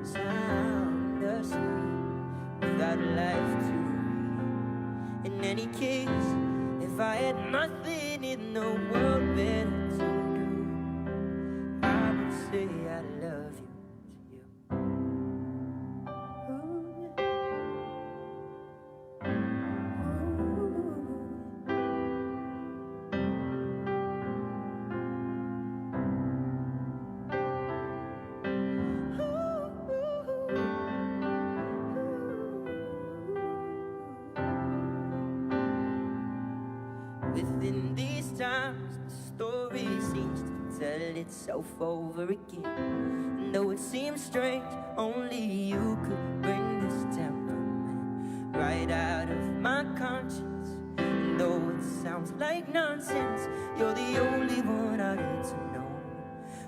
Sound asleep without life to read. In any case, if I had nothing in the world better to do, I would say I love you. Within these times, the story seems to tell itself over again. And though it seems strange, only you could bring this temperament right out of my conscience. And though it sounds like nonsense, you're the only one I need to know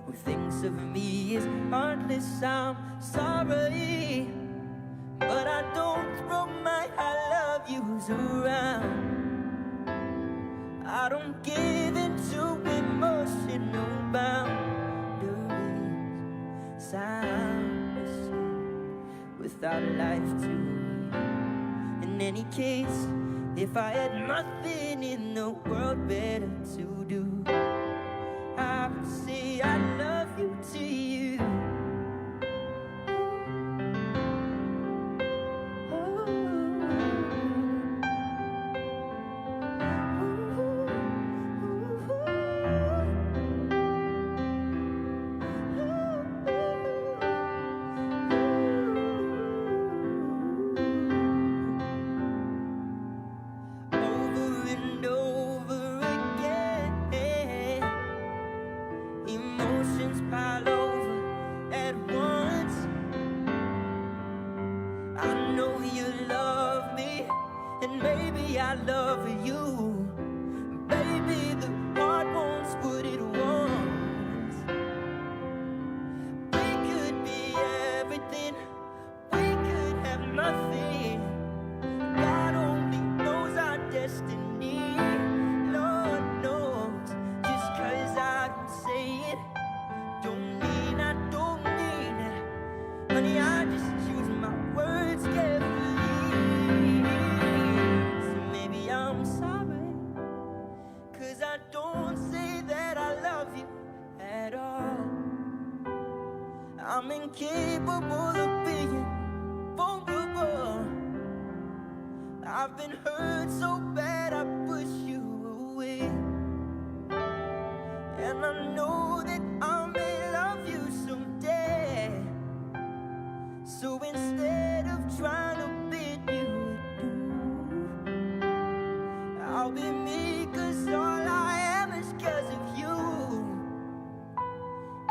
who thinks of me as heartless. I'm sorry, but I don't throw my I love yous around. I don't give into emotional boundaries. Sound asleep without life to read. In any case, if I had nothing in the world better to do, I would say I love you to you. Over and over again, emotions pile over at once. I know you love me, and maybe I love you. Baby, the heart wants what it wants. We could be everything, we could have nothing. God only knows our destiny. Lord knows, just 'cause I don't say it, don't mean I don't mean it. Honey, I just choose my words carefully. So maybe I'm sorry, 'cause I don't say that I love you at all. I'm incapable of being vulnerable. I've been hurt so bad I push you away. And I know that I may love you someday. So instead of trying to bid you adieu, I'll be me, 'cause all I am is 'cause of you.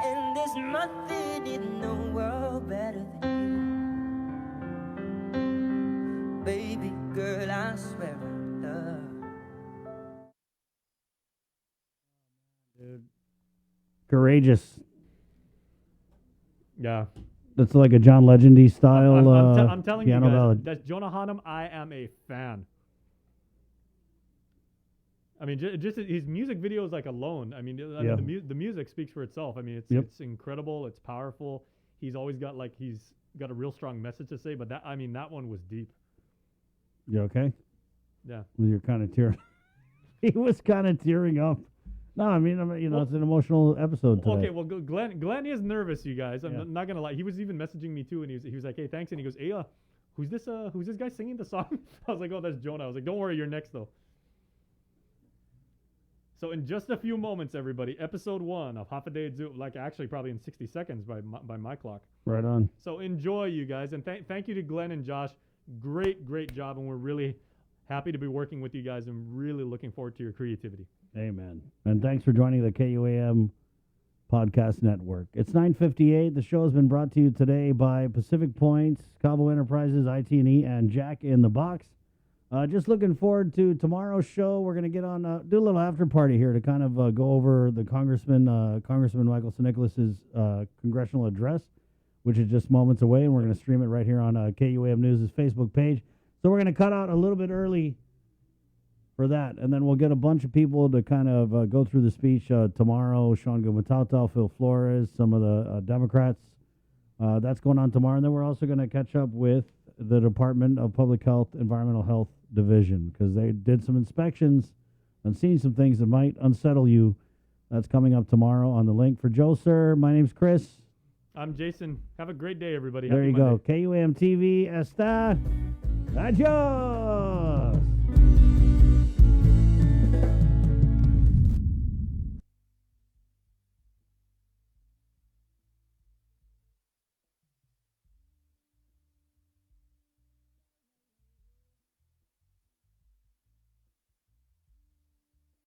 And there's nothing in the world better than you. Baby girl, I swear I love. Courageous. Yeah. That's like a John Legendy style I'm telling you piano guys, ballad. that's Jonah Hanum. I am a fan. I mean, just his music videos, like alone. I mean, the music speaks for itself. I mean, it's incredible. It's powerful. He's always got he's got a real strong message to say. But that one was deep. You okay? Yeah. Well, you're kind of tearing. He was kind of tearing up. No, I mean, it's an emotional episode today. Okay, well, Glenn is nervous, you guys. I'm not gonna lie. He was even messaging me too, and he was like, "Hey, thanks." And he goes, "Hey, who's this guy singing the song?" I was like, "Oh, that's Jonah." I was like, "Don't worry, you're next though." So in just a few moments, everybody, episode 1 of Half a Day at Zoo, actually probably in 60 seconds by my clock. Right on. So enjoy, you guys, and thank you to Glenn and Josh. Great job, and we're really happy to be working with you guys and really looking forward to your creativity. Amen. And thanks for joining the KUAM Podcast Network. It's 9:58. The show has been brought to you today by Pacific Points, Cabo Enterprises, IT&E, and Jack in the Box. Just looking forward to tomorrow's show. We're going to get on, do a little after party here to kind of go over the Congressman Michael Sinicholas's congressional address, which is just moments away, and we're going to stream it right here on KUAM News' Facebook page. So we're going to cut out a little bit early for that, and then we'll get a bunch of people to kind of go through the speech tomorrow. Sean Gumatauta, Phil Flores, some of the Democrats. That's going on tomorrow, and then we're also going to catch up with the Department of Public Health, Environmental Health Division, because they did some inspections and seen some things that might unsettle you. That's coming up tomorrow on the link. For Joe, sir, my name's Chris. I'm Jason. Have a great day, everybody. There Happy you Monday. go. KUAM TV está. Adios.